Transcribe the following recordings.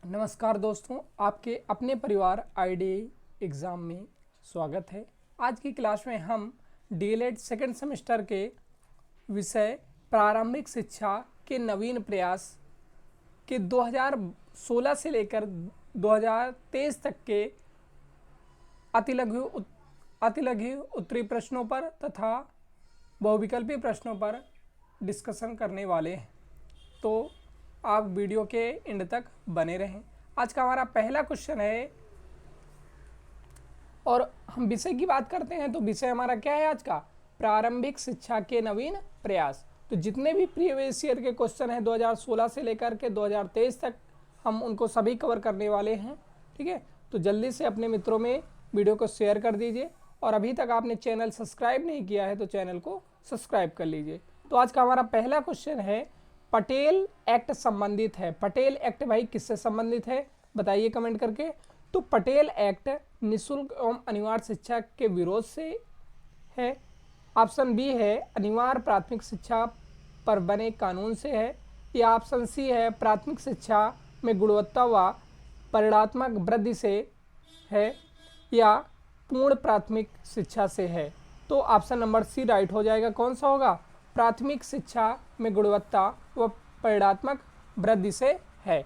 नमस्कार दोस्तों, आपके अपने परिवार आईडी एग्ज़ाम में स्वागत है। आज की क्लास में हम डीएलएड सेकेंड सेमेस्टर के विषय प्रारंभिक शिक्षा के नवीन प्रयास के 2016 से लेकर 2023 तक के अतिलघु उत्तरी प्रश्नों पर तथा बहुविकल्पी प्रश्नों पर डिस्कशन करने वाले हैं। तो आप वीडियो के एंड तक बने रहें। आज का हमारा पहला क्वेश्चन है और हम विषय की बात करते हैं तो विषय हमारा क्या है आज का? प्रारंभिक शिक्षा के नवीन प्रयास। तो जितने भी प्रीवियस ईयर के क्वेश्चन हैं 2016 से लेकर के 2023 तक हम उनको सभी कवर करने वाले हैं। ठीक है, तो जल्दी से अपने मित्रों में वीडियो को शेयर कर दीजिए और अभी तक आपने चैनल सब्सक्राइब नहीं किया है तो चैनल को सब्सक्राइब कर लीजिए। तो आज का हमारा पहला क्वेश्चन है, पटेल एक्ट संबंधित है। पटेल एक्ट भाई किससे संबंधित है बताइए कमेंट करके। तो पटेल एक्ट निःशुल्क एवं अनिवार्य शिक्षा के विरोध से है। ऑप्शन बी है अनिवार्य प्राथमिक शिक्षा पर बने कानून से है, या ऑप्शन सी है प्राथमिक शिक्षा में गुणवत्ता व परिणात्मक वृद्धि से है, या पूर्ण प्राथमिक शिक्षा से है। तो ऑप्शन नंबर सी राइट हो जाएगा। कौन सा होगा? प्राथमिक शिक्षा में गुणवत्ता व परिणात्मक वृद्धि से है।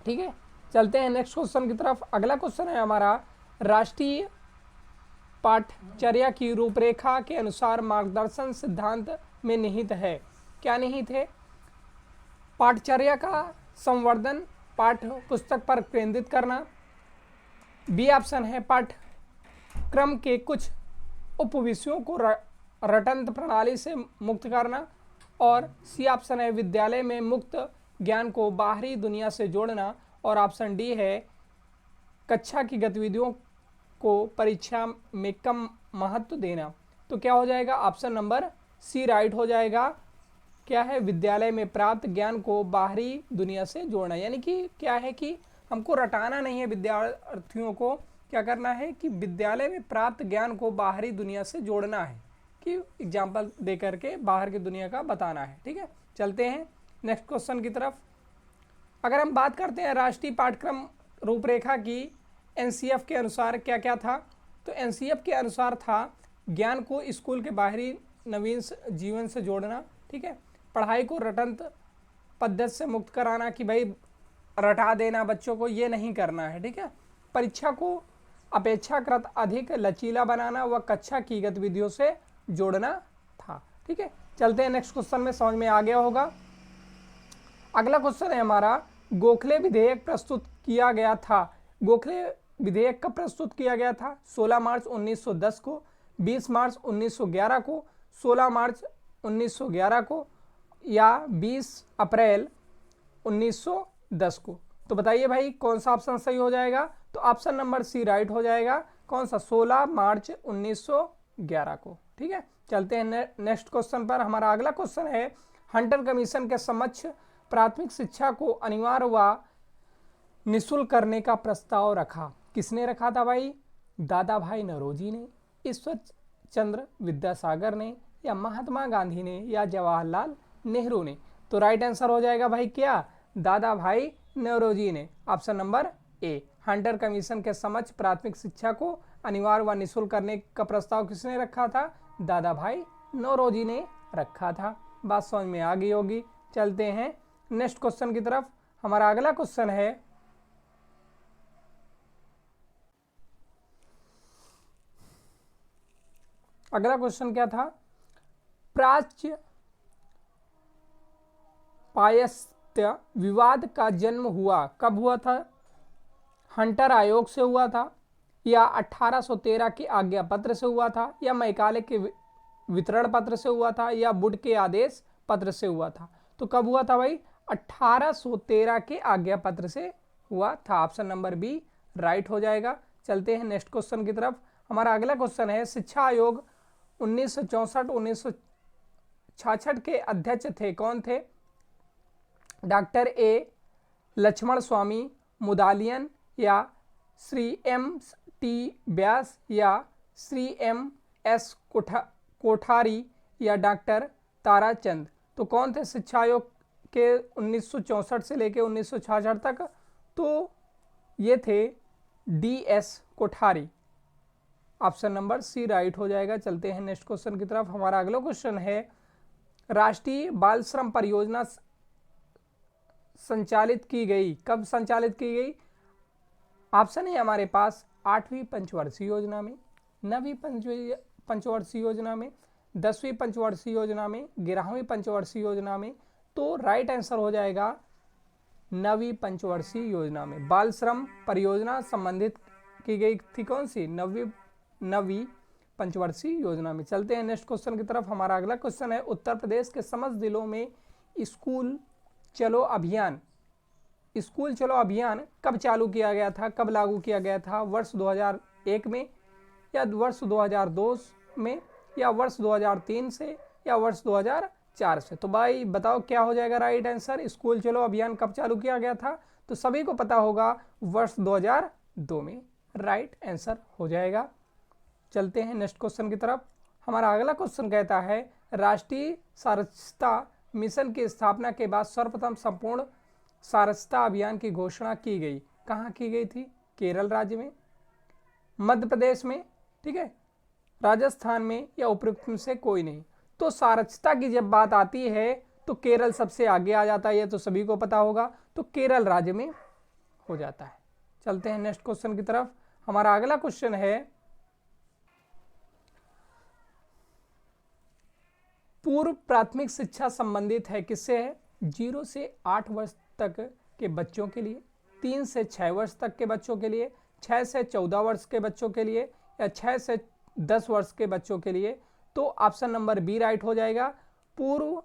ठीक है, चलते हैं नेक्स्ट क्वेश्चन की तरफ। अगला क्वेश्चन है हमारा, राष्ट्रीय पाठ्यचर्या की रूपरेखा के अनुसार मार्गदर्शन सिद्धांत में निहित है। क्या निहित है? पाठ्यचर्या का संवर्धन, पाठ्य पुस्तक पर केंद्रित करना। बी ऑप्शन है पाठ्यक्रम के कुछ उपविषयों को रटंत प्रणाली से मुक्त करना, और सी ऑप्शन है विद्यालय में मुक्त ज्ञान को बाहरी दुनिया से जोड़ना, और ऑप्शन डी है कक्षा की गतिविधियों को परीक्षा में कम महत्व देना। तो क्या हो जाएगा? ऑप्शन नंबर सी राइट हो जाएगा। क्या है? विद्यालय में प्राप्त ज्ञान को बाहरी दुनिया से जोड़ना, यानी कि क्या है कि हमको रटाना नहीं है, विद्यार्थियों को क्या करना है कि विद्यालय में प्राप्त ज्ञान को बाहरी दुनिया से जोड़ना है, कि एग्जाम्पल दे करके बाहर की दुनिया का बताना है। ठीक है, चलते हैं नेक्स्ट क्वेश्चन की तरफ। अगर हम बात करते हैं राष्ट्रीय पाठ्यक्रम रूपरेखा की, एनसीएफ के अनुसार क्या क्या था? तो एनसीएफ के अनुसार था ज्ञान को स्कूल के बाहरी नवीन जीवन से जोड़ना। ठीक है, पढ़ाई को रटंत पद्धति से मुक्त कराना, कि भाई रटा देना बच्चों को, ये नहीं करना है। ठीक है, परीक्षा को अपेक्षाकृत अधिक लचीला बनाना व कक्षा की गतिविधियों से जोड़ना था। ठीक है, चलते हैं नेक्स्ट क्वेश्चन में, समझ में आ गया होगा। अगला क्वेश्चन है हमारा, गोखले विधेयक प्रस्तुत किया गया था। गोखले विधेयक कब प्रस्तुत किया गया था? 16 मार्च 1910 को, 20 मार्च 1911 को, 16 मार्च 1911 को, या 20 अप्रैल 1910 को। तो बताइए भाई कौन सा ऑप्शन सही हो जाएगा? तो ऑप्शन नंबर सी राइट हो जाएगा। कौन सा? 16 मार्च 1911 को। ठीक है, चलते हैं नेक्स्ट क्वेश्चन पर। हमारा अगला क्वेश्चन है, हंटर कमीशन के समक्ष प्राथमिक शिक्षा को अनिवार्य व निःशुल्क करने का प्रस्ताव रखा। किसने रखा था भाई? दादा भाई नौरोजी ने, ईश्वर चंद्र विद्यासागर ने, या महात्मा गांधी ने, या जवाहरलाल नेहरू ने। तो राइट आंसर हो जाएगा भाई क्या? दादा भाई नौरोजी ने। Option number A, Hunter commission के समक्ष प्राथमिक शिक्षा को अनिवार्य व निःशुल्क करने का प्रस्ताव किसने रखा था? दादा भाई नौरोजी ने रखा था। बात समझ में आ गई होगी। चलते हैं नेक्स्ट क्वेश्चन की तरफ। हमारा अगला क्वेश्चन है, अगला क्वेश्चन क्या था? प्राच्य पायस्त्य विवाद का जन्म हुआ कब हुआ था? हंटर आयोग से हुआ था, या 1813 के आज्ञा पत्र से हुआ था, या मैकाले के वितरण पत्र से हुआ था, या वुड के आदेश पत्र से हुआ था? तो कब हुआ था भाई? 1813 के आज्ञा पत्र से हुआ था। ऑप्शन नंबर बी राइट हो जाएगा। चलते हैं नेक्स्ट क्वेश्चन की तरफ। हमारा अगला क्वेश्चन है, शिक्षा आयोग 1964-1966 के अध्यक्ष थे। कौन थे? डॉक्टर ए लक्ष्मण स्वामी मुदालियन, या श्री एम टी व्यास, या श्री एम एस कोठारी, या डॉक्टर ताराचंद। तो कौन थे शिक्षा आयोग के 1964 से लेके 1966 तक, तो ये थे DS Kothari. Option number C right हो जाएगा। चलते हैं नेक्स्ट क्वेश्चन की तरफ। हमारा अगला क्वेश्चन है, राष्ट्रीय बाल श्रम परियोजना संचालित की गई, कब संचालित की गई? ऑप्शन है हमारे पास 8वीं पंचवर्षीय योजना में, 9वीं पंचवर्षीय योजना में, 10वीं पंचवर्षीय योजना में, 11वीं पंचवर्षीय योजना में। तो राइट आंसर हो जाएगा 9वीं पंचवर्षीय योजना में। बाल श्रम परियोजना संबंधित की गई थी कौन सी? 9वीं पंचवर्षीय योजना में। चलते हैं नेक्स्ट क्वेश्चन की तरफ। हमारा अगला क्वेश्चन है, उत्तर प्रदेश के समस्त जिलों में स्कूल चलो अभियान, स्कूल चलो अभियान कब चालू किया गया था, कब लागू किया गया था? वर्ष 2001 में, या वर्ष 2002 में, या वर्ष 2003 से, या वर्ष 2004 से? तो भाई बताओ क्या हो जाएगा राइट आंसर? स्कूल चलो अभियान कब चालू किया गया था? तो सभी को पता होगा वर्ष 2002 में राइट आंसर हो जाएगा। चलते हैं नेक्स्ट क्वेश्चन की तरफ। हमारा अगला क्वेश्चन कहता है, राष्ट्रीय साक्षरता मिशन की स्थापना के बाद सर्वप्रथम संपूर्ण साक्षरता अभियान की घोषणा की गई, कहाँ की गई थी? केरल राज्य में, मध्य प्रदेश में, ठीक है, राजस्थान में, या उपरोक्त में से कोई नहीं। तो साक्षरता की जब बात आती है तो केरल सबसे आगे आ जाता है, ये तो सभी को पता होगा। तो केरल राज्य में हो जाता है। चलते हैं नेक्स्ट क्वेश्चन की तरफ। हमारा अगला क्वेश्चन है, पूर्व प्राथमिक शिक्षा संबंधित है किससे है? 0 से 8 वर्ष तक के बच्चों के लिए, 3 से 6 वर्ष तक के बच्चों के लिए, 6 से 14 वर्ष के बच्चों के लिए, या 6 से 10 वर्ष के बच्चों के लिए। तो ऑप्शन नंबर बी राइट हो जाएगा। पूर्व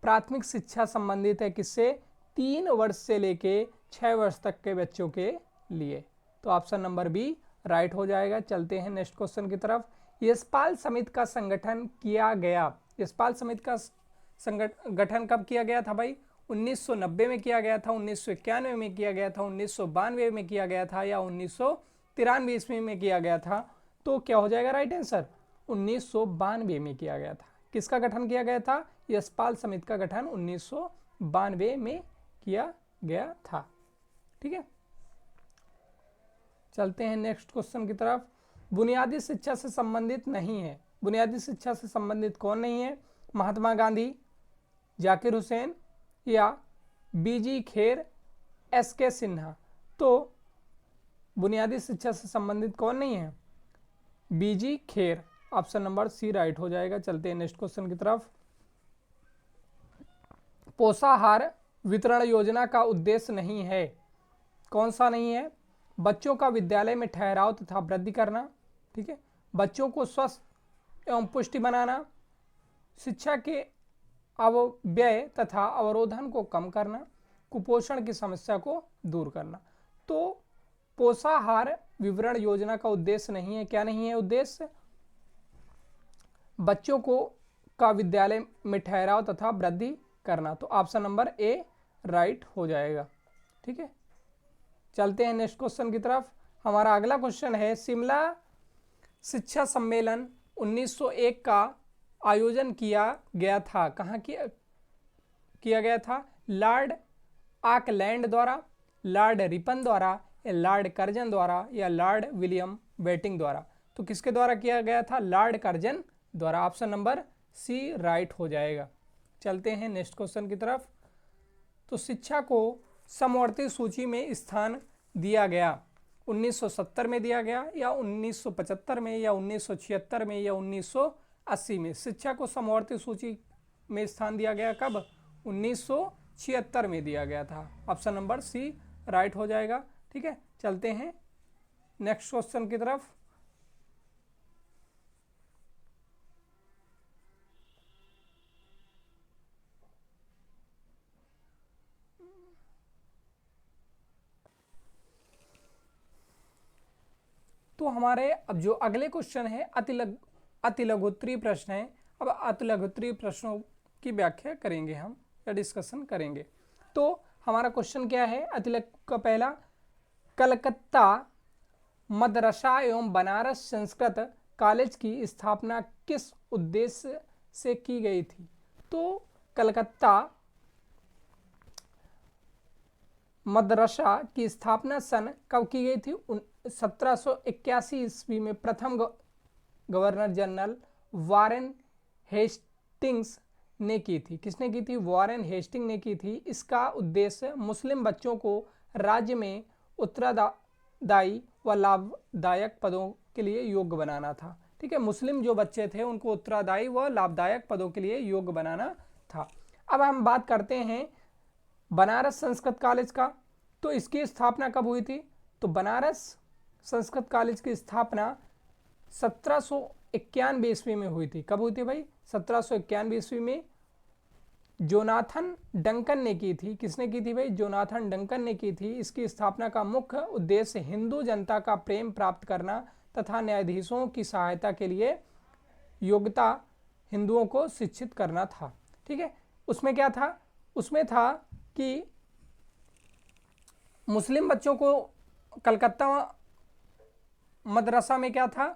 प्राथमिक शिक्षा संबंधित है किससे? 3 वर्ष से लेके 6 वर्ष तक के बच्चों के लिए। तो ऑप्शन नंबर बी राइट हो जाएगा। चलते हैं नेक्स्ट क्वेश्चन की तरफ। यशपाल समिति का संगठन किया गया, यशपाल समिति का गठन कब किया गया था भाई? 1990 में किया गया था, 1991 में किया गया था, 1992 में किया गया था, या 1993 ईस्वी में किया गया था? तो क्या हो जाएगा राइट आंसर? 1992 में किया गया था। किसका गठन किया गया था? यशपाल समिति का गठन 1992 में किया गया था। ठीक है, चलते हैं नेक्स्ट क्वेश्चन की तरफ। बुनियादी शिक्षा से संबंधित नहीं है, बुनियादी शिक्षा से संबंधित कौन नहीं है? महात्मा गांधी, जाकिर हुसैन, या बीजी खेर, SK सिन्हा। तो बुनियादी शिक्षा से संबंधित कौन नहीं है? B G Kher. Option number C right हो जाएगा। चलते हैं नेक्स्ट क्वेश्चन की तरफ। पोषाहार वितरण योजना का उद्देश्य नहीं है, कौन सा नहीं है? बच्चों का विद्यालय में ठहराव तथा वृद्धि करना, ठीक है, बच्चों को स्वस्थ एवं पुष्टि बनाना, शिक्षा के अपव्यय तथा अवरोधन को कम करना, कुपोषण की समस्या को दूर करना। तो पोषाहार वितरण योजना का उद्देश्य नहीं है, क्या नहीं है उद्देश्य? बच्चों को का विद्यालय में ठहराव तथा वृद्धि करना। तो ऑप्शन नंबर ए राइट हो जाएगा। ठीक है, चलते हैं नेक्स्ट क्वेश्चन की तरफ। हमारा अगला क्वेश्चन है, शिमला शिक्षा सम्मेलन 1901 का आयोजन किया गया था, कहाँ किया गया था? लॉर्ड ऑकलैंड द्वारा, लॉर्ड रिपन द्वारा, या लॉर्ड कर्जन द्वारा, या लॉर्ड विलियम बेटिंग द्वारा? तो किसके द्वारा किया गया था? लॉर्ड कर्जन द्वारा। ऑप्शन नंबर सी राइट हो जाएगा। चलते हैं नेक्स्ट क्वेश्चन की तरफ। तो शिक्षा को समवर्ती सूची में स्थान दिया गया, 1970 में दिया गया, या 1975 में, या 1976 में, या 1980 में? शिक्षा को समवर्ती सूची में स्थान दिया गया कब? 1976 में दिया गया था। ऑप्शन नंबर सी राइट हो जाएगा। ठीक है, चलते हैं नेक्स्ट क्वेश्चन की तरफ। तो हमारे अब जो अगले क्वेश्चन है अति लघुत्तरीय प्रश्न है। अब अति लघुत्तरीय प्रश्नों की व्याख्या करेंगे हम, या डिस्कशन करेंगे। तो हमारा क्वेश्चन क्या है अति लघु का पहला, कलकत्ता मदरसा एवं बनारस संस्कृत कॉलेज की स्थापना किस उद्देश्य से की गई थी? तो कलकत्ता मदरसा की स्थापना सन कब की गई थी? 1781 ईस्वी में प्रथम गवर्नर जनरल वारेन हेस्टिंग्स ने की थी। किसने की थी? वारेन हेस्टिंग ने की थी। इसका उद्देश्य मुस्लिम बच्चों को राज्य में उत्तरदायी व लाभदायक पदों के लिए योग्य बनाना था। ठीक है, मुस्लिम जो बच्चे थे उनको उत्तरदायी व लाभदायक पदों के लिए योग्य बनाना था। अब हम बात करते हैं बनारस संस्कृत कॉलेज का। तो इसकी स्थापना कब हुई थी? तो बनारस संस्कृत कॉलेज की स्थापना 1791 ईस्वी में हुई थी। कब हुई थी भाई? 1791 ईस्वी में जोनाथन डंकन ने की थी। किसने की थी भाई? जोनाथन डंकन ने की थी। इसकी स्थापना का मुख्य उद्देश्य हिंदू जनता का प्रेम प्राप्त करना तथा न्यायाधीशों की सहायता के लिए योग्यता हिंदुओं को शिक्षित करना था। ठीक है, उसमें क्या था? उसमें था कि मुस्लिम बच्चों को कलकत्ता मदरसा में क्या था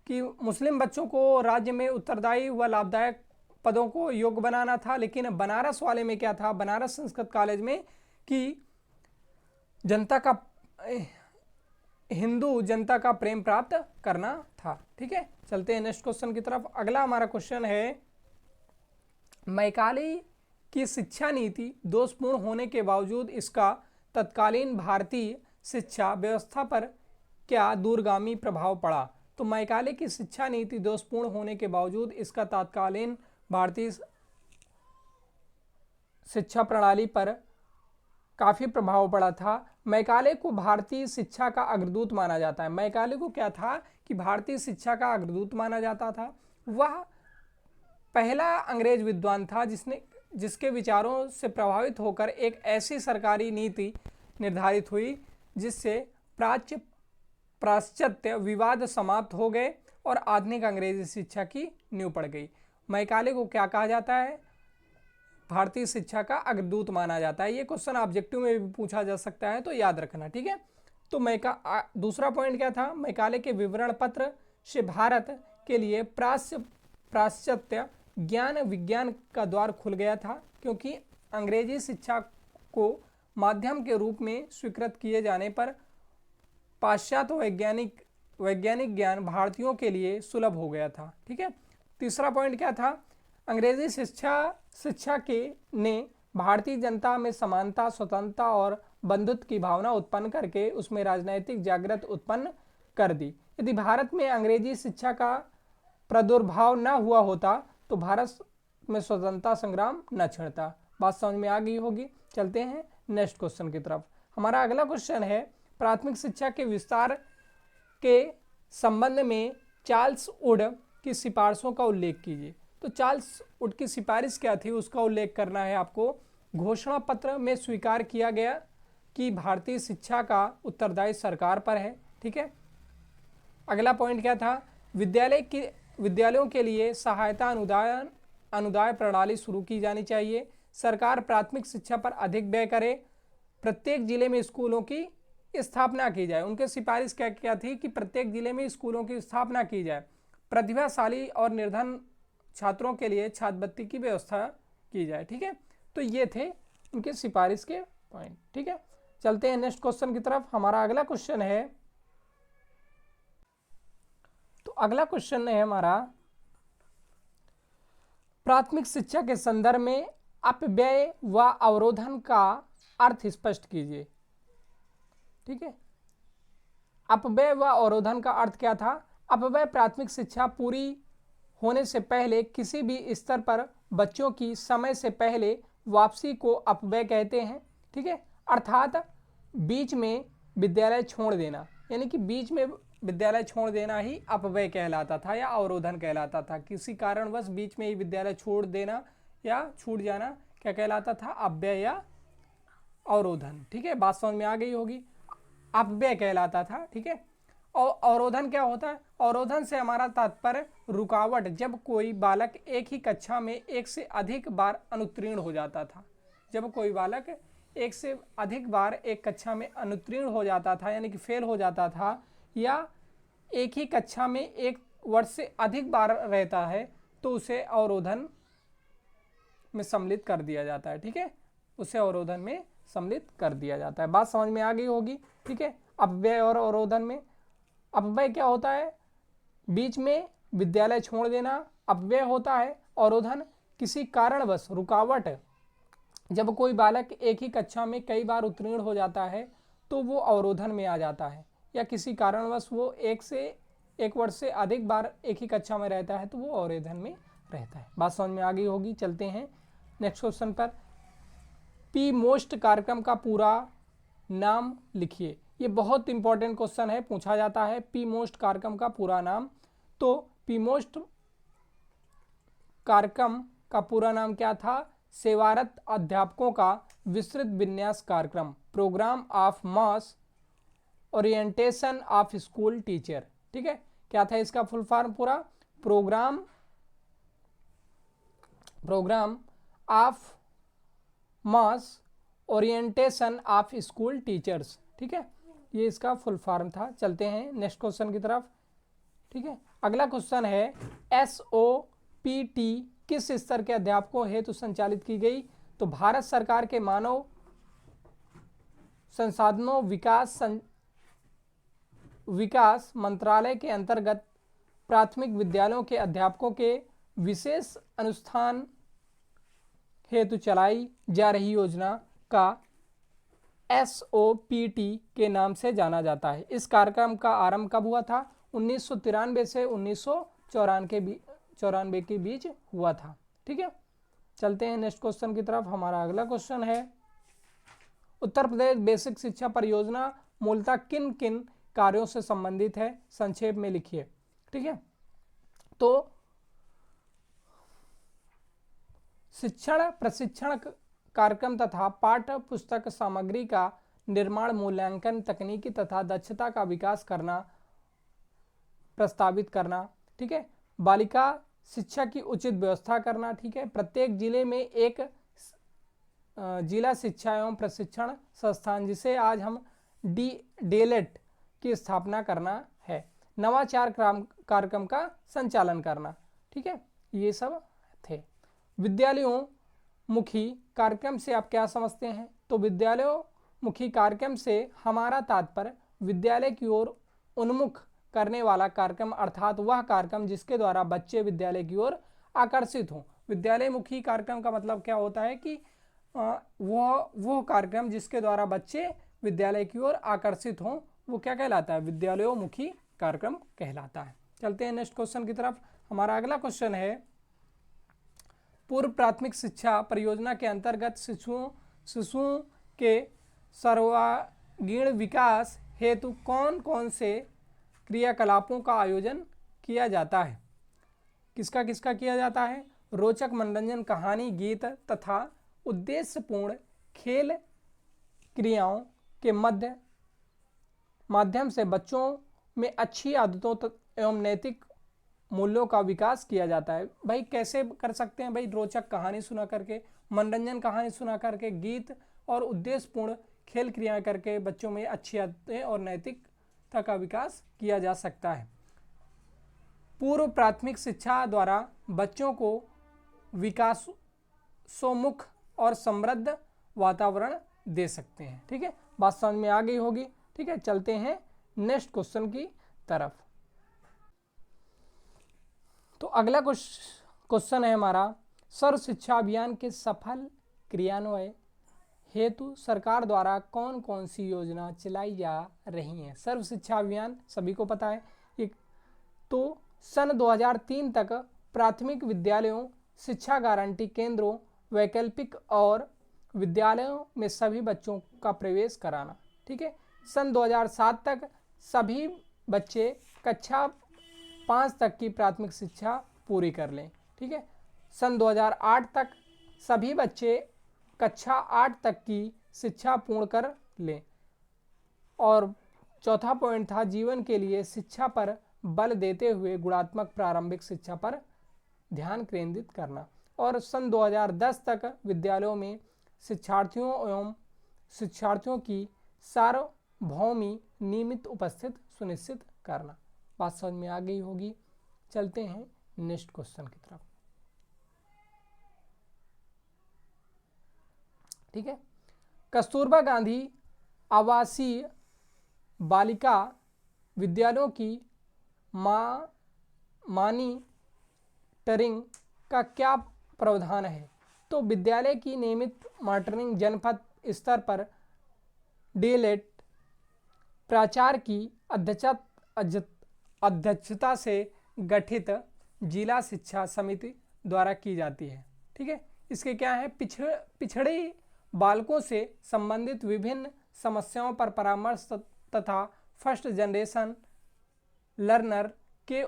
कि मुस्लिम बच्चों को राज्य में उत्तरदायी व लाभदायक पदों को योग्य बनाना था। लेकिन बनारस वाले में क्या था? बनारस संस्कृत कॉलेज में कि जनता का हिंदू जनता का प्रेम प्राप्त करना था। ठीक है, चलते हैं नेक्स्ट क्वेश्चन की तरफ। अगला हमारा क्वेश्चन है, मैकाले की शिक्षा नीति दोषपूर्ण होने के बावजूद इसका तत्कालीन भारतीय शिक्षा व्यवस्था पर क्या दूरगामी प्रभाव पड़ा? तो मैकाले की शिक्षा नीति दोषपूर्ण होने के बावजूद इसका तत्कालीन भारतीय शिक्षा प्रणाली पर काफ़ी प्रभाव पड़ा था। मैकाले को भारतीय शिक्षा का अग्रदूत माना जाता है। मैकाले को क्या था कि भारतीय शिक्षा का अग्रदूत माना जाता था। वह पहला अंग्रेज विद्वान था जिसके विचारों से प्रभावित होकर एक ऐसी सरकारी नीति निर्धारित हुई जिससे पाश्चात्य विवाद समाप्त हो गए और आधुनिक अंग्रेजी शिक्षा की नींव पड़ गई। मैकाले को क्या कहा जाता है? भारतीय शिक्षा का अग्रदूत माना जाता है। ये क्वेश्चन ऑब्जेक्टिव में भी पूछा जा सकता है, तो याद रखना। ठीक है, तो दूसरा पॉइंट क्या था? मैकाले के विवरण पत्र से भारत के लिए पाश्चात्य ज्ञान विज्ञान का द्वार खुल गया था, क्योंकि अंग्रेजी शिक्षा को माध्यम के रूप में स्वीकृत किए जाने पर पाश्चात्य वैज्ञानिक ज्ञान भारतीयों के लिए सुलभ हो गया था। ठीक है, तीसरा पॉइंट क्या था? अंग्रेजी शिक्षा के ने भारतीय जनता में समानता, स्वतंत्रता और बंधुत्व की भावना उत्पन्न करके उसमें राजनैतिक जागृत उत्पन्न कर दी। यदि भारत में अंग्रेजी शिक्षा का प्रादुर्भाव न हुआ होता तो भारत में स्वतंत्रता संग्राम न छिड़ता। बात समझ में आ गई होगी। चलते हैं नेक्स्ट क्वेश्चन की तरफ। हमारा अगला क्वेश्चन है, प्राथमिक शिक्षा के विस्तार के संबंध में चार्ल्स वुड की सिफारिशों का उल्लेख कीजिए। तो चार्ल्स वुड की सिफारिश क्या थी, उसका उल्लेख करना है आपको। घोषणा पत्र में स्वीकार किया गया कि भारतीय शिक्षा का उत्तरदायी सरकार पर है। ठीक है, अगला पॉइंट क्या था? विद्यालयों के लिए सहायता अनुदान प्रणाली शुरू की जानी चाहिए। सरकार प्राथमिक शिक्षा पर अधिक व्यय करे। प्रत्येक जिले में स्कूलों की स्थापना की जाए। उनके सिफारिश क्या थी कि प्रत्येक जिले में स्कूलों की स्थापना की जाए। प्रतिभाशाली और निर्धन छात्रों के लिए छात्रवृत्ति की व्यवस्था की जाए। ठीक है, तो ये थे उनके सिफारिश के पॉइंट। ठीक है, चलते हैं नेक्स्ट क्वेश्चन की तरफ। हमारा अगला क्वेश्चन है, तो अगला क्वेश्चन है हमारा, प्राथमिक शिक्षा के संदर्भ में अपव्यय व अवरोधन का अर्थ स्पष्ट कीजिए। ठीक है, अपव्यय व अवरोधन का अर्थ क्या था? अपव्यय प्राथमिक शिक्षा पूरी होने से पहले किसी भी स्तर पर बच्चों की समय से पहले वापसी को अपव्यय कहते हैं। ठीक है, अर्थात बीच में विद्यालय छोड़ देना, यानी कि बीच में विद्यालय छोड़ देना ही अपव्यय कहलाता था या अवरोधन कहलाता था। किसी कारणवश बीच में ही विद्यालय छोड़ देना या छूट जाना क्या कहलाता था? अपव्यय या अवरोधन। ठीक है, बात समझ में आ गई होगी। अपव्यय कहलाता था। ठीक है, और अवरोधन क्या होता है? अवरोधन से हमारा तात्पर्य रुकावट, जब कोई बालक एक ही कक्षा में एक से अधिक बार अनुत्तीर्ण हो जाता था। जब कोई बालक एक से अधिक बार एक कक्षा में अनुत्तीर्ण हो जाता था, यानी कि फेल हो जाता था, या एक ही कक्षा में एक वर्ष से अधिक बार रहता है, तो उसे अवरोधन में सम्मिलित कर दिया जाता है। ठीक है, उसे अवरोधन में सम्मिलित कर दिया जाता है। बात समझ में आ गई होगी, ठीक है। अपव्यय और अवरोधन में अपव्यय क्या होता है, बीच में विद्यालय छोड़ देना अपव्यय होता है। अवरोधन किसी कारणवश रुकावट, जब कोई बालक एक ही कक्षा में कई बार उत्तीर्ण हो जाता है तो वो अवरोधन में आ जाता है, या किसी कारणवश वो एक वर्ष से अधिक बार एक ही कक्षा में रहता है तो वो अवरोधन में रहता है। बात समझ में आ गई होगी। चलते हैं नेक्स्ट क्वेश्चन पर। पी मोस्ट कार्यक्रम का पूरा नाम लिखिए। ये बहुत इंपॉर्टेंट क्वेश्चन है, पूछा जाता है पी मोस्ट कार्यक्रम का पूरा नाम। तो पी मोस्ट कार्यक्रम का पूरा नाम क्या था, सेवारत अध्यापकों का विस्तृत विन्यास कार्यक्रम, program of mass orientation of school teacher, ठीक है। क्या था इसका फुल फॉर्म पूरा, program of mass orientation of school teachers, ठीक है, ये इसका फुल फॉर्म था। चलते हैं नेक्स्ट क्वेश्चन की तरफ, ठीक है। अगला क्वेश्चन है SOPT किस स्तर के अध्यापकों हेतु संचालित की गई। तो भारत सरकार के मानव संसाधनों विकास मंत्रालय के अंतर्गत प्राथमिक विद्यालयों के अध्यापकों के विशेष अनुष्ठान हेतु चलाई जा रही योजना का SOPT के नाम से जाना जाता है। इस कार्यक्रम का आरंभ कब हुआ था, 1993 से 1994 के बीच हुआ था, ठीक है। चलते हैं नेक्स्ट क्वेश्चन की तरफ। हमारा अगला क्वेश्चन है उत्तर प्रदेश बेसिक शिक्षा परियोजना मूलतः किन किन कार्यों से संबंधित है, संक्षेप में लिखिए, ठीक है। तो शिक्षण प्रशिक्षण कार्यक्रम तथा पाठ्य पुस्तक सामग्री का निर्माण, मूल्यांकन, तकनीकी तथा दक्षता का विकास करना, प्रस्तावित करना, ठीक है। बालिका शिक्षा की उचित व्यवस्था करना, ठीक है। प्रत्येक जिले में एक जिला शिक्षा एवं प्रशिक्षण संस्थान, जिसे आज हम DLED की स्थापना करना है। नवाचार कार्यक्रम का संचालन करना, ठीक है। ये सब थे। विद्यालयों मुखी कार्यक्रम से आप क्या समझते हैं, तो विद्यालयों मुखी कार्यक्रम से हमारा तात्पर्य विद्यालय की ओर उन्मुख करने वाला कार्यक्रम, अर्थात वह कार्यक्रम जिसके द्वारा बच्चे विद्यालय की ओर आकर्षित हों। विद्यालय मुखी कार्यक्रम का मतलब क्या होता है कि वो कार्यक्रम जिसके द्वारा बच्चे विद्यालय की ओर आकर्षित हों, वो क्या कहलाता है, विद्यालयोमुखी कार्यक्रम कहलाता है। चलते हैं नेक्स्ट क्वेश्चन की तरफ। हमारा अगला क्वेश्चन है पूर्व प्राथमिक शिक्षा परियोजना के अंतर्गत शिशुओं के सर्वांगीण विकास हेतु कौन कौन से क्रियाकलापों का आयोजन किया जाता है। किसका किसका किया जाता है, रोचक मनोरंजन, कहानी, गीत तथा उद्देश्यपूर्ण खेल क्रियाओं के माध्यम से बच्चों में अच्छी आदतों एवं नैतिक मूल्यों का विकास किया जाता है। भाई कैसे कर सकते हैं, भाई रोचक कहानी सुना करके, मनोरंजन कहानी सुना करके, गीत और उद्देश्यपूर्ण खेल क्रियाएं करके बच्चों में अच्छी आदतें और नैतिकता का विकास किया जा सकता है। पूर्व प्राथमिक शिक्षा द्वारा बच्चों को विकासोन्मुख और समृद्ध वातावरण दे सकते हैं, ठीक है। बात समझ में आ गई होगी, ठीक है। चलते हैं नेक्स्ट क्वेश्चन की तरफ। तो अगला क्वेश्चन है हमारा, सर्व शिक्षा अभियान के सफल क्रियान्वयन हेतु सरकार द्वारा कौन कौन सी योजना चलाई जा रही हैं। सर्व शिक्षा अभियान सभी को पता है, तो सन 2003 तक प्राथमिक विद्यालयों, शिक्षा गारंटी केंद्रों, वैकल्पिक और विद्यालयों में सभी बच्चों का प्रवेश कराना, ठीक है। सन 2007 तक सभी बच्चे कक्षा 5 तक की प्राथमिक शिक्षा पूरी कर लें, ठीक है। सन 2008 तक सभी बच्चे कक्षा 8 तक की शिक्षा पूर्ण कर लें। और चौथा पॉइंट था जीवन के लिए शिक्षा पर बल देते हुए गुणात्मक प्रारंभिक शिक्षा पर ध्यान केंद्रित करना। और सन 2010 तक विद्यालयों में शिक्षार्थियों की सार्वभौमी नियमित उपस्थिति सुनिश्चित करना। बात समझ में आ गई होगी। चलते हैं नेक्स्ट क्वेश्चन की तरफ, ठीक है। कस्तूरबा गांधी आवासीय बालिका विद्यालयों की मॉनिटरिंग का क्या प्रावधान है? तो विद्यालय की नियमित मॉनिटरिंग जनपद स्तर पर डीएलएड प्राचार्य की अध्यक्षता से गठित जिला शिक्षा समिति द्वारा की जाती है। ठीक है, इसके क्या है, पिछड़े बालकों से संबंधित विभिन्न समस्याओं पर परामर्श तथा फर्स्ट जनरेशन लर्नर के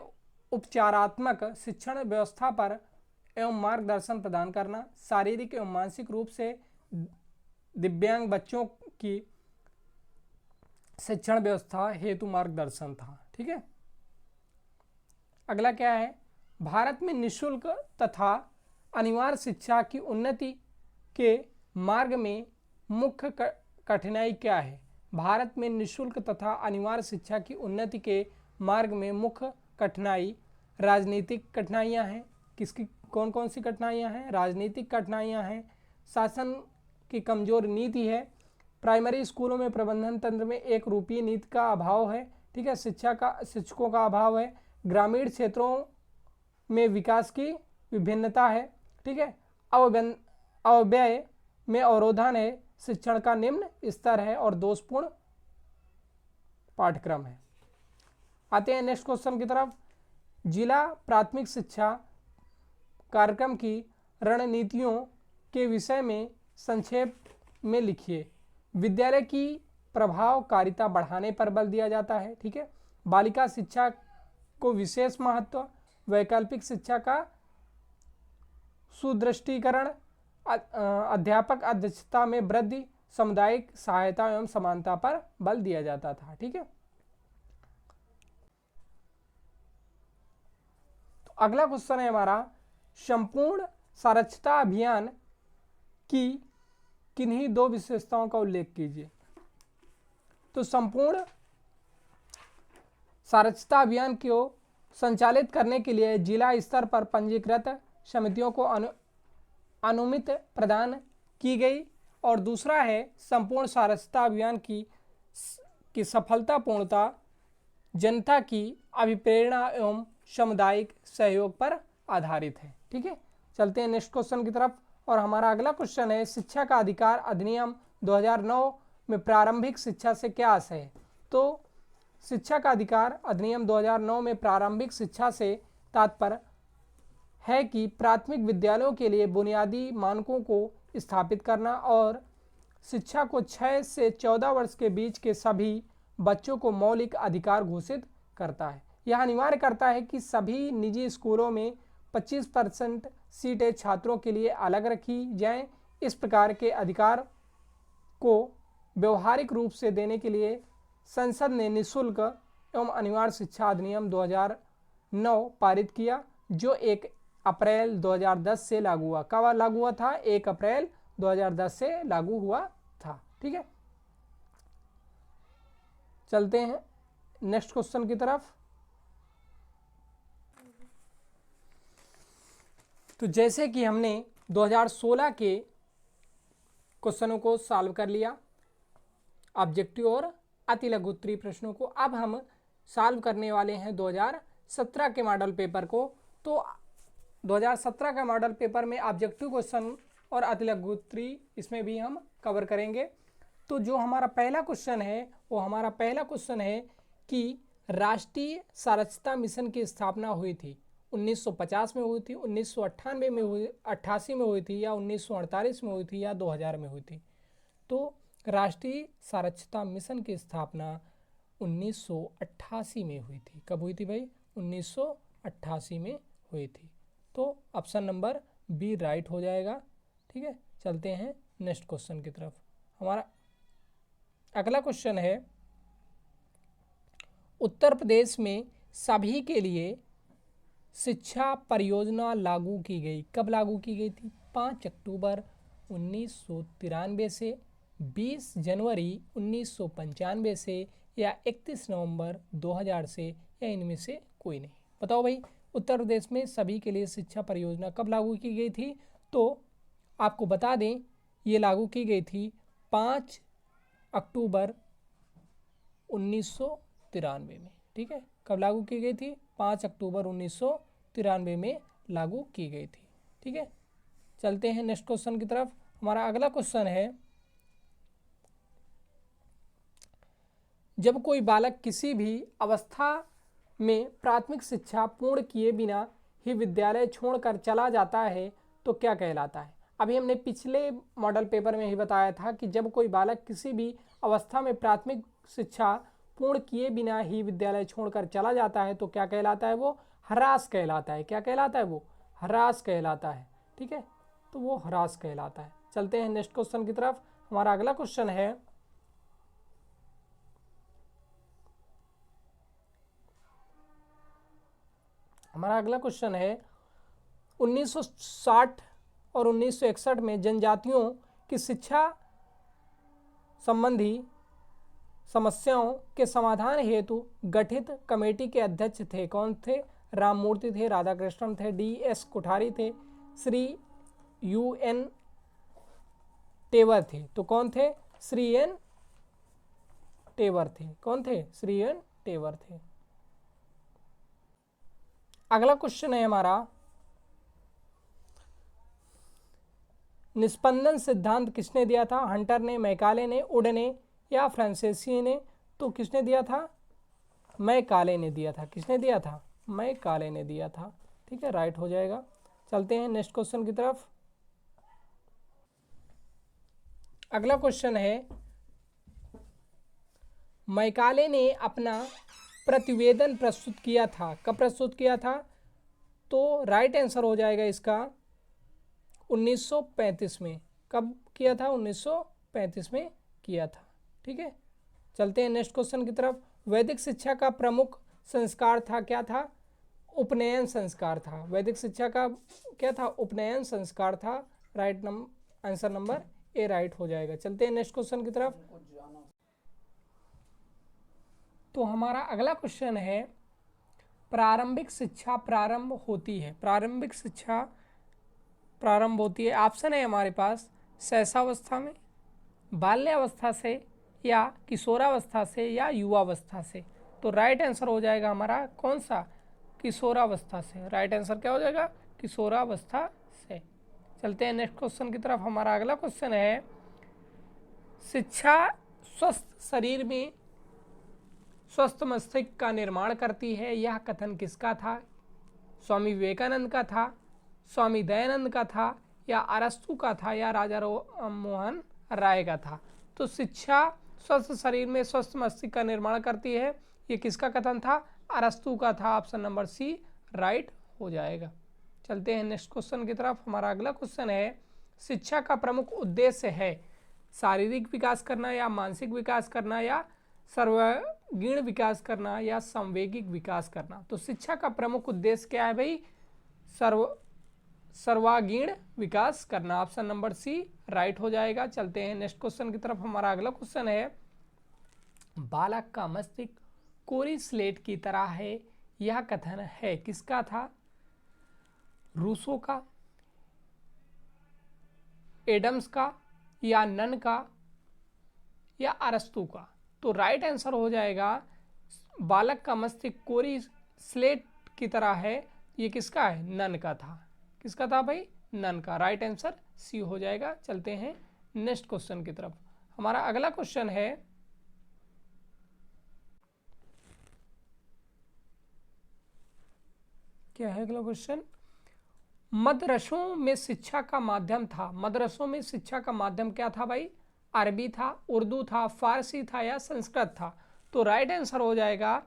उपचारात्मक शिक्षण व्यवस्था पर एवं मार्गदर्शन प्रदान करना, शारीरिक एवं मानसिक रूप से दिव्यांग बच्चों की शिक्षण व्यवस्था हेतु मार्गदर्शन था। ठीक है, अगला क्या है, भारत में निःशुल्क तथा अनिवार्य शिक्षा की उन्नति के मार्ग में मुख्य कठिनाई क्या है? भारत में निःशुल्क तथा अनिवार्य शिक्षा की उन्नति के मार्ग में मुख्य कठिनाई राजनीतिक कठिनाइयाँ हैं। किसकी कौन कौन सी कठिनाइयाँ हैं? राजनीतिक कठिनाइयाँ हैं, शासन की कमजोर नीति है, प्राइमरी स्कूलों में प्रबंधन तंत्र में एक रूपीय नीति का अभाव है। ठीक है, शिक्षकों का अभाव है, ग्रामीण क्षेत्रों में विकास की विभिन्नता है। ठीक है, अव्यय में अवरोधन है, शिक्षण का निम्न स्तर है और दोषपूर्ण पाठ्यक्रम है। आते हैं नेक्स्ट क्वेश्चन की तरफ। जिला प्राथमिक शिक्षा कार्यक्रम की रणनीतियों के विषय में संक्षेप में लिखिए। विद्यालय की प्रभावकारिता बढ़ाने पर बल दिया जाता है। ठीक है, बालिका शिक्षा को विशेष महत्व, वैकल्पिक शिक्षा का सुदृष्टीकरण, अध्यापक अध्यक्षता में वृद्धि, सामुदायिक सहायता एवं समानता पर बल दिया जाता था। ठीक है, तो अगला क्वेश्चन है हमारा, संपूर्ण साक्षरता अभियान की किन्हीं दो विशेषताओं का उल्लेख कीजिए। तो संपूर्ण साक्षरता अभियान को संचालित करने के लिए जिला स्तर पर पंजीकृत समितियों को अनुमति प्रदान की गई, और दूसरा है संपूर्ण साक्षरता अभियान की सफलतापूर्णता जनता की अभिप्रेरणा एवं सामुदायिक सहयोग पर आधारित है। ठीक है, चलते हैं नेक्स्ट क्वेश्चन की तरफ, और हमारा अगला क्वेश्चन है, शिक्षा का अधिकार अधिनियम 2009 में प्रारंभिक शिक्षा से क्या आशय है? तो शिक्षा का अधिकार अधिनियम 2009 में प्रारंभिक शिक्षा से तात्पर्य है कि प्राथमिक विद्यालयों के लिए बुनियादी मानकों को स्थापित करना और शिक्षा को 6 से 14 वर्ष के बीच के सभी बच्चों को मौलिक अधिकार घोषित करता है। यह अनिवार्य करता है कि सभी निजी स्कूलों में 25% सीटें छात्रों के लिए अलग रखी जाएं। इस प्रकार के अधिकार को व्यवहारिक रूप से देने के लिए संसद ने निःशुल्क एवं अनिवार्य शिक्षा अधिनियम 2009 पारित किया, जो 1 अप्रैल 2010 से लागू हुआ। कब लागू हुआ था? 1 अप्रैल 2010 से लागू हुआ था। ठीक है, चलते हैं नेक्स्ट क्वेश्चन की तरफ। तो जैसे कि हमने 2016 के क्वेश्चनों को सॉल्व कर लिया, ऑब्जेक्टिव और अति लघु उत्तरीय प्रश्नों को, अब हम सॉल्व करने वाले हैं 2017 के मॉडल पेपर को। तो 2017 का मॉडल पेपर में ऑब्जेक्टिव क्वेश्चन और अति लघु उत्तरीय इसमें भी हम कवर करेंगे। तो जो हमारा पहला क्वेश्चन है वो हमारा पहला क्वेश्चन है कि राष्ट्रीय साक्षरता मिशन की स्थापना हुई थी 1950 में हुई थी, 1998 में हुई, 88 में हुई थी, या 1948 में हुई थी, या 2000 में हुई थी? तो राष्ट्रीय साक्षरता मिशन की स्थापना 1988 में हुई थी। कब हुई थी भाई? 1988 में हुई थी। तो ऑप्शन नंबर बी राइट हो जाएगा। ठीक है, चलते हैं नेक्स्ट क्वेश्चन की तरफ। हमारा अगला क्वेश्चन है, उत्तर प्रदेश में सभी के लिए शिक्षा परियोजना लागू की गई। कब लागू की गई थी? 5 अक्टूबर 1993 से, 20 जनवरी 1995 से, या 31 नवंबर 2000 से, या इनमें से कोई नहीं। बताओ भाई, उत्तर प्रदेश में सभी के लिए शिक्षा परियोजना कब लागू की गई थी? तो आपको बता दें, ये लागू की गई थी 5 अक्टूबर 1993 में। ठीक है, कब लागू की गई थी? 5 अक्टूबर 1993 में लागू की गई थी। ठीक है, चलते हैं नेक्स्ट क्वेश्चन की तरफ। हमारा अगला क्वेश्चन है, जब कोई बालक किसी भी अवस्था में प्राथमिक शिक्षा पूर्ण किए बिना ही विद्यालय छोड़कर चला जाता है तो क्या कहलाता है? अभी हमने पिछले मॉडल पेपर में ही बताया था कि जब कोई बालक किसी भी अवस्था में प्राथमिक शिक्षा पूर्ण किए बिना ही विद्यालय छोड़कर चला जाता है तो क्या कहलाता है? वो ह्रास कहलाता है। क्या कहलाता है? वो ह्रास कहलाता है। ठीक है, तो वो ह्रास कहलाता है। चलते हैं नेक्स्ट क्वेश्चन की तरफ। हमारा अगला क्वेश्चन है, हमारा अगला क्वेश्चन है 1960 और 1961 में जनजातियों की शिक्षा संबंधी समस्याओं के समाधान हेतु गठित कमेटी के अध्यक्ष थे। कौन थे? राममूर्ति थे, राधाकृष्णन थे, DS कोठारी थे, श्री UN टेवर थे। तो कौन थे? श्री N टेवर थे। कौन थे? श्री N टेवर थे। अगला क्वेश्चन है हमारा, निस्पंदन सिद्धांत किसने दिया था? हंटर ने, मैकाले ने, वुड ने या फ्रांसीसी ने? तो किसने दिया था? मैकाले ने दिया था। किसने दिया था? मैकाले ने दिया था। ठीक है, राइट हो जाएगा। चलते हैं नेक्स्ट क्वेश्चन की तरफ। अगला क्वेश्चन है, मैकाले ने अपना प्रतिवेदन प्रस्तुत किया था। कब प्रस्तुत किया था? तो राइट आंसर हो जाएगा इसका 1935 में। कब किया था? 1935 में किया था। ठीक है, चलते हैं नेक्स्ट क्वेश्चन की तरफ। वैदिक शिक्षा का प्रमुख संस्कार था, क्या था? उपनयन संस्कार था। वैदिक शिक्षा का क्या था? उपनयन संस्कार था। Right answer number A right हो जाएगा। चलते हैं नेक्स्ट क्वेश्चन की तरफ। तो हमारा अगला क्वेश्चन है, प्रारंभिक शिक्षा प्रारंभ होती है। प्रारंभिक शिक्षा प्रारंभ होती है, ऑप्शन है हमारे पास, शैशवावस्था में, बाल्यावस्था से, या किशोरावस्था से, या युवावस्था से। तो राइट आंसर हो जाएगा हमारा कौन सा? किशोरावस्था से। राइट आंसर क्या हो जाएगा? किशोरावस्था से। चलते हैं नेक्स्ट क्वेश्चन की तरफ। हमारा अगला क्वेश्चन है, शिक्षा स्वस्थ शरीर में स्वस्थ मस्तिष्क का निर्माण करती है, यह कथन किसका था? स्वामी विवेकानंद का था, स्वामी दयानंद का था, या अरस्तु का था, या राजा मोहन राय का था? तो शिक्षा स्वस्थ शरीर में स्वस्थ मस्तिष्क का निर्माण करती है, ये किसका कथन था? अरस्तु का था। ऑप्शन नंबर सी राइट हो जाएगा। चलते हैं नेक्स्ट क्वेश्चन की तरफ। हमारा अगला क्वेश्चन है, शिक्षा का प्रमुख उद्देश्य है शारीरिक विकास करना, या मानसिक विकास करना, या सर्वांगीण विकास करना, या संवैगिक विकास करना? तो शिक्षा का प्रमुख उद्देश्य क्या है भाई? सर्वांगीण विकास करना। ऑप्शन नंबर सी राइट हो जाएगा। चलते हैं नेक्स्ट क्वेश्चन की तरफ। हमारा अगला क्वेश्चन है, बालक का मस्तिष्क कोरी स्लेट की तरह है, यह कथन है किसका था? रूसो का, एडम्स का, या नन का, या अरस्तु का? तो राइट आंसर हो जाएगा, बालक का मस्तिष्क कोरी स्लेट की तरह है, ये किसका है? नन का था। किसका था भाई? नन का। राइट आंसर सी हो जाएगा। चलते हैं नेक्स्ट क्वेश्चन की तरफ। हमारा अगला क्वेश्चन है, क्या है अगला क्वेश्चन? मदरसों में शिक्षा का माध्यम था। मदरसों में शिक्षा का माध्यम क्या था भाई? अरबी था, उर्दू था, फारसी था, या संस्कृत था? तो राइट आंसर हो जाएगा,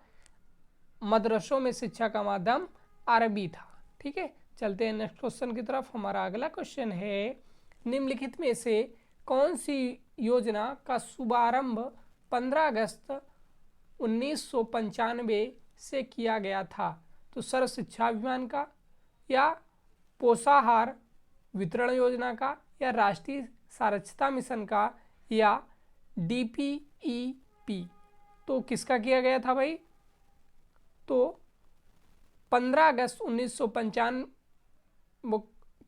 मदरसों में शिक्षा का माध्यम अरबी था। ठीक है, चलते हैं नेक्स्ट क्वेश्चन की तरफ। हमारा अगला क्वेश्चन है, निम्नलिखित में से कौन सी योजना का शुभारंभ 15 अगस्त 1995 से किया गया था? तो सर्व शिक्षा अभियान का, या पोषाहार वितरण योजना का, या राष्ट्रीय साक्षरता मिशन का, या DPEP? तो किसका किया गया था भाई? तो 15 अगस्त 1995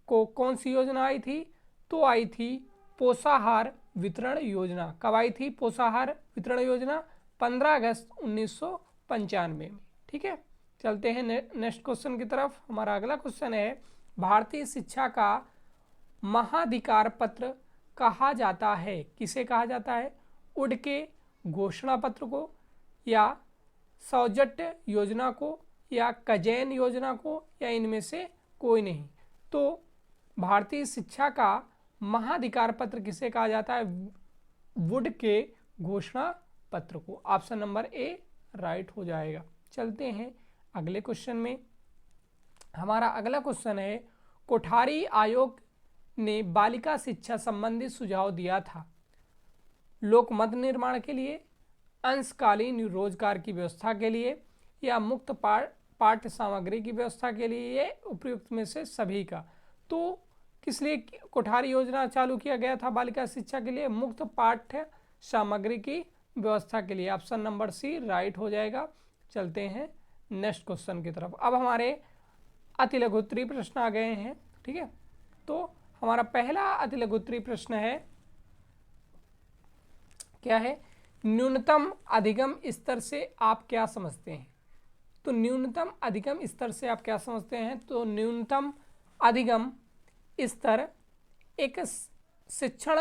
को कौन सी योजना आई थी? तो आई थी पोषाहार वितरण योजना कब आई थी? पोषाहार वितरण योजना 15 अगस्त 1995 में। ठीक है, चलते हैं नेक्स्ट क्वेश्चन की तरफ। हमारा अगला क्वेश्चन है, भारतीय शिक्षा का महाधिकार पत्र कहा जाता है? किसे कहा जाता है? उड के घोषणा पत्र को, या सौजन्य योजना को, या कजैन योजना को, या इनमें से कोई नहीं? तो भारतीय शिक्षा का महाधिकार पत्र किसे कहा जाता है? वुड के घोषणा पत्र को। ऑप्शन नंबर ए राइट हो जाएगा। चलते हैं अगले क्वेश्चन में। हमारा अगला क्वेश्चन है, कोठारी आयोग ने बालिका शिक्षा संबंधी सुझाव दिया था लोकमत निर्माण के लिए, अंशकालीन रोजगार की व्यवस्था के लिए, या मुक्त पाठ्य सामग्री की व्यवस्था के लिए, ये उपयुक्त में से सभी का। तो किस लिए कोठारी योजना चालू किया गया था बालिका शिक्षा के लिए? मुक्त पाठ्य सामग्री की व्यवस्था के लिए। ऑप्शन नंबर सी राइट हो जाएगा। चलते हैं नेक्स्ट क्वेश्चन की तरफ। अब हमारे अति लघु उत्तरीय प्रश्न आ गए हैं। ठीक है, तो हमारा पहला अति लघु उत्तरीय प्रश्न है, क्या है? न्यूनतम अधिगम स्तर से आप क्या समझते हैं? तो न्यूनतम अधिगम स्तर से आप क्या समझते हैं? तो न्यूनतम अधिगम स्तर एक शिक्षण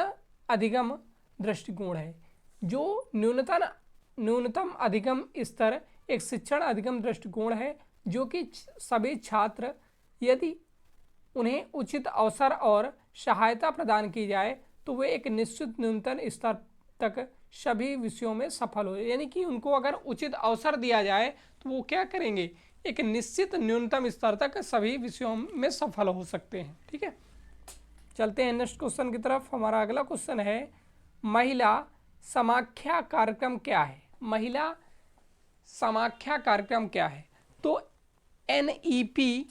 अधिगम दृष्टिकोण है। जो न्यूनतम अधिगम स्तर एक शिक्षण अधिगम दृष्टिकोण है, जो कि सभी छात्र, यदि उन्हें उचित अवसर और सहायता प्रदान की जाए, तो वे एक निश्चित न्यूनतम स्तर तक सभी विषयों में सफल हो। यानी कि उनको अगर उचित अवसर दिया जाए तो वो क्या करेंगे? एक निश्चित न्यूनतम स्तर तक सभी विषयों में सफल हो सकते हैं। ठीक है, चलते हैं नेक्स्ट क्वेश्चन की तरफ। हमारा अगला क्वेश्चन है, महिला समाख्या कार्यक्रम क्या है? महिला समाख्या कार्यक्रम क्या है? तो NEP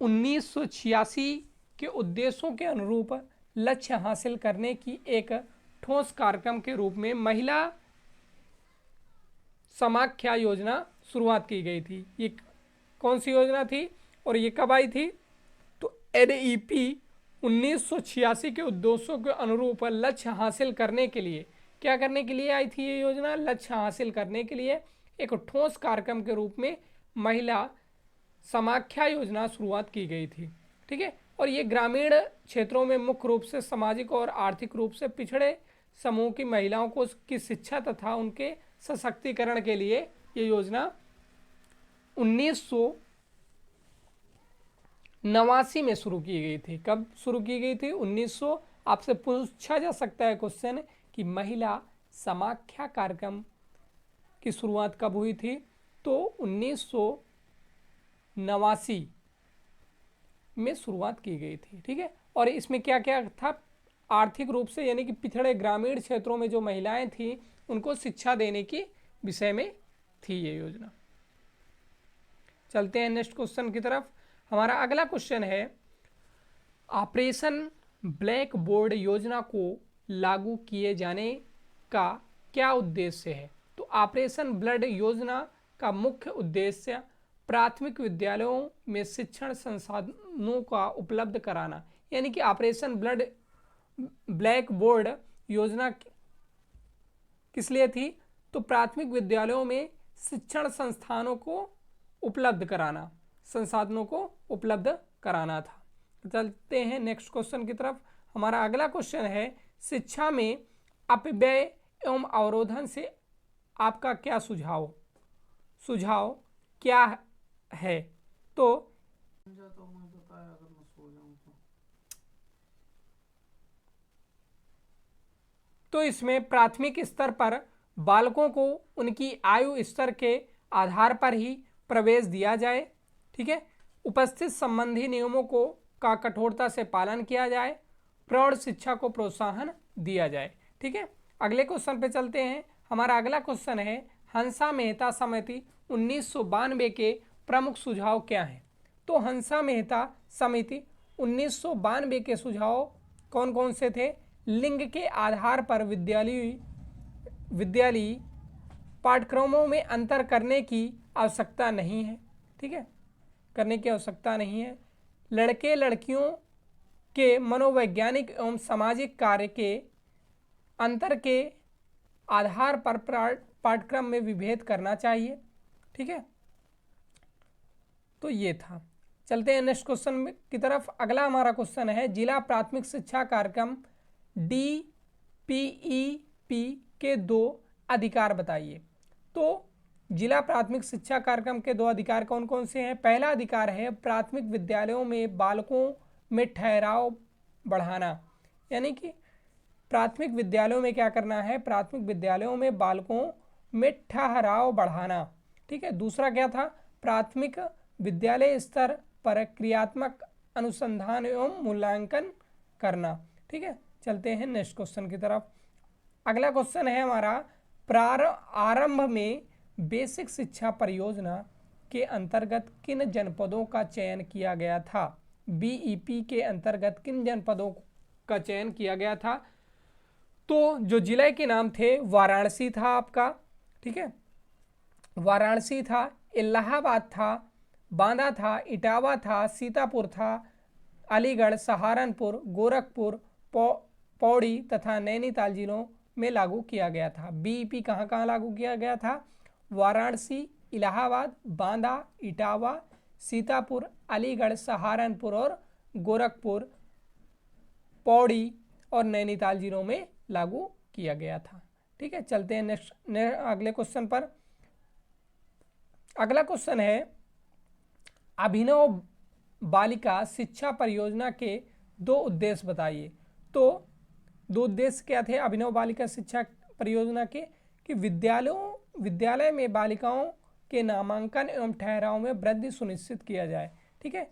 1986 के उद्देश्यों के अनुरूप लक्ष्य हासिल करने की एक ठोस कार्यक्रम के रूप में महिला समाख्या योजना शुरुआत की गई थी। ये कौन सी योजना थी और ये कब आई थी? तो NEP 1986 के उद्देश्यों के अनुरूप लक्ष्य हासिल करने के लिए, क्या करने के लिए आई थी ये योजना? लक्ष्य हासिल करने के लिए एक ठोस कार्यक्रम के रूप में महिला समाख्या योजना शुरुआत की गई थी। ठीक है, और ये ग्रामीण क्षेत्रों में मुख्य रूप से सामाजिक और आर्थिक रूप से पिछड़े समूह की महिलाओं को की शिक्षा तथा उनके सशक्तिकरण के लिए ये योजना 1989 में शुरू की गई थी। कब शुरू की गई थी? 1900। आपसे पूछा जा सकता है क्वेश्चन कि महिला समाख्या कार्यक्रम की शुरुआत कब हुई थी? तो 1989 में शुरुआत की गई थी। ठीक है, और इसमें क्या क्या था? आर्थिक रूप से यानी कि पिछड़े ग्रामीण क्षेत्रों में जो महिलाएं थी उनको शिक्षा देने की विषय में थी ये योजना। चलते हैं नेक्स्ट क्वेश्चन की तरफ। हमारा अगला क्वेश्चन है, ऑपरेशन ब्लैक बोर्ड योजना को लागू किए जाने का क्या उद्देश्य है? तो ऑपरेशन ब्लड योजना का मुख्य उद्देश्य प्राथमिक विद्यालयों में शिक्षण संसाधनों का उपलब्ध कराना। यानी कि ऑपरेशन ब्लैक बोर्ड योजना किस लिए थी? तो प्राथमिक विद्यालयों में शिक्षण संस्थानों को उपलब्ध कराना, संसाधनों को उपलब्ध कराना था। चलते हैं नेक्स्ट क्वेश्चन की तरफ। हमारा अगला क्वेश्चन है, शिक्षा में अपव्यय एवं अवरोधन से आपका क्या सुझाव क्या है? तो इसमें प्राथमिक स्तर पर बालकों को उनकी आयु स्तर के आधार पर ही प्रवेश दिया जाए। ठीक है, उपस्थित संबंधी नियमों को का कठोरता से पालन किया जाए, प्रौढ़ शिक्षा को प्रोत्साहन दिया जाए। ठीक है, अगले क्वेश्चन पे चलते हैं। हमारा अगला क्वेश्चन है, हंसा मेहता समिति 1992 के प्रमुख सुझाव क्या हैं? तो हंसा मेहता समिति 1992 के सुझाव कौन कौन से थे? लिंग के आधार पर विद्यालयी पाठ्यक्रमों में अंतर करने की आवश्यकता नहीं है। ठीक है, करने की आवश्यकता नहीं है। लड़के लड़कियों के मनोवैज्ञानिक एवं सामाजिक कार्य के अंतर के आधार पर पाठ्यक्रम में विभेद करना चाहिए। ठीक है, तो ये था। चलते हैं नेक्स्ट क्वेश्चन की तरफ। अगला हमारा क्वेश्चन है, जिला प्राथमिक शिक्षा कार्यक्रम DPEP के 2 अधिकार बताइए। तो जिला प्राथमिक शिक्षा कार्यक्रम के 2 अधिकार कौन कौन से हैं? पहला अधिकार है प्राथमिक विद्यालयों में बालकों में ठहराव बढ़ाना, यानी कि प्राथमिक विद्यालयों में क्या करना है? प्राथमिक विद्यालयों में बालकों में ठहराव बढ़ाना। ठीक है, दूसरा क्या था? प्राथमिक विद्यालय स्तर पर क्रियात्मक अनुसंधान एवं मूल्यांकन करना। ठीक है, चलते हैं नेक्स्ट क्वेश्चन की तरफ। अगला क्वेश्चन है हमारा, आरंभ में बेसिक शिक्षा परियोजना के अंतर्गत किन जनपदों का चयन किया गया था? BEP के अंतर्गत किन जनपदों का चयन किया गया था? तो जो जिले के नाम थे, वाराणसी था आपका, ठीक है, वाराणसी था, इलाहाबाद था, बांदा था, इटावा था, सीतापुर था, अलीगढ़, सहारनपुर, गोरखपुर, पौड़ी तथा नैनीताल जिलों में लागू किया गया था। BEP कहाँ कहाँ लागू किया गया था? वाराणसी, इलाहाबाद, बांदा, इटावा, सीतापुर, अलीगढ़, सहारनपुर और गोरखपुर, पौड़ी और नैनीताल जिलों में लागू किया गया था। ठीक है, चलते हैं नेक्स्ट अगले क्वेश्चन पर। अगला क्वेश्चन है, अभिनव बालिका शिक्षा परियोजना के 2 उद्देश्य बताइए। तो 2 उद्देश्य क्या थे अभिनव बालिका शिक्षा परियोजना के? कि विद्यालय में बालिकाओं के नामांकन एवं ठहराव में वृद्धि सुनिश्चित किया जाए। ठीक है,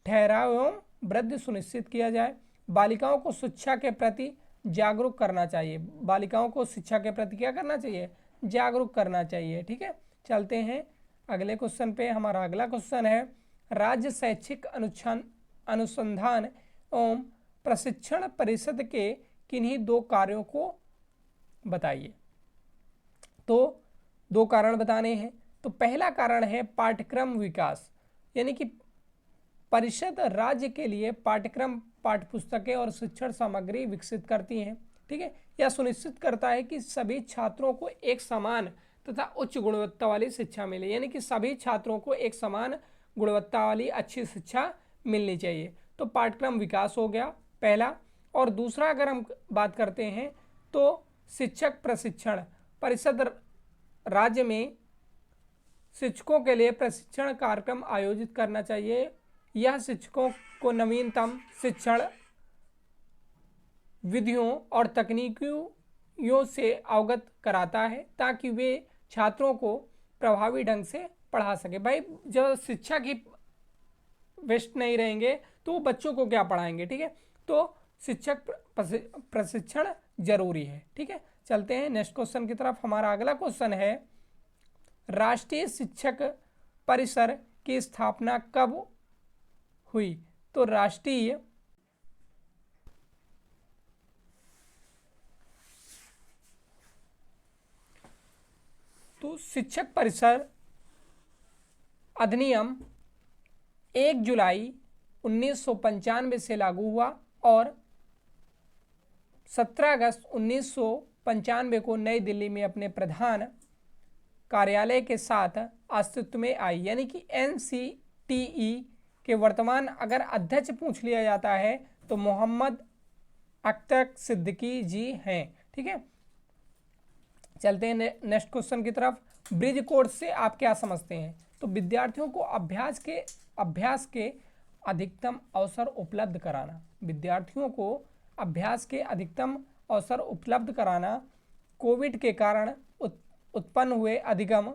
ठहराव एवं वृद्धि सुनिश्चित किया जाए। बालिकाओं को शिक्षा के प्रति जागरूक करना चाहिए। बालिकाओं को शिक्षा के प्रति क्या करना चाहिए? जागरूक करना चाहिए। ठीक है, चलते हैं अगले क्वेश्चन पे। हमारा अगला क्वेश्चन है, राज्य शैक्षिक अनुसंधान एवं प्रशिक्षण परिषद के किन्हीं 2 कार्यों को बताइए। तो 2 कारण बताने हैं। तो पहला कारण है पाठ्यक्रम विकास, यानी कि परिषद राज्य के लिए पाठ्यक्रम, पाठ्यपुस्तकें और शिक्षण सामग्री विकसित करती हैं। ठीक है, यह सुनिश्चित करता है कि सभी छात्रों को एक समान तथा उच्च गुणवत्ता वाली शिक्षा मिले, यानी कि सभी छात्रों को एक समान गुणवत्ता वाली अच्छी शिक्षा मिलनी चाहिए। तो पाठ्यक्रम विकास हो गया पहला। और दूसरा अगर हम बात करते हैं तो शिक्षक प्रशिक्षण, परिषद राज्य में शिक्षकों के लिए प्रशिक्षण कार्यक्रम आयोजित करना चाहिए। यह शिक्षकों को नवीनतम शिक्षण विधियों और तकनीकियों से अवगत कराता है ताकि वे छात्रों को प्रभावी ढंग से पढ़ा सके। भाई जब शिक्षक ही वेस्ट नहीं रहेंगे तो वो बच्चों को क्या पढ़ाएंगे? ठीक है, तो शिक्षक प्रशिक्षण जरूरी है। ठीक है, चलते हैं नेक्स्ट क्वेश्चन की तरफ। हमारा अगला क्वेश्चन है, राष्ट्रीय शिक्षक परिषद की स्थापना कब हुई? तो राष्ट्रीय शिक्षक परिषद अधिनियम 1 जुलाई 1995 से लागू हुआ और 17 अगस्त 1995 को नई दिल्ली में अपने प्रधान कार्यालय के साथ अस्तित्व में आई। यानी कि NCTE के वर्तमान अगर अध्यक्ष पूछ लिया जाता है तो मोहम्मद अख्तर सिद्दीकी जी हैं। ठीक है, चलते हैं नेक्स्ट क्वेश्चन की तरफ। ब्रिज कोर्स से आप क्या समझते हैं? तो विद्यार्थियों को अभ्यास के अधिकतम अवसर उपलब्ध कराना। विद्यार्थियों को अभ्यास के अधिकतम अवसर उपलब्ध कराना, कोविड के कारण उत्पन्न हुए अधिगम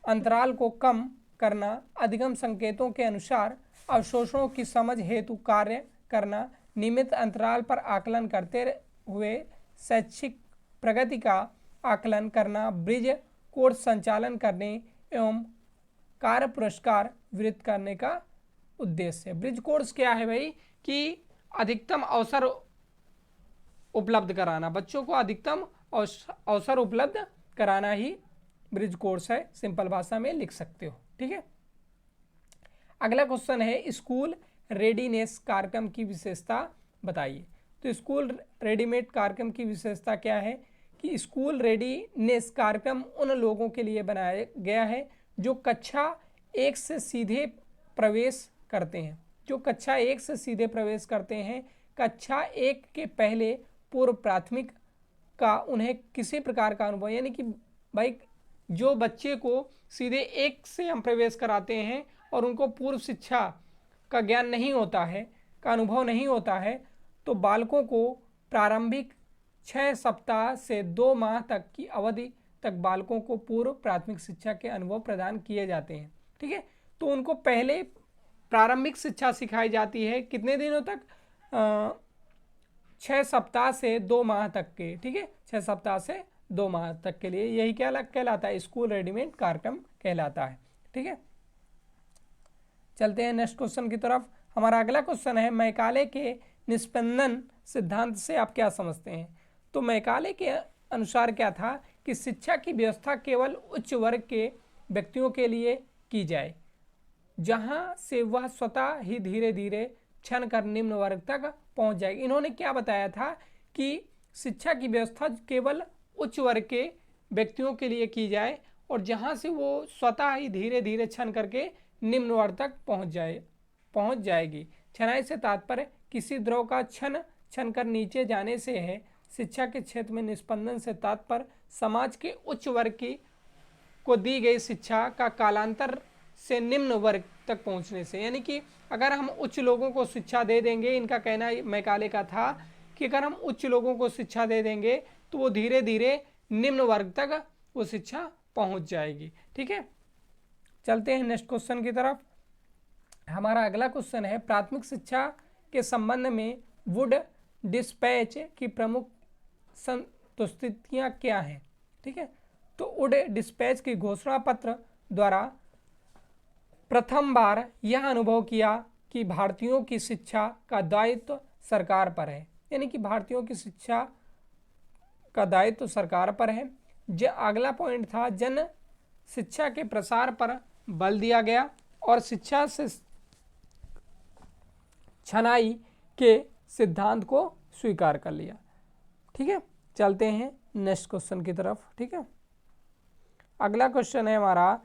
अंतराल को कम करना, अधिगम संकेतों के अनुसार अवशोषणों की समझ हेतु कार्य करना, नियमित अंतराल पर आकलन करते हुए शैक्षिक प्रगति का आकलन करना, ब्रिज कोर्स संचालन करने एवं कार्य पुरस्कार वितरित करने का उद्देश्य है। ब्रिज कोर्स क्या है भाई? कि अधिकतम अवसर उपलब्ध कराना, बच्चों को अधिकतम अवसर उपलब्ध कराना ही ब्रिज कोर्स है, सिंपल भाषा में लिख सकते हो। ठीक है, अगला क्वेश्चन है, स्कूल रेडीनेस कार्यक्रम की विशेषता बताइए। तो स्कूल रेडीमेड कार्यक्रम की विशेषता क्या है कि स्कूल रेडीनेस कार्यक्रम उन लोगों के लिए बनाया गया है जो कक्षा 1 से सीधे प्रवेश करते हैं, जो कक्षा 1 से सीधे प्रवेश करते हैं। कक्षा 1 के पहले पूर्व प्राथमिक का उन्हें किसी प्रकार का अनुभव, यानी कि भाई जो बच्चे को सीधे 1 से हम प्रवेश कराते हैं और उनको पूर्व शिक्षा का ज्ञान नहीं होता है, का अनुभव नहीं होता है, तो बालकों को प्रारंभिक 6 सप्ताह से 2 माह तक की अवधि तक बालकों को पूर्व प्राथमिक शिक्षा के अनुभव प्रदान किए जाते हैं। ठीक है, तो उनको पहले प्रारंभिक शिक्षा सिखाई जाती है कितने दिनों तक, 6 सप्ताह से 2 माह तक के। ठीक है, 6 सप्ताह से 2 माह तक के लिए, यही क्या कहलाता है, स्कूल रेडीमेड कार्यक्रम कहलाता है। ठीक है, चलते हैं नेक्स्ट क्वेश्चन की तरफ। हमारा अगला क्वेश्चन है मैकाले के निष्पंदन सिद्धांत से आप क्या समझते हैं। तो मैकाले के अनुसार क्या था कि शिक्षा की व्यवस्था केवल उच्च वर्ग के व्यक्तियों के लिए की जाए, जहां से वह स्वतः ही धीरे धीरे क्षण कर निम्न वर्ग तक पहुंच जाएगी। इन्होंने क्या बताया था कि शिक्षा की व्यवस्था केवल उच्च वर्ग के व्यक्तियों के लिए की जाए और जहां से वो स्वतः ही धीरे धीरे क्षण करके निम्न वर्ग तक पहुंच जाएगी। क्षणाई से तात्पर्य किसी द्रव का क्षण कर नीचे जाने से है। शिक्षा के क्षेत्र में निष्पंदन से तात्पर्य समाज के उच्च वर्ग की को दी गई शिक्षा का कालांतर से निम्न वर्ग तक पहुंचने से, यानी कि अगर हम उच्च लोगों को शिक्षा दे देंगे, इनका कहना मैकाले का था कि अगर हम उच्च लोगों को शिक्षा दे देंगे तो वो धीरे धीरे निम्न वर्ग तक वो शिक्षा पहुंच जाएगी। ठीक है, चलते हैं नेक्स्ट क्वेश्चन की तरफ। हमारा अगला क्वेश्चन है प्राथमिक शिक्षा के संबंध में वुड डिस्पैच की प्रमुख संस्तुतियाँ क्या हैं। ठीक है, तो वुड डिस्पैच की घोषणा पत्र द्वारा प्रथम बार यह अनुभव किया कि भारतीयों की शिक्षा का दायित्व सरकार पर है, यानी कि भारतीयों की शिक्षा का दायित्व सरकार पर है। अगला पॉइंट था जन शिक्षा के प्रसार पर बल दिया गया और शिक्षा से छनाई के सिद्धांत को स्वीकार कर लिया। ठीक है, चलते हैं नेक्स्ट क्वेश्चन की तरफ। ठीक है, अगला क्वेश्चन है हमारा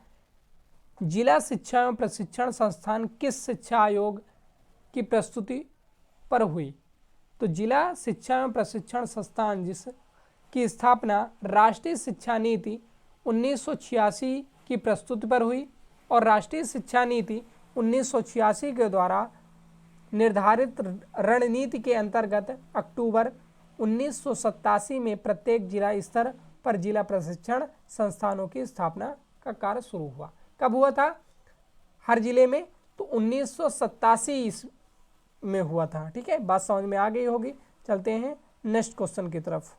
जिला शिक्षा एवं प्रशिक्षण संस्थान किस शिक्षा आयोग की प्रस्तुति पर हुई। तो जिला शिक्षा एवं प्रशिक्षण संस्थान जिसकी स्थापना राष्ट्रीय शिक्षा नीति 1986 की प्रस्तुति पर हुई और राष्ट्रीय शिक्षा नीति 1986 के द्वारा निर्धारित रणनीति के अंतर्गत अक्टूबर 1987 में प्रत्येक जिला स्तर पर जिला प्रशिक्षण संस्थानों की स्थापना का कार्य शुरू हुआ। कब हुआ था हर जिले में, तो 1987 में हुआ था। ठीक है, बात समझ में आ गई होगी। चलते हैं नेक्स्ट क्वेश्चन की तरफ।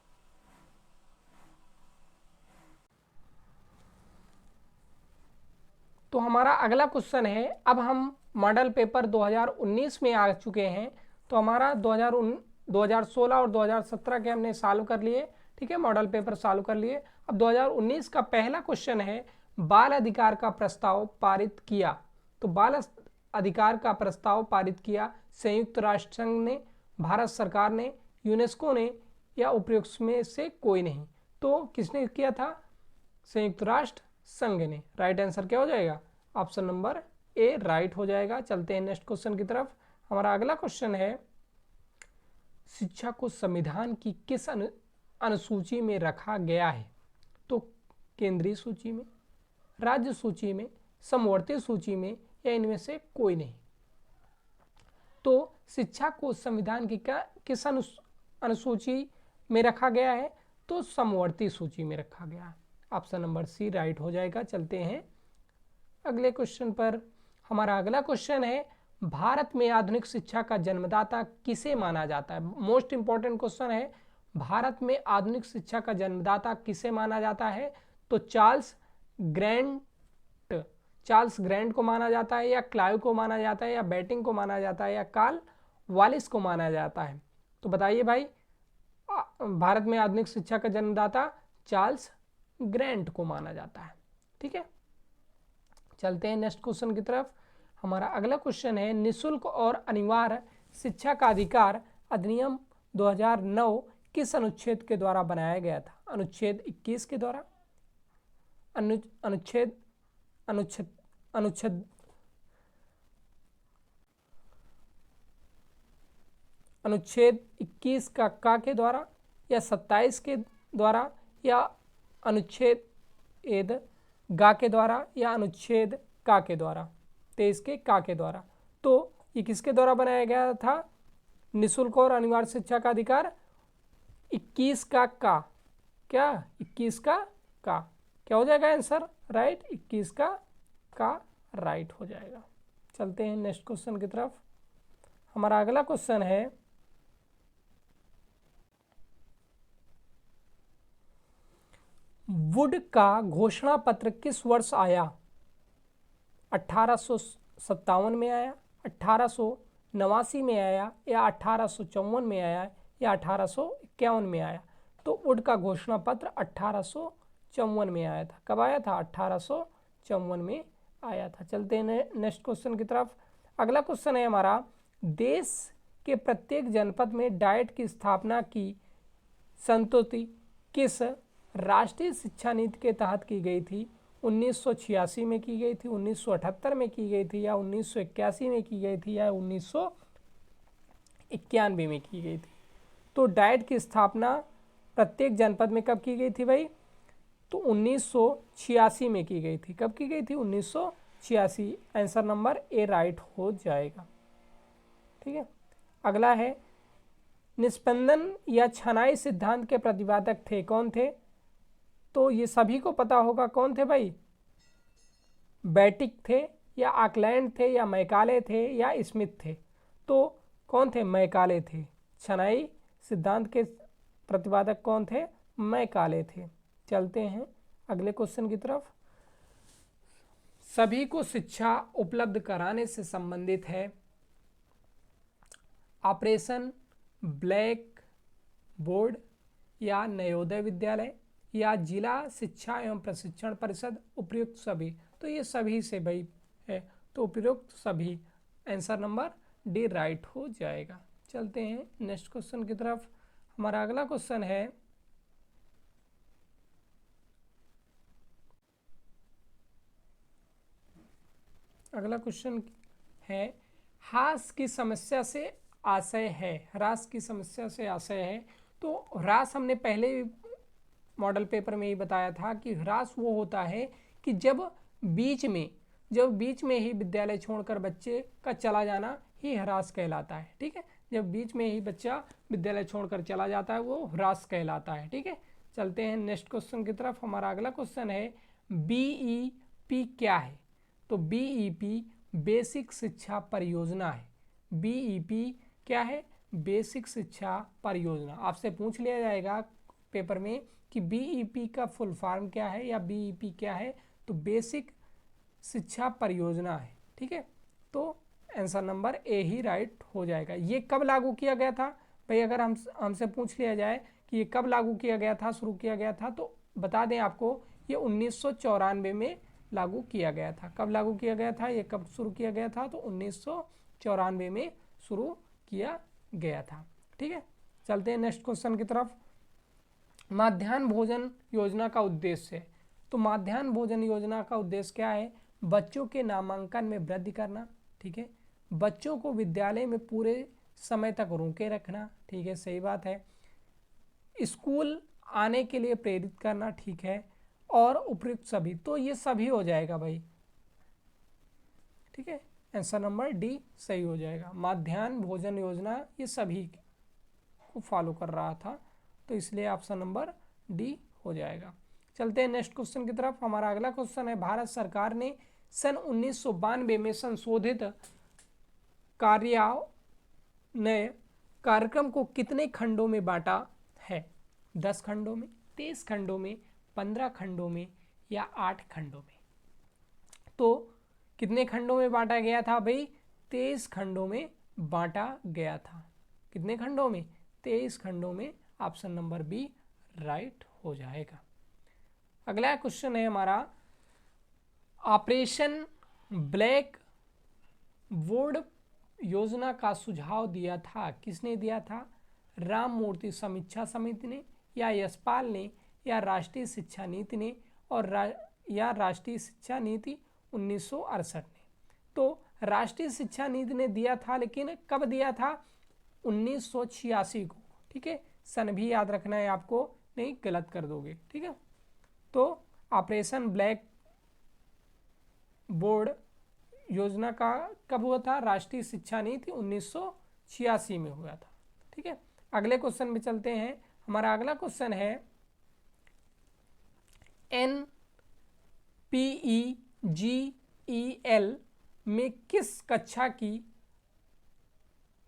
तो हमारा अगला क्वेश्चन है, अब हम मॉडल पेपर 2019 में आ चुके हैं। तो हमारा 2016 और 2017 के हमने सॉल्व कर लिए। ठीक है, मॉडल पेपर सॉल्व कर लिए। अब 2019 का पहला क्वेश्चन है बाल अधिकार का प्रस्ताव पारित किया। तो बाल अधिकार का प्रस्ताव पारित किया संयुक्त राष्ट्र संघ ने, भारत सरकार ने, यूनेस्को ने या उपयुक्त में से कोई नहीं। तो किसने किया था, संयुक्त राष्ट्र संघ ने। राइट आंसर क्या हो जाएगा, ऑप्शन नंबर ए राइट हो जाएगा। चलते हैं नेक्स्ट क्वेश्चन की तरफ। हमारा अगला क्वेश्चन है शिक्षा को संविधान की किस अनुसूची में रखा गया है। तो केंद्रीय सूची में, राज्य सूची में, समवर्ती सूची में या इनमें से कोई नहीं। तो शिक्षा को संविधान की किस अनुसूची में रखा गया है, तो समवर्ती सूची में रखा गया है। ऑप्शन नंबर सी राइट हो जाएगा। चलते हैं अगले क्वेश्चन पर। हमारा अगला क्वेश्चन है भारत में आधुनिक शिक्षा का जन्मदाता किसे माना जाता है। मोस्ट इंपॉर्टेंट क्वेश्चन है, भारत में आधुनिक शिक्षा का जन्मदाता किसे माना जाता है। तो चार्ल्स ग्रैंड को माना जाता है, या क्लाइव को माना जाता है, या बेटिंग को माना जाता है, या कार्ल वालिस को माना जाता है। तो बताइए भाई, भारत में आधुनिक शिक्षा का जन्मदाता चार्ल्स ग्रैंड को माना जाता है। ठीक है, चलते हैं नेक्स्ट क्वेश्चन की तरफ। हमारा अगला क्वेश्चन है निःशुल्क और अनिवार्य शिक्षा का अधिकार अधिनियम 2009 किस अनुच्छेद के द्वारा बनाया गया था? अनुच्छेद 21 के द्वारा, अनुच्छेद अनुच्छेद अनुच्छेद अनुच्छेद 21 का के द्वारा, या 27 के द्वारा, या अनुच्छेद गा के द्वारा, या अनुच्छेद का के द्वारा, 23 के का के द्वारा। तो ये किसके द्वारा बनाया गया था? निःशुल्क और अनिवार्य शिक्षा का अधिकार 21 का क्या 21 का क्या हो जाएगा आंसर? राइट, 21 का राइट हो जाएगा। चलते हैं नेक्स्ट क्वेश्चन की तरफ। हमारा अगला क्वेश्चन है, वुड का घोषणा पत्र किस वर्ष आया? 1857 में आया, 1889 में आया, या 1854 में आया, या 1851 में आया? तो वुड का घोषणा पत्र 1854 में आया था। कब आया था? 1854 में आया था। चलते हैं नेक्स्ट क्वेश्चन की तरफ। अगला क्वेश्चन है हमारा, देश के प्रत्येक जनपद में डाइट की स्थापना की संतुष्टि किस राष्ट्रीय शिक्षा नीति के तहत की गई थी? 1986 में की गई थी, 1978 में की गई थी, या 1981 में की गई थी, या 1991 में की गई थी? तो डाइट की स्थापना प्रत्येक जनपद में कब की गई थी भाई? तो 1986 में की गई थी। कब की गई थी? 1986। आंसर नंबर ए राइट हो जाएगा। ठीक है। अगला है, निस्पंदन या छनाई सिद्धांत के प्रतिपादक थे, कौन थे? तो ये सभी को पता होगा, कौन थे भाई? बैटिक थे, या आकलैंड थे, या मैकाले थे, या स्मिथ थे? तो कौन थे? मैकाले थे। छनाई सिद्धांत के प्रतिपादक कौन थे? मैकाले थे। चलते हैं अगले क्वेश्चन की तरफ। सभी को शिक्षा उपलब्ध कराने से संबंधित है ऑपरेशन ब्लैक बोर्ड, या नवोदय विद्यालय, या जिला शिक्षा एवं प्रशिक्षण परिषद, उपयुक्त सभी? तो ये सभी से भाई है, तो उपयुक्त सभी। आंसर नंबर डी राइट हो जाएगा। चलते हैं नेक्स्ट क्वेश्चन की तरफ। हमारा अगला क्वेश्चन है, अगला क्वेश्चन है, ह्रास की समस्या से आशय है। ह्रास की समस्या से आशय है। तो ह्रास हमने पहले मॉडल पेपर में ही बताया था कि ह्रास वो होता है कि जब बीच में ही विद्यालय छोड़कर बच्चे का चला जाना ही ह्रास कहलाता है। ठीक है, जब बीच में ही बच्चा विद्यालय छोड़कर चला जाता है वो ह्रास कहलाता है। ठीक है, चलते हैं नेक्स्ट क्वेश्चन की तरफ। हमारा अगला क्वेश्चन है, बीईपी क्या है? तो बीईपी बेसिक शिक्षा परियोजना है। बीईपी क्या है? बेसिक शिक्षा परियोजना। आपसे पूछ लिया जाएगा पेपर में कि बीईपी का फुल फॉर्म क्या है, या बीईपी क्या है? तो बेसिक शिक्षा परियोजना है। ठीक है, तो answer number A he right हो जाएगा। ये कब लागू किया गया था भाई? अगर हमसे पूछ लिया जाए कि ये कब लागू किया गया था, शुरू किया गया था, तो बता दें आपको, ये 1994 में लागू किया गया था। कब लागू किया गया था? ये कब शुरू किया गया था? तो 1994 में शुरू किया गया था। ठीक है, चलते हैं नेक्स्ट क्वेश्चन की तरफ। माध्याह्न भोजन योजना का उद्देश्य है। तो माध्याह्न भोजन योजना का उद्देश्य क्या है? बच्चों के नामांकन में वृद्धि करना। ठीक है, बच्चों को विद्यालय में पूरे समय तक रोके रखना। ठीक है, सही बात है। स्कूल आने के लिए प्रेरित करना। ठीक है, और उपयुक्त सभी। तो ये सभी हो जाएगा भाई। ठीक है, आंसर नंबर डी सही हो जाएगा। माध्याह्न भोजन योजना ये सभी को फॉलो कर रहा था, तो इसलिए ऑप्शन नंबर डी हो जाएगा। चलते हैं नेक्स्ट क्वेश्चन की तरफ। हमारा अगला क्वेश्चन है, भारत सरकार ने सन 1992 में संशोधित कार्यान्वयन कार्यक्रम को कितने खंडों में बांटा है? 10 खंडों में, 23 खंडों में, 15 खंडों में, या 8 खंडों में? तो कितने खंडों में बांटा गया था भाई? 23 खंडों में बांटा गया था। कितने खंडों में? 23 खंडों में। ऑप्शन नंबर बी राइट हो जाएगा। अगला क्वेश्चन है हमारा, ऑपरेशन ब्लैक बोर्ड योजना का सुझाव दिया था, किसने दिया था? राम मूर्ति समीक्षा समिति ने, या यशपाल ने, या राष्ट्रीय शिक्षा नीति ने, या राष्ट्रीय शिक्षा नीति 1968 ने। तो राष्ट्रीय शिक्षा नीति ने दिया था, लेकिन कब दिया था? 1986 को। ठीक है, सन भी याद रखना है आपको, नहीं गलत कर दोगे। ठीक है, तो ऑपरेशन ब्लैक बोर्ड योजना का कब हुआ था? राष्ट्रीय शिक्षा नीति 1986 में हुआ था। ठीक है, अगले क्वेश्चन में चलते हैं। हमारा अगला क्वेश्चन है NPEGEL में किस कक्षा की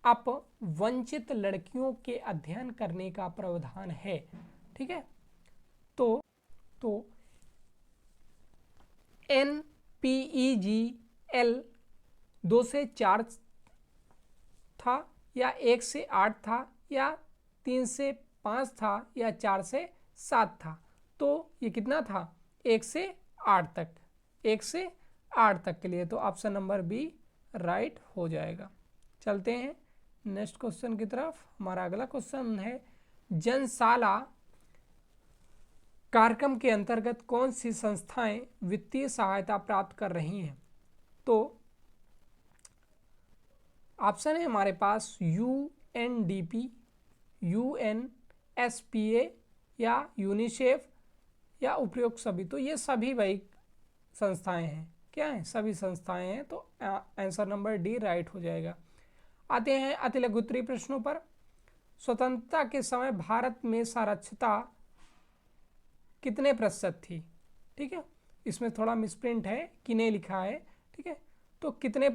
अपवंचित लड़कियों के अध्ययन करने का प्रावधान है? ठीक है, तो NPEGEL 2 से 4 था, या 1 से 8 था, या 3 से 5 था, या 4 से 7 था? तो ये कितना था? 1 से 8 तक। 1 से 8 तक के लिए तो ऑप्शन नंबर बी राइट हो जाएगा। चलते हैं नेक्स्ट क्वेश्चन की तरफ। हमारा अगला क्वेश्चन है जनशाला कार्यक्रम के अंतर्गत कौन सी संस्थाएं वित्तीय सहायता प्राप्त कर रही हैं? तो ऑप्शन है हमारे पास UNDP, UNSPA या यूनिसेफ या उपयुक्त सभी। तो ये सभी भाई संस्थाएं हैं। क्या हैं? सभी संस्थाएं हैं। तो आंसर नंबर डी राइट हो जाएगा। आते हैं अति लघु उत्तरीय प्रश्नों पर। स्वतंत्रता के समय भारत में साक्षरता कितने प्रतिशत थी? ठीक है, इसमें थोड़ा मिसप्रिंट है, किने लिखा है। ठीक है, तो कितने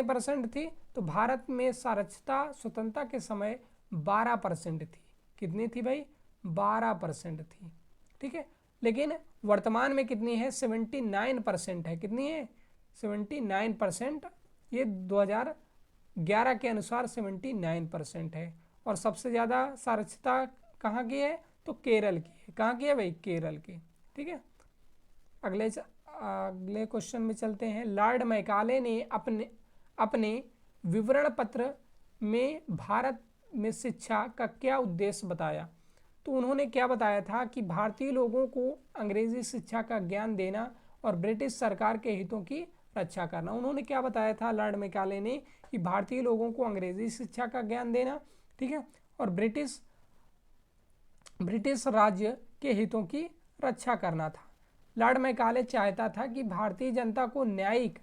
परसेंट थी? तो भारत में साक्षरता स्वतंत्रता के समय 12% थी। कितनी थी भाई? 12% थी। ठीक है, लेकिन वर्तमान में कितनी है? 79% है। कितनी है? 79%। ये 2011 के अनुसार 79% है। और सबसे ज़्यादा साक्षरता कहाँ की है? तो केरल की है। कहाँ की है भाई? केरल की। ठीक है, अगले क्वेश्चन में चलते हैं। लॉर्ड मैकाले ने अपने विवरण पत्र में भारत में शिक्षा का क्या उद्देश्य बताया? तो उन्होंने क्या बताया था कि भारतीय लोगों को अंग्रेजी शिक्षा का ज्ञान देना और ब्रिटिश सरकार के हितों की रक्षा करना। उन्होंने क्या बताया था लॉर्ड मैकाले ने? कि भारतीय लोगों को अंग्रेजी शिक्षा का ज्ञान देना, ठीक है, और ब्रिटिश राज्य के हितों की रक्षा करना था। लॉर्ड मैकाले चाहता था कि भारतीय जनता को न्यायिक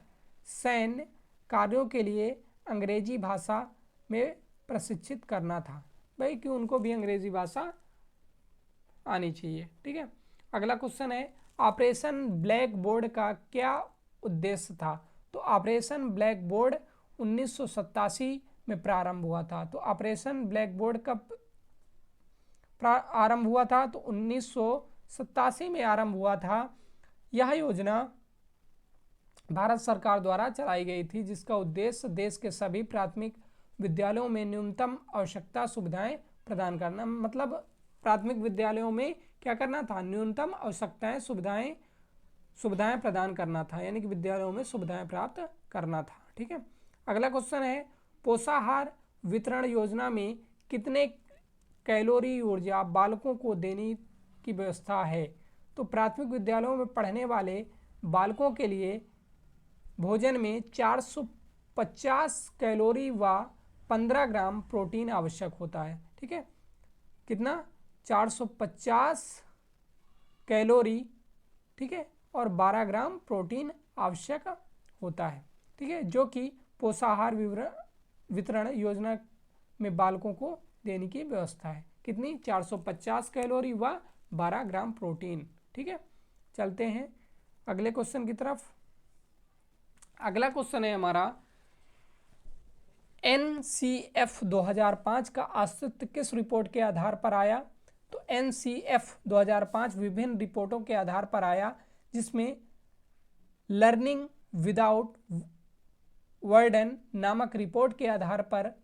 सैन्य कार्यों के लिए अंग्रेजी भाषा में प्रशिक्षित करना था भाई, कि उनको भी अंग्रेजी भाषा आनी चाहिए। ठीक है, अगला क्वेश्चन है ऑपरेशन ब्लैक बोर्ड का क्या उद्देश्य था? तो ऑपरेशन ब्लैक बोर्ड 1987 में प्रारंभ हुआ था। तो ऑपरेशन ब्लैक बोर्ड कब आरंभ हुआ था? तो 1987 में आरंभ हुआ था। यह योजना भारत सरकार द्वारा चलाई गई थी, जिसका उद्देश्य देश के सभी प्राथमिक विद्यालयों में न्यूनतम आवश्यकता सुविधाएं प्रदान करना। मतलब प्राथमिक विद्यालयों में क्या करना था? न्यूनतम आवश्यकताएं सुविधाएं प्रदान करना था, यानी कि विद्यालयों में सुविधाएं प्राप्त करना था। ठीक है, अगला क्वेश्चन है पोषाहार वितरण योजना में कितने कैलोरी ऊर्जा बालकों को देने की व्यवस्था है? तो प्राथमिक विद्यालयों में पढ़ने वाले बालकों के लिए भोजन में 450 कैलोरी व 15 ग्राम प्रोटीन आवश्यक होता है। ठीक है, कितना? 450 कैलोरी, ठीक है, और 12 ग्राम प्रोटीन आवश्यक होता है। ठीक है, जो कि पोषाहार वितरण योजना में बालकों को देने की व्यवस्था है। कितनी? 450 कैलोरी व 12 ग्राम प्रोटीन। ठीक है, चलते हैं अगले क्वेश्चन की तरफ। अगला क्वेश्चन है हमारा NCF 2005 का अस्तित्व किस रिपोर्ट के आधार पर आया? तो NCF 2005 विभिन्न रिपोर्टों के आधार पर आया, जिसमें लर्निंग विदाउट वर्डन नामक रिपोर्ट के आधार पर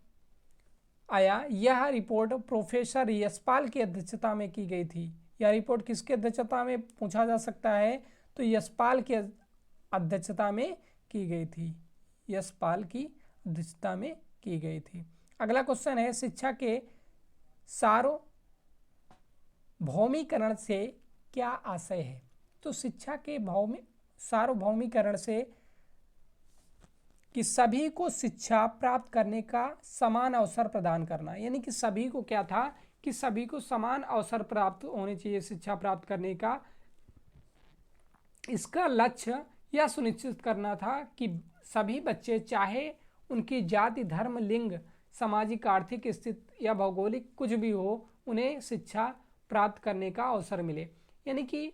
आया। यह रिपोर्ट प्रोफेसर यशपाल की अध्यक्षता में की गई थी। यह रिपोर्ट किसकी अध्यक्षता में पूछा जा सकता है? तो यशपाल की अध्यक्षता में की गई थी। यशपाल की अध्यक्षता में की गई थी। अगला क्वेश्चन है शिक्षा के सार्वभौमिकरण से क्या आशय है? तो शिक्षा के सार्वभौमिकरण से कि सभी को शिक्षा प्राप्त करने का समान अवसर प्रदान करना, यानी कि सभी को क्या था कि सभी को समान अवसर प्राप्त होने चाहिए शिक्षा प्राप्त करने का। इसका लक्ष्य यह सुनिश्चित करना था कि सभी बच्चे, चाहे उनकी जाति, धर्म, लिंग, सामाजिक, आर्थिक स्थिति या भौगोलिक कुछ भी हो, उन्हें शिक्षा प्राप्त करने का अवसर मिले। यानी कि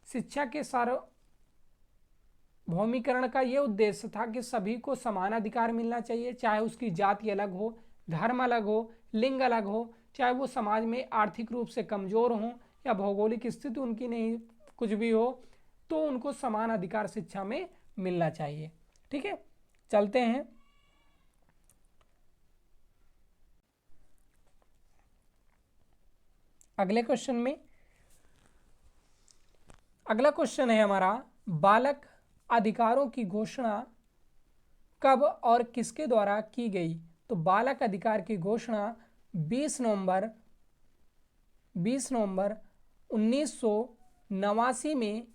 शिक्षा के सार्वभौमिकरण का ये उद्देश्य था कि सभी को समान अधिकार मिलना चाहिए, चाहे उसकी जाति अलग हो, धर्म अलग हो, लिंग अलग हो, चाहे वो समाज में आर्थिक रूप से कमज़ोर हों या भौगोलिक स्थिति उनकी नहीं कुछ भी हो, तो उनको समान अधिकार शिक्षा में मिलना चाहिए। ठीक है, चलते हैं अगले क्वेश्चन में। अगला क्वेश्चन है हमारा, बालक अधिकारों की घोषणा कब और किसके द्वारा की गई? तो बालक अधिकार की घोषणा 20 नवंबर 1989 में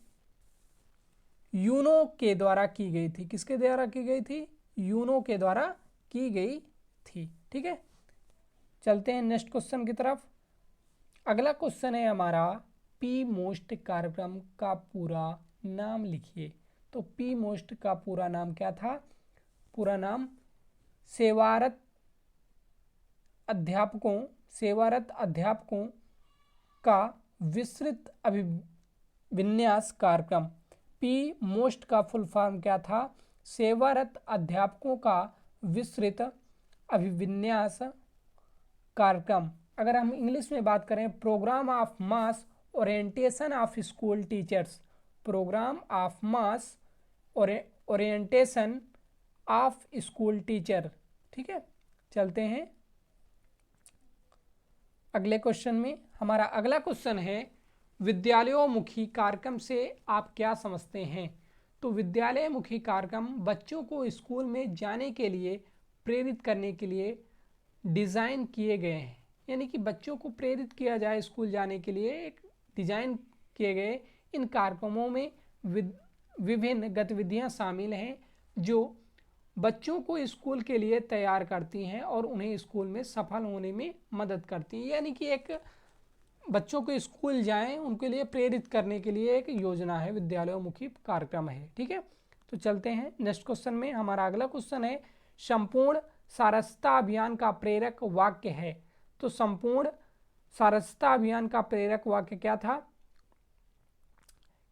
यूनो के द्वारा की गई थी। किसके द्वारा की गई थी? यूनो के द्वारा की गई थी। ठीक है, चलते हैं नेक्स्ट क्वेश्चन की तरफ। अगला क्वेश्चन है हमारा, पी मोस्ट कार्यक्रम का पूरा नाम लिखिए। तो पी मोस्ट का पूरा नाम क्या था? पूरा नाम सेवारत अध्यापकों का विस्तृत अभिविन्यास कार्यक्रम। पी मोस्ट का फुल फॉर्म क्या था? सेवारत अध्यापकों का विस्तृत अभिविन्यास कार्यक्रम। अगर हम इंग्लिश में बात करें, program of mass orientation of school teachers. Program of mass orientation of school teacher. ठीक है, चलते हैं अगले क्वेश्चन में। हमारा अगला क्वेश्चन है, विद्यालयोमुखी कार्यक्रम से आप क्या समझते हैं? तो विद्यालयमुखी कार्यक्रम बच्चों को स्कूल में जाने के लिए प्रेरित करने के लिए डिज़ाइन किए गए हैं। यानी कि बच्चों को प्रेरित किया जाए स्कूल जाने के लिए, एक डिज़ाइन किए गए इन कार्यक्रमों में विभिन्न गतिविधियां शामिल हैं जो बच्चों को स्कूल के लिए तैयार करती हैं और उन्हें स्कूल में सफल होने में मदद करती हैं। यानी कि एक बच्चों को स्कूल जाएं उनके लिए प्रेरित करने के लिए एक योजना है, विद्यालयोमुखी कार्यक्रम है। ठीक है, तो चलते हैं नेक्स्ट क्वेश्चन में। हमारा अगला क्वेश्चन है, संपूर्ण सारस्वता अभियान का प्रेरक वाक्य है। तो संपूर्ण सारस्वता अभियान का प्रेरक वाक्य क्या था?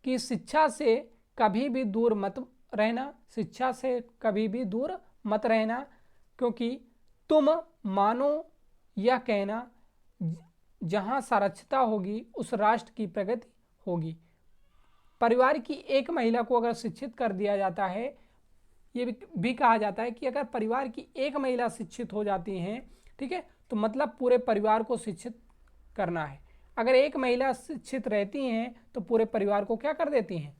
कि शिक्षा से कभी भी दूर मत रहना, शिक्षा से कभी भी दूर मत रहना, क्योंकि तुम मानो यह कहना, जहाँ साक्षरता होगी उस राष्ट्र की प्रगति होगी। परिवार की एक महिला को अगर शिक्षित कर दिया जाता है, ये भी कहा जाता है कि अगर परिवार की एक महिला शिक्षित हो जाती हैं, ठीक है, तो मतलब पूरे परिवार को शिक्षित करना है। अगर एक महिला शिक्षित रहती हैं तो पूरे परिवार को क्या कर देती हैं?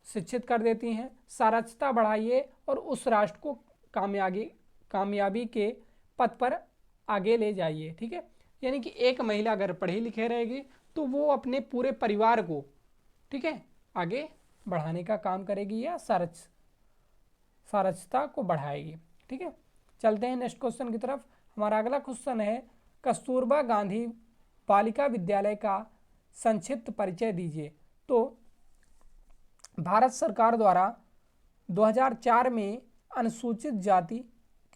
शिक्षित कर देती हैं। साक्षरता बढ़ाइए और उस राष्ट्र को कामयाबी के पथ पर आगे ले जाइए। ठीक है, यानी कि एक महिला अगर पढ़ी लिखे रहेगी तो वो अपने पूरे परिवार को, ठीक है, आगे बढ़ाने का काम करेगी या साक्षरता को बढ़ाएगी। ठीक है, चलते हैं नेक्स्ट क्वेश्चन की तरफ। हमारा अगला क्वेश्चन है, कस्तूरबा गांधी बालिका विद्यालय का संक्षिप्त परिचय दीजिए। तो भारत सरकार द्वारा 2004 में अनुसूचित जाति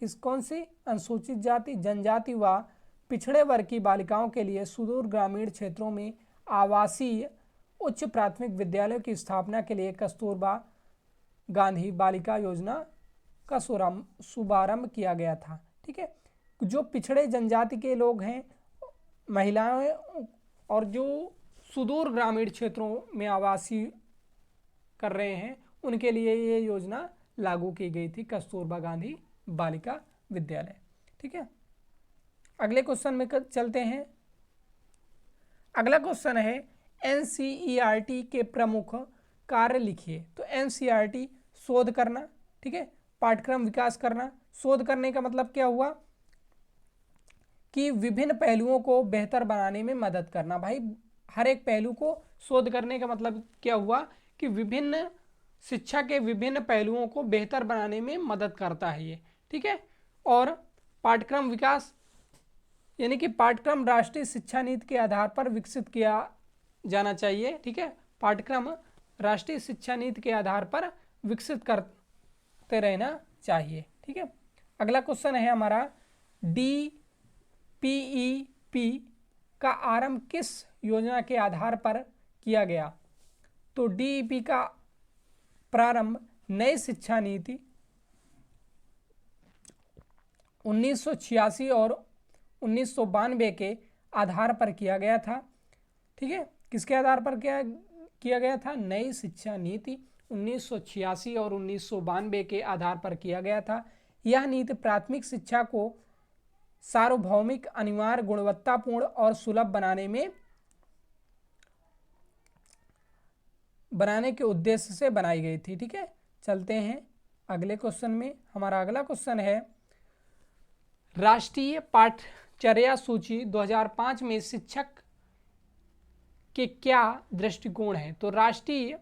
अनुसूचित जाति, जनजाति व पिछड़े वर्ग की बालिकाओं के लिए सुदूर ग्रामीण क्षेत्रों में आवासीय उच्च प्राथमिक विद्यालयों की स्थापना के लिए कस्तूरबा गांधी बालिका योजना का शुभारंभ किया गया था। ठीक है, जो पिछड़े जनजाति के लोग हैं, महिलाएं और जो सुदूर ग्रामीण क्षेत्रों में आवासीय कर रहे हैं, उनके लिए ये योजना लागू की गई थी, कस्तूरबा गांधी बालिका विद्यालय। ठीक है, अगले क्वेश्चन में चलते हैं। अगला क्वेश्चन है, एनसीईआरटी के प्रमुख कार्य लिखिए। तो एनसीईआरटी शोध करना, ठीक है, पाठ्यक्रम विकास करना। शोध करने का मतलब क्या हुआ कि विभिन्न पहलुओं को बेहतर बनाने में मदद करना। भाई हर एक पहलू को शोध करने का मतलब क्या हुआ कि विभिन्न शिक्षा के विभिन्न पहलुओं को बेहतर बनाने में मदद करता है ये, ठीक है। और पाठ्यक्रम विकास यानी कि पाठ्यक्रम राष्ट्रीय शिक्षा नीति के आधार पर विकसित किया जाना चाहिए, ठीक है। पाठ्यक्रम राष्ट्रीय शिक्षा नीति के आधार पर विकसित करते रहना चाहिए, ठीक है। अगला क्वेश्चन है हमारा, DPEP का आरंभ किस योजना के आधार पर किया गया? तो DEP का प्रारंभ नई शिक्षा नीति 1986 और 1992 के आधार पर किया गया था, ठीक है। किसके आधार पर किया गया था? नई शिक्षा नीति 1986 और 1992 के आधार पर किया गया था। यह नीति प्राथमिक शिक्षा को सार्वभौमिक, अनिवार्य, गुणवत्तापूर्ण और सुलभ बनाने के उद्देश्य से बनाई गई थी, ठीक है। चलते हैं अगले क्वेश्चन में। हमारा अगला क्वेश्चन है, राष्ट्रीय पाठ्यचर्या सूची 2005 में शिक्षक के क्या दृष्टिकोण है? तो राष्ट्रीय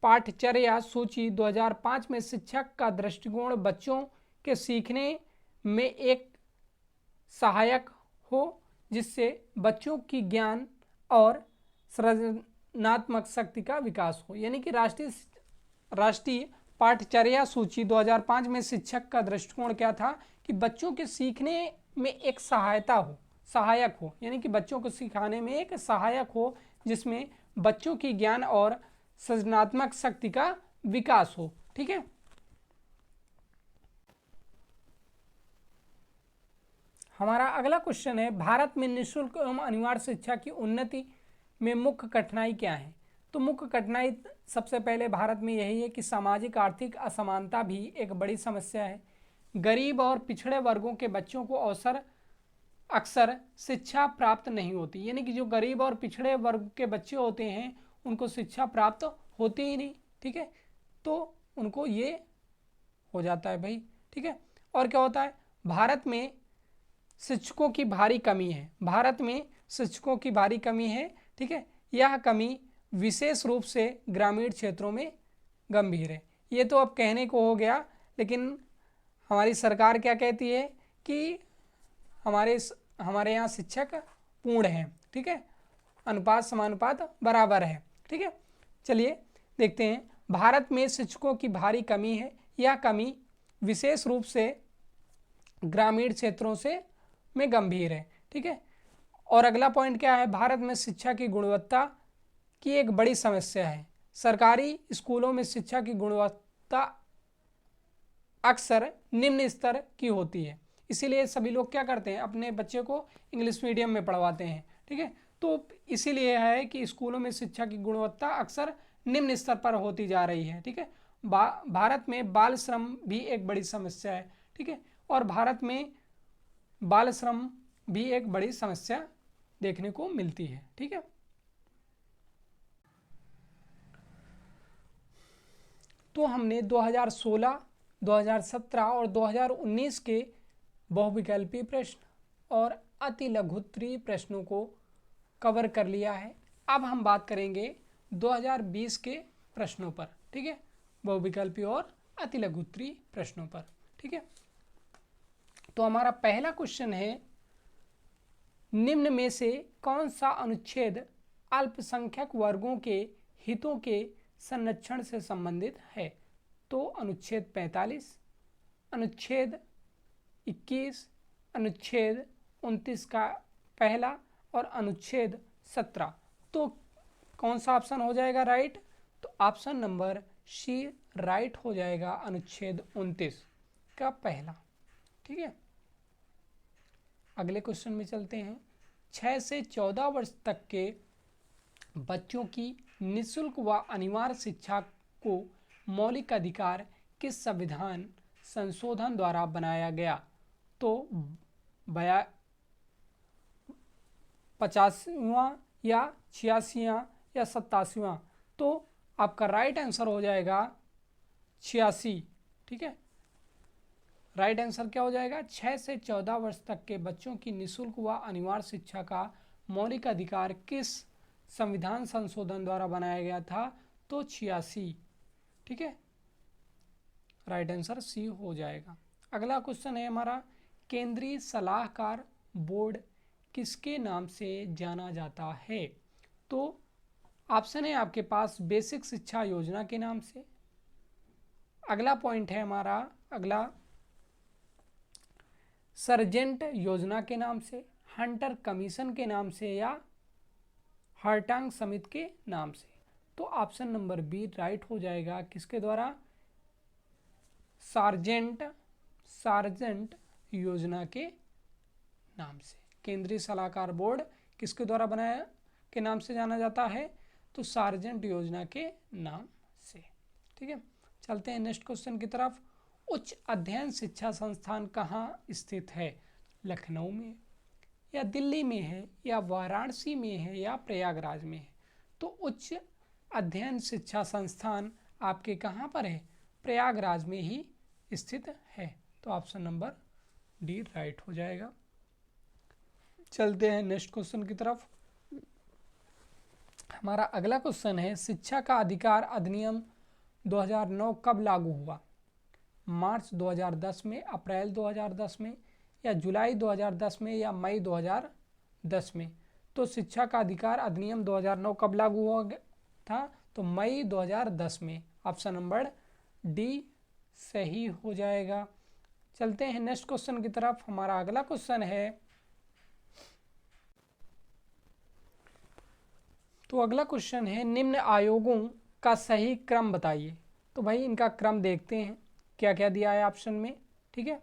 पाठ्यचर्या सूची 2005 में शिक्षक का दृष्टिकोण बच्चों के सीखने में एक सहायक हो, जिससे बच्चों की ज्ञान और सृजनात्मक शक्ति का विकास हो। यानी कि राष्ट्रीय पाठ्यचर्या सूची 2005 में शिक्षक का दृष्टिकोण क्या था कि बच्चों के सीखने में एक सहायक हो, यानी कि बच्चों को सिखाने में एक सहायक हो, जिसमें बच्चों की ज्ञान और सृजनात्मक शक्ति का विकास हो, ठीक है। हमारा अगला क्वेश्चन है, भारत में निःशुल्क एवं अनिवार्य शिक्षा की उन्नति में मुख्य कठिनाई क्या है? तो मुख्य कठिनाई सबसे पहले भारत में यही है कि सामाजिक आर्थिक असमानता भी एक बड़ी समस्या है। गरीब और पिछड़े वर्गों के बच्चों को अक्सर शिक्षा प्राप्त नहीं होती, यानी कि जो गरीब और पिछड़े वर्ग के बच्चे होते हैं उनको शिक्षा प्राप्त होती ही नहीं, ठीक है। तो उनको ये हो जाता है भाई, ठीक है। और क्या होता है, भारत में शिक्षकों की भारी कमी है, ठीक है। यह कमी विशेष रूप से ग्रामीण क्षेत्रों में गंभीर है। ये तो अब कहने को हो गया, लेकिन हमारी सरकार क्या कहती है कि हमारे यहाँ शिक्षक पूर्ण हैं, ठीक है, अनुपात समानुपात बराबर है, ठीक है। चलिए देखते हैं, भारत में शिक्षकों की भारी कमी है। यह कमी विशेष रूप से ग्रामीण क्षेत्रों में गंभीर है, ठीक है। और अगला पॉइंट क्या है, भारत में शिक्षा की गुणवत्ता की एक बड़ी समस्या है। सरकारी स्कूलों में शिक्षा की गुणवत्ता अक्सर निम्न स्तर की होती है, इसीलिए सभी लोग क्या करते हैं, अपने बच्चे को इंग्लिश मीडियम में पढ़वाते हैं, ठीक है। तो इसीलिए है कि स्कूलों में शिक्षा की गुणवत्ता अक्सर निम्न स्तर पर होती जा रही है, ठीक है। भारत में बाल श्रम भी एक बड़ी समस्या है, ठीक है। और भारत में बाल श्रम भी एक बड़ी समस्या देखने को मिलती है, ठीक है। तो हमने 2016, 2017 और 2019 के बहुविकल्पी प्रश्न और अति लघुत्तरीय प्रश्नों को कवर कर लिया है। अब हम बात करेंगे 2020 के प्रश्नों पर, ठीक है, बहुविकल्पी और अति लघुत्तरीय प्रश्नों पर, ठीक है। तो हमारा पहला क्वेश्चन है, निम्न में से कौन सा अनुच्छेद अल्पसंख्यक वर्गों के हितों के संरक्षण से संबंधित है? तो अनुच्छेद 45, अनुच्छेद 21, अनुच्छेद 29 का पहला और अनुच्छेद 17। तो कौन सा ऑप्शन हो जाएगा राइट? तो ऑप्शन नंबर सी राइट हो जाएगा, अनुच्छेद 29 का पहला, ठीक है। अगले क्वेश्चन में चलते हैं, 6 से 14 वर्ष तक के बच्चों की निःशुल्क व अनिवार्य शिक्षा को मौलिक अधिकार किस संविधान संशोधन द्वारा बनाया गया? तो 50वां या 86वां या 87वां? तो आपका राइट आंसर हो जाएगा 86, ठीक है। राइट आंसर क्या हो जाएगा? 6 से 14 वर्ष तक के बच्चों की निःशुल्क व अनिवार्य शिक्षा का मौलिक अधिकार किस संविधान संशोधन द्वारा बनाया गया था? तो 86। ठीक है, राइट आंसर सी हो जाएगा। अगला क्वेश्चन है हमारा, केंद्रीय सलाहकार बोर्ड किसके नाम से जाना जाता है? तो ऑप्शन है आपके पास बेसिक शिक्षा योजना के नाम से। अगला पॉइंट है हमारा, अगला सर्जेंट योजना के नाम से, हंटर कमीशन के नाम से, या हर्टांग समिति के नाम से। तो ऑप्शन नंबर बी राइट हो जाएगा। किसके द्वारा? सार्जेंट योजना के नाम से। केंद्रीय सलाहकार बोर्ड किसके द्वारा बनाया के नाम से जाना जाता है? तो सार्जेंट योजना के नाम से। ठीक है, चलते हैं नेक्स्ट क्वेश्चन की तरफ। उच्च अध्ययन शिक्षा संस्थान कहाँ स्थित है? लखनऊ में, या दिल्ली में है, या वाराणसी में है, या प्रयागराज में है? तो उच्च अध्ययन शिक्षा संस्थान आपके कहाँ पर है? प्रयागराज में ही स्थित है। तो ऑप्शन नंबर डी राइट हो जाएगा। चलते हैं नेक्स्ट क्वेश्चन की तरफ। हमारा अगला क्वेश्चन है, शिक्षा का अधिकार अधिनियम 2009 कब लागू हुआ? मार्च 2010 में, अप्रैल 2010 में, या जुलाई 2010 में, या मई 2010 में? तो शिक्षा का अधिकार अधिनियम 2009 कब लागू हुआ था? तो मई 2010 में। ऑप्शन नंबर डी सही हो जाएगा। चलते हैं नेक्स्ट क्वेश्चन की तरफ। हमारा अगला क्वेश्चन है, तो अगला क्वेश्चन है, निम्न आयोगों का सही क्रम बताइए। तो भाई इनका क्रम देखते हैं क्या क्या दिया है ऑप्शन में। ठीक है,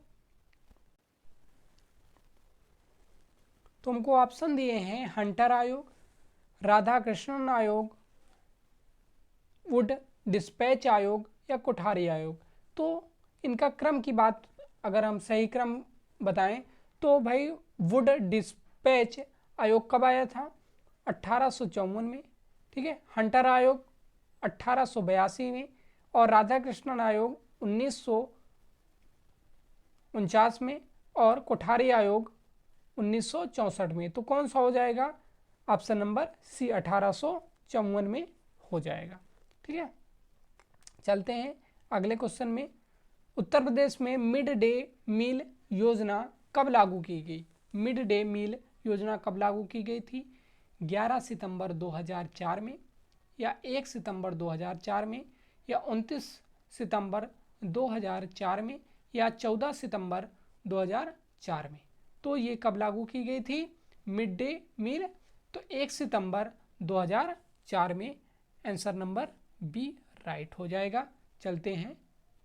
तो हमको ऑप्शन दिए हैं हंटर आयोग, राधाकृष्णन आयोग, वुड डिस्पैच आयोग, या कोठारी आयोग। तो इनका क्रम की बात अगर हम सही क्रम बताएं तो भाई वुड डिस्पैच आयोग कब आया था? 1854 में। ठीक है, हंटर आयोग 1882 में, और राधाकृष्णन आयोग 1949 में, और कोठारी आयोग 1964 में। तो कौन सा हो जाएगा? ऑप्शन नंबर सी 1854 में हो जाएगा। ठीक है, चलते हैं अगले क्वेश्चन में। उत्तर प्रदेश में मिड डे मील योजना कब लागू की गई? मिड डे मील योजना कब लागू की गई थी? 11 सितंबर 2004 में, या 1 सितंबर 2004 में, या 29 सितंबर 2004 में, या 14 सितंबर 2004 में? तो ये कब लागू की गई थी मिड डे मील? तो 1 सितंबर 2004 में। आंसर नंबर बी राइट हो जाएगा। चलते हैं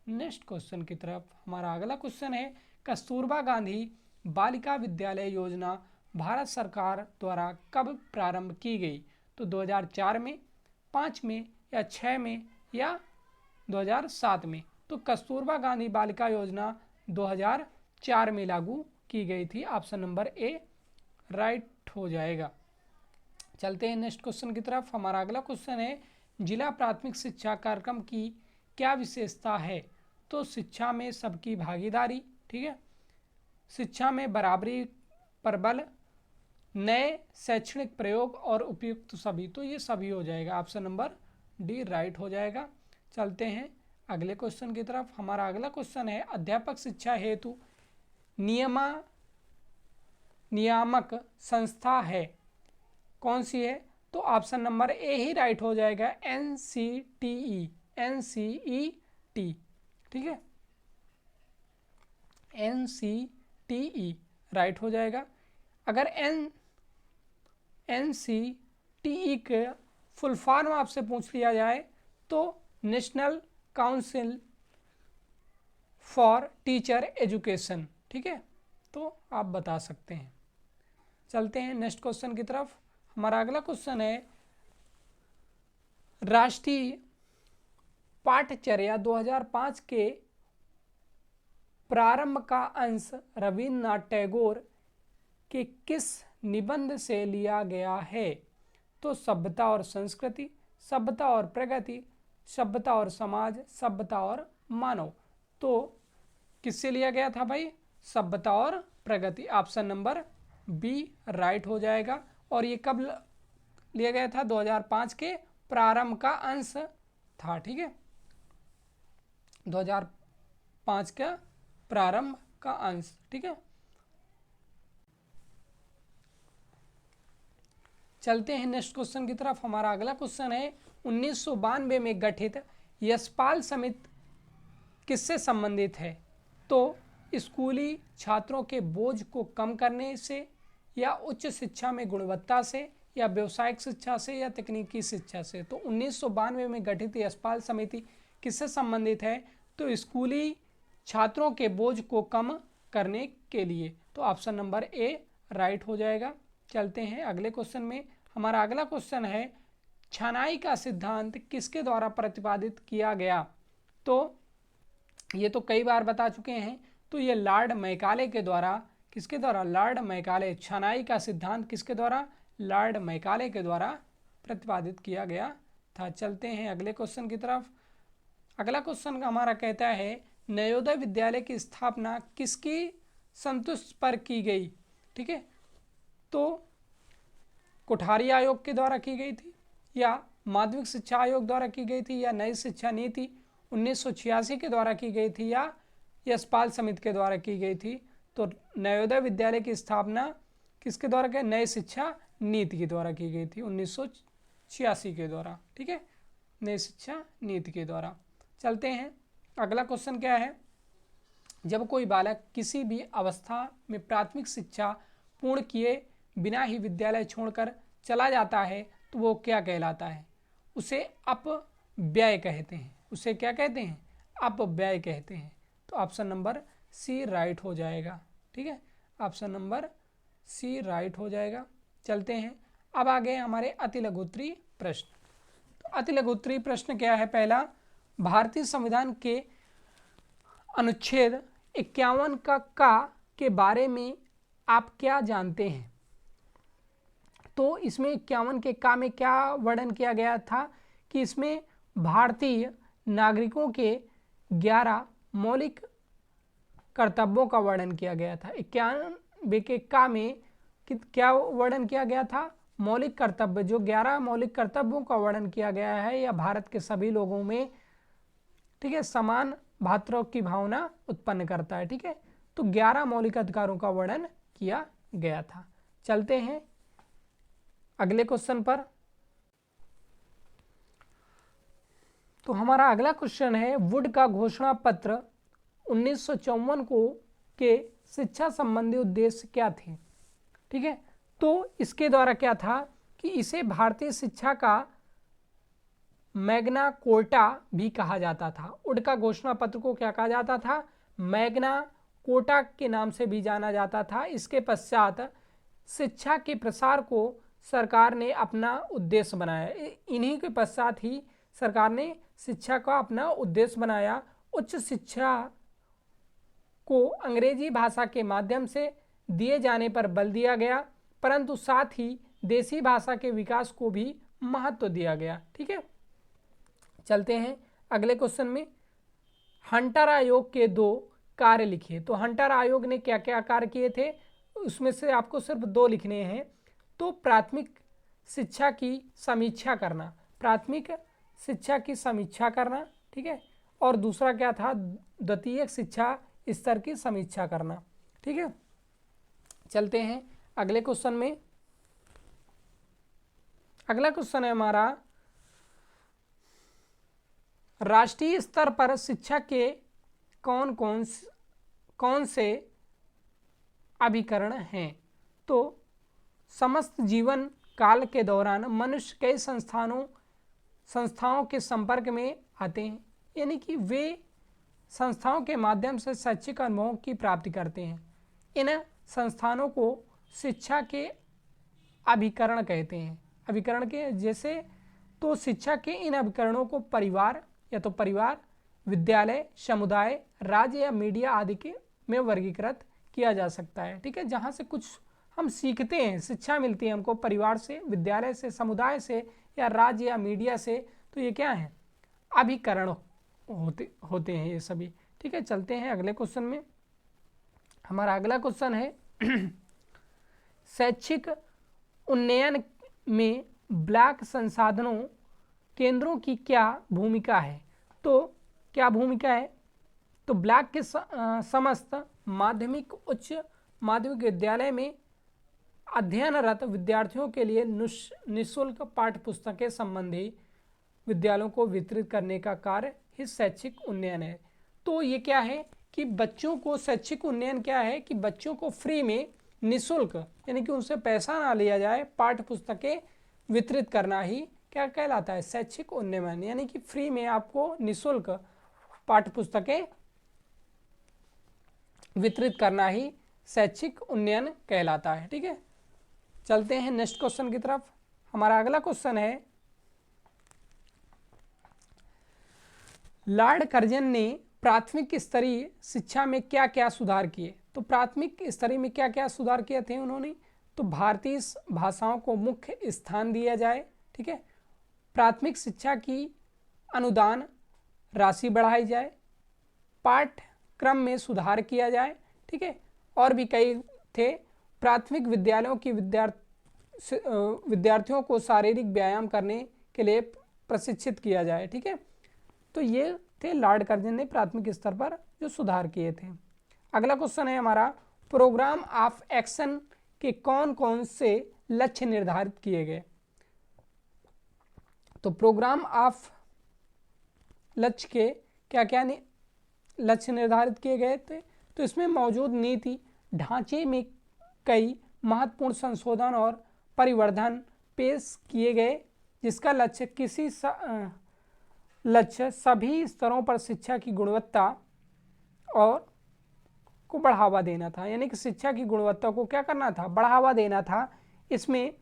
नेक्स्ट क्वेश्चन की तरफ। हमारा अगला क्वेश्चन है, कस्तूरबा गांधी बालिका विद्यालय योजना भारत सरकार द्वारा कब प्रारंभ की गई? तो 2004 में, 5 में, या 6 में, या 2007 में? तो कस्तूरबा गांधी बालिका योजना 2004 में लागू की गई थी। ऑप्शन नंबर ए राइट हो जाएगा। चलते हैं नेक्स्ट क्वेश्चन की तरफ। हमारा अगला क्वेश्चन है, जिला प्राथमिक शिक्षा कार्यक्रम की क्या विशेषता है? तो शिक्षा में सबकी भागीदारी। ठीक है, शिक्षा में बराबरी पर बल, नए शैक्षणिक प्रयोग, और उपयुक्त सभी। तो ये सभी हो जाएगा। ऑप्शन नंबर डी राइट हो जाएगा। चलते हैं अगले क्वेश्चन की तरफ। हमारा अगला क्वेश्चन है, अध्यापक शिक्षा हेतु नियामक संस्था है कौन सी है? तो option number A he right हो जाएगा, NCTE। ठीक है, NCTE राइट हो जाएगा। अगर NCTE के फुल फॉर्म आपसे पूछ लिया जाए तो national council for teacher education. ठीक है, तो आप बता सकते हैं। चलते हैं नेक्स्ट क्वेश्चन की तरफ। हमारा अगला क्वेश्चन है, राष्ट्रीय पाठचर्या 2005 के प्रारंभ का अंश रविन्द्रनाथ टैगोर के किस निबंध से लिया गया है? तो सभ्यता और संस्कृति, सभ्यता और प्रगति, सभ्यता और समाज, सभ्यता और मानव। तो किससे लिया गया था भाई? सभ्यता और प्रगति, ऑप्शन नंबर बी राइट हो जाएगा। और ये कब लिया गया था? 2005 के प्रारंभ का अंश था, ठीक है, 2005 का प्रारंभ का अंश, ठीक है। चलते हैं नेक्स्ट क्वेश्चन की तरफ। हमारा अगला क्वेश्चन है 1992 में गठित यशपाल समिति किससे संबंधित है? तो स्कूली छात्रों के बोझ को कम करने से, या उच्च शिक्षा में गुणवत्ता से, या व्यावसायिक शिक्षा से, या तकनीकी शिक्षा से। तो 1992 में गठित यशपाल समिति किससे संबंधित है? तो स्कूली छात्रों के बोझ को कम करने के लिए। तो ऑप्शन नंबर ए राइट हो जाएगा। चलते हैं अगले क्वेश्चन में। हमारा अगला क्वेश्चन है छनाई का सिद्धांत किसके द्वारा प्रतिपादित किया गया? तो ये तो कई बार बता चुके हैं। तो ये लॉर्ड मैकाले के द्वारा, किसके द्वारा? Lord Macaulay. छनाई का सिद्धांत किसके द्वारा? लॉर्ड मैकाले के द्वारा प्रतिपादित किया गया था। चलते हैं अगले क्वेश्चन की तरफ। अगला क्वेश्चन हमारा कहता है नवोदय विद्यालय की स्थापना किसकी संतुष्टि पर की गई? ठीक है, तो कोठारी आयोग के द्वारा की गई थी, या माध्यमिक शिक्षा आयोग द्वारा की गई थी, या नई शिक्षा नीति 1986 के द्वारा की गई थी, या यशपाल समिति के द्वारा की गई थी? तो नवोदय विद्यालय की स्थापना किसके द्वारा की? नई शिक्षा नीति के द्वारा की गई थी 1986 के द्वारा, ठीक है, नई शिक्षा नीति के द्वारा। चलते हैं अगला क्वेश्चन क्या है? जब कोई बालक किसी भी अवस्था में प्राथमिक शिक्षा पूर्ण किए बिना ही विद्यालय छोड़कर चला जाता है तो वो क्या कहलाता है? उसे अपव्यय कहते हैं। उसे क्या कहते हैं? अपव्यय कहते हैं। तो ऑप्शन नंबर सी राइट हो जाएगा, ठीक है, ऑप्शन नंबर सी राइट हो जाएगा। चलते हैं अब आगे हमारे अति लघुत्तरीय प्रश्न। तो अति लघुत्तरीय प्रश्न क्या है? पहला, भारतीय संविधान के अनुच्छेद 51 का के बारे में आप क्या जानते हैं? तो इसमें 51 के का में क्या वर्णन किया गया था कि इसमें भारतीय नागरिकों के 11 मौलिक कर्तव्यों का वर्णन किया गया था। 51 के का में क्या वर्णन किया गया था? मौलिक कर्तव्य। जो 11 मौलिक कर्तव्यों का वर्णन किया गया है, यह भारत के सभी लोगों में, ठीक है, समान भातृत्व की भावना उत्पन्न करता है, ठीक है। तो 11 मौलिक अधिकारों का वर्णन किया गया था। चलते हैं अगले क्वेश्चन पर। तो हमारा अगला क्वेश्चन है वुड का घोषणा पत्र 1954 को के शिक्षा संबंधी उद्देश्य क्या थे? ठीक है, तो इसके द्वारा क्या था कि इसे भारतीय शिक्षा का मैग्ना कोर्टा भी कहा जाता था। वुड का घोषणा पत्र को क्या कहा जाता था? मैग्ना कोर्टा के नाम से भी जाना जाता था। इसके पश्चात शिक्षा के प्रसार को सरकार ने अपना उद्देश्य बनाया। इन्हीं के पश्चात ही सरकार ने शिक्षा का अपना उद्देश्य बनाया। उच्च शिक्षा को अंग्रेजी भाषा के माध्यम से दिए जाने पर बल दिया गया, परंतु साथ ही देसी भाषा के विकास को भी महत्व दिया गया, ठीक है। चलते हैं अगले क्वेश्चन में। हंटर आयोग के 2 कार्य लिखिए। तो हंटर आयोग ने क्या क्या कार्य किए थे? उसमें से आपको सिर्फ 2 लिखने हैं। तो प्राथमिक शिक्षा की समीक्षा करना, प्राथमिक शिक्षा की समीक्षा करना, ठीक है, और दूसरा क्या था? द्वितीयक शिक्षा स्तर की समीक्षा करना, ठीक है। चलते हैं अगले क्वेश्चन में। अगला क्वेश्चन है हमारा राष्ट्रीय स्तर पर शिक्षा के कौन से अभिकरण हैं? तो समस्त जीवन काल के दौरान मनुष्य कई संस्थाओं के संपर्क में आते हैं, यानी कि वे संस्थाओं के माध्यम से शैक्षिक अनुभवों की प्राप्ति करते हैं। इन संस्थानों को शिक्षा के अभिकरण कहते हैं। अभिकरण के जैसे, तो शिक्षा के इन अभिकरणों को परिवार, या तो परिवार, विद्यालय, समुदाय, राज्य या मीडिया आदि के में वर्गीकृत किया जा सकता है, ठीक है। जहाँ से कुछ हम सीखते हैं, शिक्षा मिलती है हमको परिवार से, विद्यालय से, समुदाय से, या राज्य या मीडिया से, तो ये क्या है? अभिकरण होते हैं ये सभी। ठीक है, चलते हैं अगले क्वेश्चन में। हमारा अगला क्वेश्चन है शैक्षिक उन्नयन में ब्लॉक संसाधनों केंद्रों की क्या भूमिका है? तो क्या भूमिका है? तो ब्लॉक के समस्त माध्यमिक उच्च माध्यमिक विद्यालय में अध्ययनरत विद्यार्थियों के लिए निःशुल्क पाठ्य पुस्तकें संबंधी विद्यालयों को वितरित करने का कार्य ही शैक्षिक उन्नयन है। तो ये क्या है कि बच्चों को, शैक्षिक उन्नयन क्या है कि बच्चों को फ्री में निःशुल्क, यानी कि उनसे पैसा ना लिया जाए, पाठ्य पुस्तकें वितरित करना ही क्या कहलाता है? शैक्षिक उन्नयन। यानी कि फ्री में आपको निःशुल्क पाठ्य पुस्तकें वितरित करना ही शैक्षिक उन्नयन कहलाता है। ठीक है, चलते हैं नेक्स्ट क्वेश्चन की तरफ। हमारा अगला क्वेश्चन है लॉर्ड कर्जन ने प्राथमिक स्तरीय शिक्षा में क्या क्या सुधार किए? तो प्राथमिक स्तरीय में क्या क्या सुधार किए थे उन्होंने? तो भारतीय भाषाओं को मुख्य स्थान दिया जाए। ठीक है, प्राथमिक शिक्षा की अनुदान राशि बढ़ाई जाए, पाठ्यक्रम में सुधार किया जाए। ठीक है, और भी कई थे। प्राथमिक विद्यालयों की विद्यार्थियों को शारीरिक व्यायाम करने के लिए प्रशिक्षित किया जाए। ठीक है, तो ये थे लॉर्ड कर्जन ने प्राथमिक स्तर पर जो सुधार किए थे। अगला क्वेश्चन है हमारा प्रोग्राम ऑफ एक्शन के कौन कौन से लक्ष्य निर्धारित किए गए? तो प्रोग्राम ऑफ लक्ष्य के क्या क्या लक्ष्य निर्धारित किए गए थे? तो इसमें मौजूद नीति ढांचे में कई महत्वपूर्ण संशोधन और परिवर्धन पेश किए गए, जिसका लक्ष्य सभी स्तरों पर शिक्षा की गुणवत्ता और को बढ़ावा देना था। यानी कि शिक्षा की गुणवत्ता को क्या करना था? बढ़ावा देना था। इसमें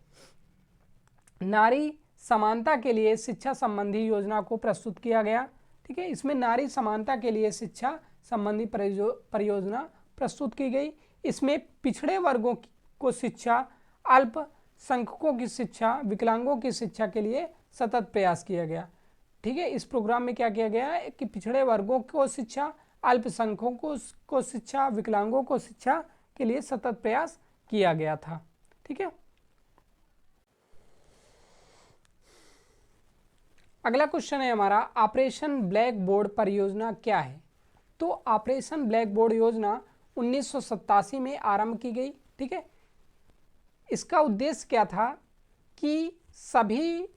नारी समानता के लिए शिक्षा संबंधी योजना को प्रस्तुत किया गया। ठीक है, इसमें नारी समानता के लिए शिक्षा संबंधी परियोजना प्रस्तुत की गई। इसमें पिछड़े वर्गों को शिक्षा, अल्पसंख्यकों की शिक्षा, विकलांगों की शिक्षा के लिए सतत प्रयास किया गया। ठीक है, इस प्रोग्राम में क्या किया गया है कि पिछड़े वर्गों को शिक्षा, अल्पसंख्यकों को शिक्षा, विकलांगों को शिक्षा के लिए सतत प्रयास किया गया था। ठीक है, अगला क्वेश्चन है हमारा ऑपरेशन ब्लैक बोर्ड परियोजना क्या है? तो ऑपरेशन ब्लैक बोर्ड योजना 1987 में आरंभ की गई। ठीक है, इसका उद्देश्य क्या था कि सभी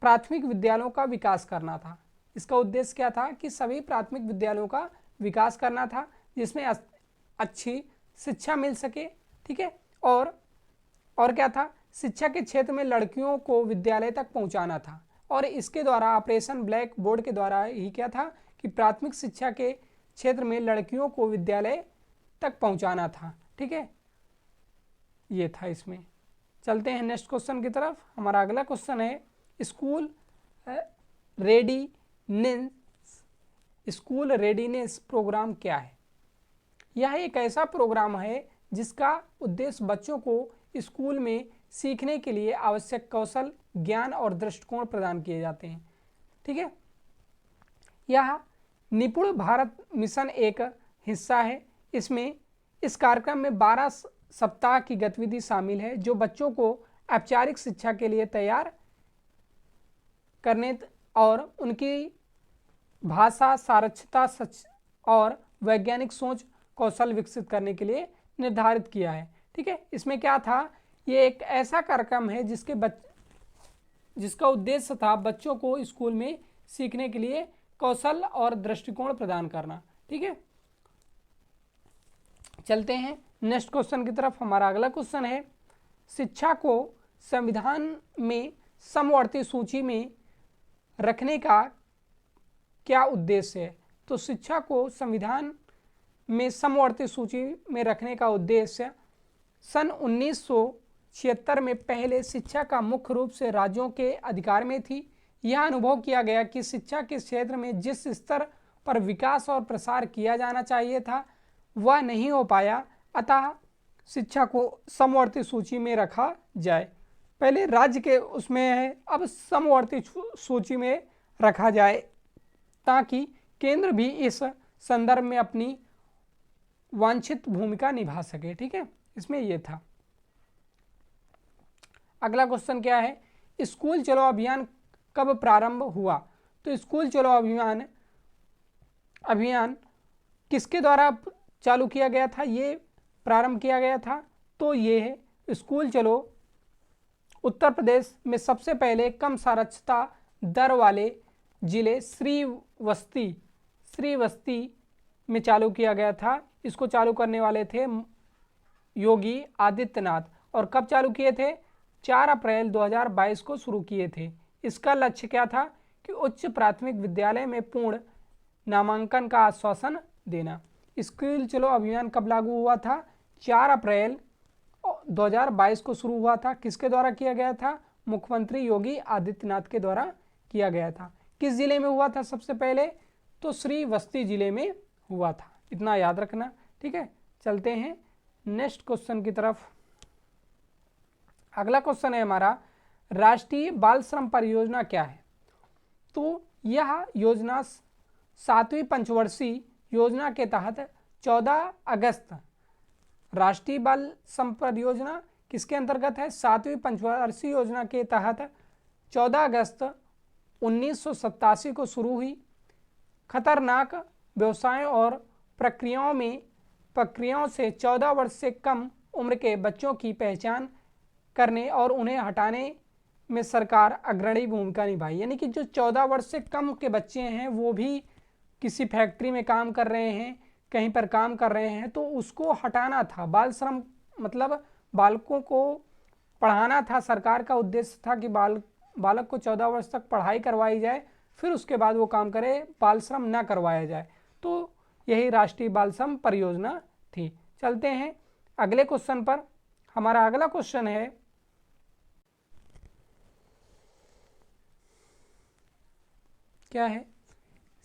प्राथमिक विद्यालयों का विकास करना था। इसका उद्देश्य क्या था कि सभी प्राथमिक विद्यालयों का विकास करना था, जिसमें अच्छी शिक्षा मिल सके। ठीक है, और क्या था? शिक्षा के क्षेत्र में लड़कियों को विद्यालय तक पहुंचाना था। और इसके द्वारा ऑपरेशन ब्लैक बोर्ड के द्वारा ही क्या था कि प्राथमिक शिक्षा के क्षेत्र में लड़कियों को विद्यालय तक पहुंचाना था। ठीक है, ये था इसमें। चलते हैं नेक्स्ट क्वेश्चन की तरफ। हमारा अगला क्वेश्चन है स्कूल रेडीनेस प्रोग्राम क्या है? यह एक ऐसा प्रोग्राम है जिसका उद्देश्य बच्चों को स्कूल में सीखने के लिए आवश्यक कौशल, ज्ञान और दृष्टिकोण प्रदान किए जाते हैं। ठीक है, यह निपुण भारत मिशन एक हिस्सा है। इस कार्यक्रम में 12 सप्ताह की गतिविधि शामिल है, जो बच्चों को औपचारिक शिक्षा के लिए तैयार करने और उनकी भाषा साक्षरता और वैज्ञानिक सोच कौशल विकसित करने के लिए निर्धारित किया है। ठीक है, इसमें क्या था? ये एक ऐसा कार्यक्रम है जिसका उद्देश्य था बच्चों को स्कूल में सीखने के लिए कौशल और दृष्टिकोण प्रदान करना। ठीक है, चलते हैं नेक्स्ट क्वेश्चन की तरफ। हमारा अगला क्वेश्चन है शिक्षा को संविधान में समवर्ती सूची में रखने का क्या उद्देश्य है? तो शिक्षा को संविधान में समवर्ती सूची में रखने का उद्देश्य सन 1976 में पहले शिक्षा का मुख्य रूप से राज्यों के अधिकार में थी। यह अनुभव किया गया कि शिक्षा के क्षेत्र में जिस स्तर पर विकास और प्रसार किया जाना चाहिए था वह नहीं हो पाया, अतः शिक्षा को समवर्ती सूची में रखा जाए। पहले राज्य के उसमें है, अब समवर्ती सूची में रखा जाए ताकि केंद्र भी इस संदर्भ में अपनी वांछित भूमिका निभा सके। ठीक है, इसमें ये था। अगला क्वेश्चन क्या है, स्कूल चलो अभियान कब प्रारंभ हुआ? तो स्कूल चलो अभियान किसके द्वारा चालू किया गया था, ये प्रारंभ किया गया था? तो ये है स्कूल चलो उत्तर प्रदेश में सबसे पहले कम साक्षरता दर वाले जिले श्रीवस्ती में चालू किया गया था। इसको चालू करने वाले थे योगी आदित्यनाथ। और कब चालू किए थे? 4 अप्रैल 2022 को शुरू किए थे। इसका लक्ष्य क्या था कि उच्च प्राथमिक विद्यालय में पूर्ण नामांकन का आश्वासन देना। स्कूल चलो अभियान कब लागू हुआ था? 4 अप्रैल 2022 को शुरू हुआ था। किसके द्वारा किया गया था? मुख्यमंत्री योगी आदित्यनाथ के द्वारा किया गया था। किस जिले में हुआ था सबसे पहले? तो श्रीवस्ती जिले में हुआ था। इतना याद रखना। ठीक है, चलते हैं नेक्स्ट क्वेश्चन की तरफ। अगला क्वेश्चन है हमारा, राष्ट्रीय बाल श्रम परियोजना क्या है? तो यह योजना 7वीं पंचवर्षीय योजना के तहत 14 अगस्त, राष्ट्रीय बाल श्रम परियोजना किसके अंतर्गत है? 7वीं पंचवर्षीय योजना के तहत 14 अगस्त 1987 को शुरू हुई। खतरनाक व्यवसायों और प्रक्रियाओं से 14 वर्ष से कम उम्र के बच्चों की पहचान करने और उन्हें हटाने में सरकार अग्रणी भूमिका निभाई। यानी कि जो 14 वर्ष से कम के बच्चे हैं वो भी किसी फैक्ट्री में काम कर रहे हैं, कहीं पर काम कर रहे हैं, तो उसको हटाना था। बाल श्रम मतलब बालकों को पढ़ाना था। सरकार का उद्देश्य था कि बालक को 14 वर्ष तक पढ़ाई करवाई जाए, फिर उसके बाद वो काम करे, बाल श्रम ना करवाया जाए। तो यही राष्ट्रीय बाल श्रम परियोजना थी। चलते हैं अगले क्वेश्चन पर। हमारा अगला क्वेश्चन है, क्या है?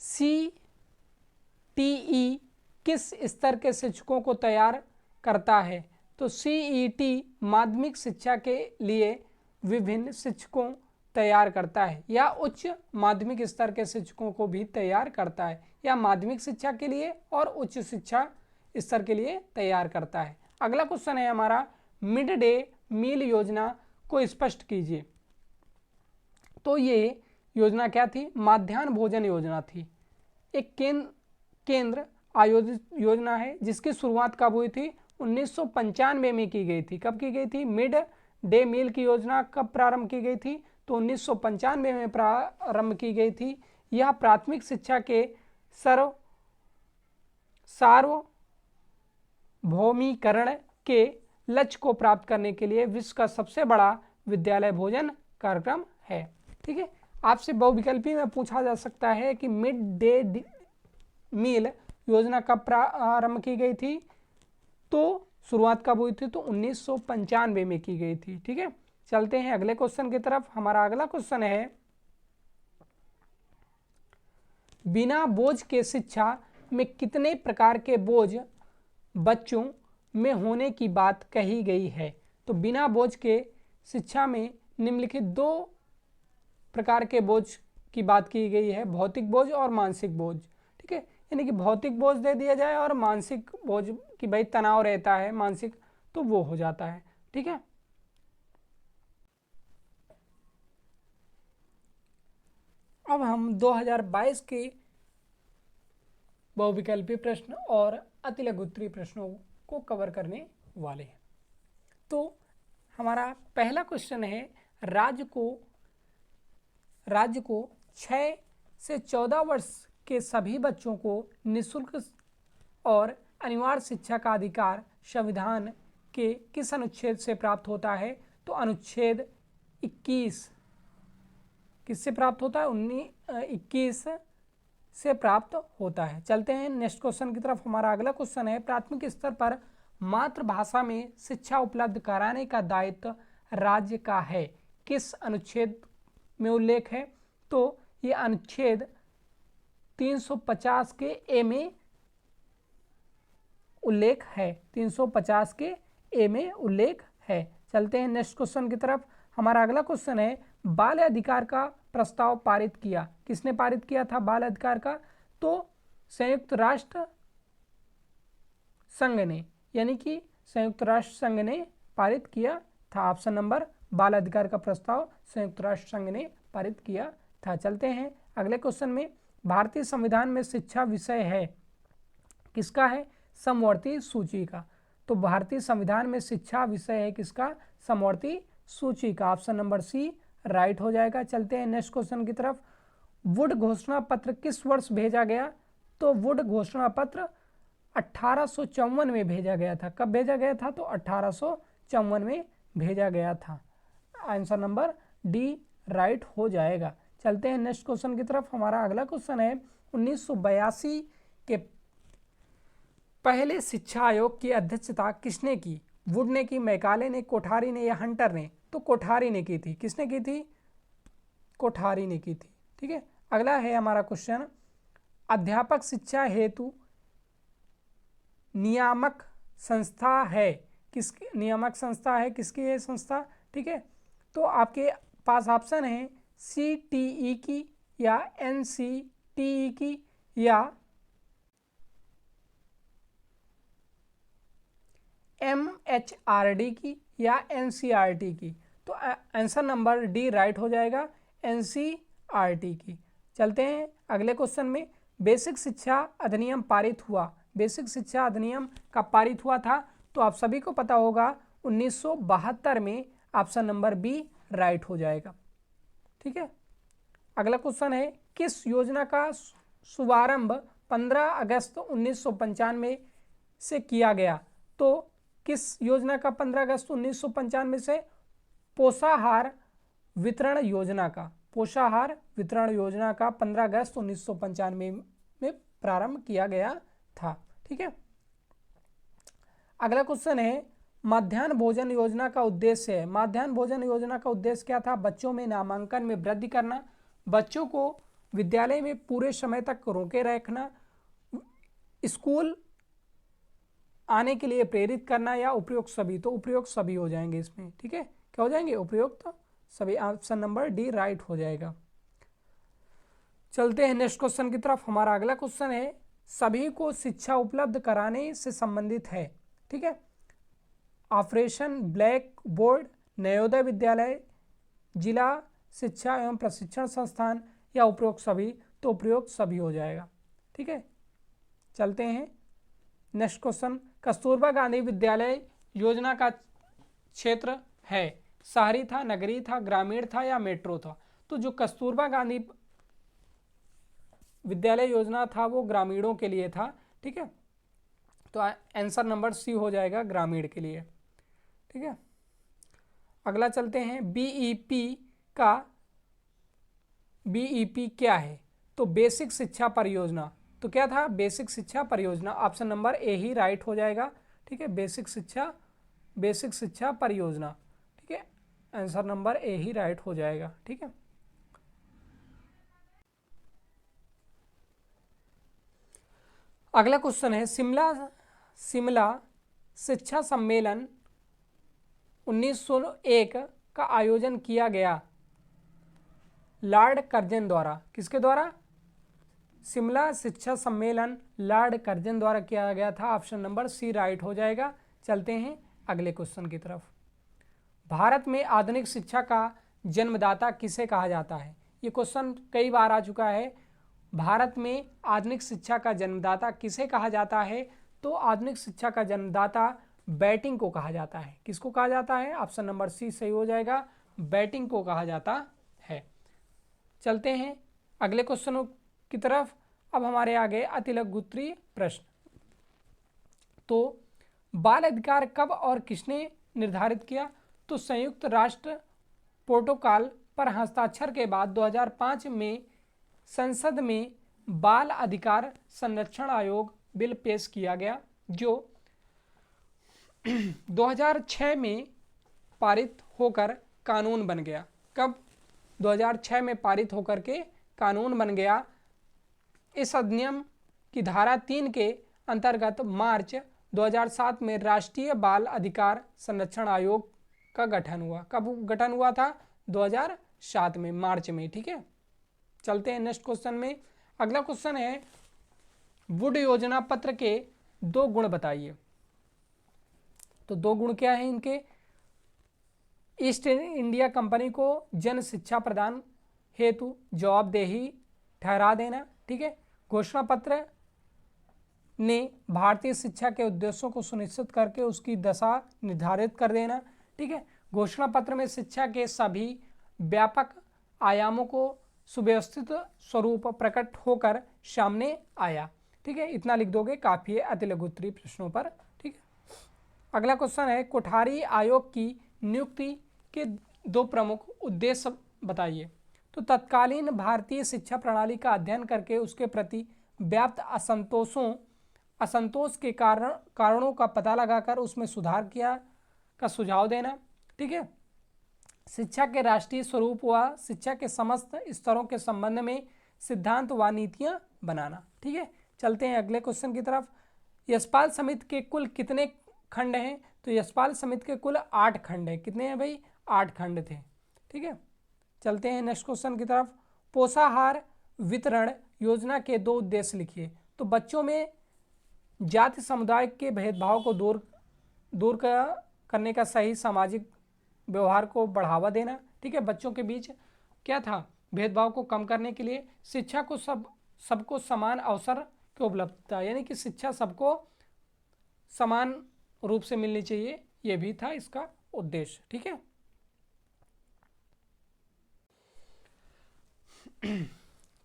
CTE किस स्तर के शिक्षकों को तैयार करता है? तो CET माध्यमिक शिक्षा के लिए विभिन्न शिक्षकों तैयार करता है, या उच्च माध्यमिक स्तर के शिक्षकों को भी तैयार करता है, या माध्यमिक शिक्षा के लिए और उच्च शिक्षा स्तर के लिए तैयार करता है। अगला क्वेश्चन है हमारा, मिड डे मील योजना को स्पष्ट कीजिए। तो ये योजना क्या थी? मध्याह्न भोजन योजना थी। एक केंद्र आयोजित योजना है जिसकी शुरुआत कब हुई थी? 1995 में की गई थी। कब की गई थी? मिड डे मील की योजना कब प्रारंभ की गई थी? तो 1995 में प्रारंभ की गई थी। यह प्राथमिक शिक्षा के सार्वभौमीकरण के लक्ष्य को प्राप्त करने के लिए विश्व का सबसे बड़ा विद्यालय भोजन कार्यक्रम है। ठीक है, आपसे बहुविकल्पी में पूछा जा सकता है कि मिड डे मील योजना कब प्रारंभ की गई थी? तो शुरुआत कब हुई थी? तो 1995 में की गई थी। ठीक है, चलते हैं अगले क्वेश्चन की तरफ। हमारा अगला क्वेश्चन है, बिना बोझ के शिक्षा में कितने प्रकार के बोझ बच्चों में होने की बात कही गई है? तो बिना बोझ के शिक्षा में निम्नलिखित 2 प्रकार के बोझ की बात की गई है, भौतिक बोझ और मानसिक बोझ। ठीक है, यानी कि भौतिक बोझ दे दिया जाए और मानसिक बोझ की भाई तनाव रहता है मानसिक, तो वो हो जाता है। ठीक है, अब हम 2022 के बहुविकल्पी प्रश्न और अतिलघु उत्तरीय प्रश्नों को कवर करने वाले हैं। तो हमारा पहला क्वेश्चन है, राज्य को 6 से 14 वर्ष के सभी बच्चों को निःशुल्क और अनिवार्य शिक्षा का अधिकार संविधान के किस अनुच्छेद से प्राप्त होता है? तो अनुच्छेद 21 किससे प्राप्त होता है? 21 से प्राप्त होता है। चलते हैं नेक्स्ट क्वेश्चन की तरफ। हमारा अगला क्वेश्चन है, प्राथमिक स्तर पर मातृभाषा में शिक्षा उपलब्ध कराने का दायित्व राज्य का है, किस अनुच्छेद में उल्लेख है? तो ये अनुच्छेद 350 के ए में उल्लेख है। 350 के ए में उल्लेख है। चलते हैं नेक्स्ट क्वेश्चन की तरफ। हमारा अगला क्वेश्चन है, बाल अधिकार का प्रस्ताव पारित किया, किसने पारित किया था बाल अधिकार का? तो संयुक्त राष्ट्र संघ ने, यानी कि संयुक्त राष्ट्र संघ ने पारित किया था। ऑप्शन नंबर, बाल अधिकार का प्रस्ताव संयुक्त राष्ट्र संघ ने पारित किया था। चलते हैं अगले क्वेश्चन में। भारतीय संविधान में शिक्षा विषय है, किसका है? समवर्ती सूची का। तो भारतीय संविधान में शिक्षा विषय है किसका? समवर्ती सूची का। ऑप्शन नंबर सी राइट हो जाएगा। चलते हैं नेक्स्ट क्वेश्चन की तरफ। वुड घोषणा पत्र किस वर्ष भेजा गया? तो वुड घोषणा पत्र 1854 में भेजा गया था। कब भेजा गया था? तो 1854 में भेजा गया था। आंसर नंबर डी राइट हो जाएगा। चलते हैं नेक्स्ट क्वेश्चन की तरफ। हमारा अगला क्वेश्चन है 1982 के पहले शिक्षा आयोग की अध्यक्षता किसने की? वुड ने की, मैकाले ने, कोठारी ने या हंटर ने? तो कोठारी ने की थी। किसने की थी? कोठारी ने की थी। ठीक है, अगला है हमारा क्वेश्चन, अध्यापक शिक्षा हेतु नियामक संस्था है, किसकी नियामक संस्था है? किसकी है संस्था? ठीक है, तो आपके पास ऑप्शन है CTE की या NCTE की या MHRD की या NCRT की। तो आंसर नंबर डी राइट हो जाएगा, NCRT की। चलते हैं अगले क्वेश्चन में। बेसिक शिक्षा अधिनियम पारित हुआ, बेसिक शिक्षा अधिनियम का पारित हुआ था, तो आप सभी को पता होगा 1972 में। ऑप्शन नंबर बी राइट हो जाएगा। ठीक है, अगला क्वेश्चन है, किस योजना का शुभारंभ 15 अगस्त 1995 से किया गया? तो किस योजना का 15 अगस्त 1995 से? पोषाहार वितरण योजना का, पोषाहार वितरण योजना का 15 अगस्त 1995 में प्रारंभ किया गया था। ठीक है, अगला क्वेश्चन है, मध्याह्न भोजन योजना का उद्देश्य है। मध्याह्न भोजन योजना का उद्देश्य क्या था? बच्चों में नामांकन में वृद्धि करना, बच्चों को विद्यालय में पूरे समय तक रोके रखना, स्कूल आने के लिए प्रेरित करना या उपयुक्त सभी? तो उपयुक्त सभी हो जाएंगे इसमें। ठीक है, क्या हो जाएंगे? उपयुक्त सभी। ऑप्शन नंबर डी राइट हो जाएगा। चलते हैं नेक्स्ट क्वेश्चन की तरफ। हमारा अगला क्वेश्चन है, सभी को शिक्षा उपलब्ध कराने से संबंधित है। ठीक है, operation black board, Navodaya Vidyalaya, जिला शिक्षा एवं प्रशिक्षण संस्थान या उपयुक्त सभी? तो उपयुक्त सभी हो जाएगा। ठीक है, चलते हैं नेक्स्ट क्वेश्चन। कस्तूरबा गांधी विद्यालय योजना का क्षेत्र है, शहरी था, नगरीय था, ग्रामीण था या मेट्रो था? तो जो कस्तूरबा गांधी विद्यालय योजना था वो ग्रामीणों के लिए था। ठीक है, तो आंसर नंबर सी हो जाएगा, ग्रामीण के लिए। ठीक है, अगला चलते हैं, बीईपी क्या है? तो बेसिक शिक्षा परियोजना। तो क्या था? बेसिक शिक्षा परियोजना। Option number A he right हो जाएगा। ठीक है, बेसिक शिक्षा परियोजना। ठीक है, answer number A he right हो जाएगा। ठीक है, अगला क्वेश्चन है, शिमला शिक्षा सम्मेलन 1901 का आयोजन किया गया लॉर्ड कर्जन द्वारा। किसके द्वारा? शिमला शिक्षा सम्मेलन लॉर्ड कर्जन द्वारा किया गया था। ऑप्शन नंबर सी राइट हो जाएगा। चलते हैं अगले क्वेश्चन की तरफ। भारत में आधुनिक शिक्षा का जन्मदाता किसे कहा जाता है? ये क्वेश्चन कई बार आ चुका है। भारत में आधुनिक शिक्षा का जन्मदाता किसे कहा जाता है? तो आधुनिक शिक्षा का जन्मदाता बैटिंग को कहा जाता है। किसको कहा जाता है? ऑप्शन नंबर सी सही हो जाएगा, बैटिंग को कहा जाता है। चलते हैं अगले क्वेश्चनों की तरफ। अब हमारे आगे अतिलघुत्तरीय प्रश्न। तो बाल अधिकार कब और किसने निर्धारित किया? तो संयुक्त राष्ट्र प्रोटोकॉल पर हस्ताक्षर के बाद 2005 में संसद में बाल अधिकार संरक्षण आयोग बिल पेश किया गया, जो 2006 में पारित होकर कानून बन गया। कब? 2006 में पारित होकर के कानून बन गया। इस अधिनियम की धारा 3 के अंतर्गत मार्च 2007 में राष्ट्रीय बाल अधिकार संरक्षण आयोग का गठन हुआ। कब गठन हुआ था? 2007 में, मार्च में। ठीक है, चलते हैं नेक्स्ट क्वेश्चन में। अगला क्वेश्चन है, वुड योजना पत्र के 2 गुण बताइए। तो 2 गुण क्या है इनके? ईस्ट इंडिया कंपनी को जन शिक्षा प्रदान हेतु जवाबदेही ठहरा देना, ठीक है। घोषणा पत्र ने भारतीय शिक्षा के उद्देश्यों को सुनिश्चित करके उसकी दशा निर्धारित कर देना, ठीक है। घोषणा पत्र में शिक्षा के सभी व्यापक आयामों को सुव्यवस्थित स्वरूप प्रकट होकर सामने आया, ठीक है। इतना लिख दोगे, काफी है अति लघु उत्तरीय प्रश्नों पर, ठीक है। अगला क्वेश्चन है कोठारी आयोग की नियुक्ति के 2 प्रमुख उद्देश्य बताइए। तो तत्कालीन भारतीय शिक्षा प्रणाली का अध्ययन करके उसके प्रति व्याप्त असंतोष के कारणों का पता लगाकर उसमें सुधार किया का सुझाव देना, ठीक है। शिक्षा के राष्ट्रीय स्वरूप व शिक्षा के समस्त स्तरों के संबंध में सिद्धांत व नीतियां बनाना, ठीक है। चलते हैं अगले क्वेश्चन की तरफ। यशपाल समिति के कुल कितने खंड हैं? तो यशपाल समिति के कुल 8 खंड हैं। कितने हैं भाई? 8 खंड थे, ठीक है। चलते हैं नेक्स्ट क्वेश्चन की तरफ। पोषाहार वितरण योजना के 2 उद्देश्य लिखिए। तो बच्चों में जाति समुदाय के भेदभाव को दूर करने का सही सामाजिक व्यवहार को बढ़ावा देना, ठीक है। बच्चों के बीच क्या था? भेदभाव को कम करने के लिए शिक्षा को सबको समान अवसर की उपलब्धता, यानी कि शिक्षा सबको समान रूप से मिलनी चाहिए, यह भी था इसका उद्देश्य, ठीक है।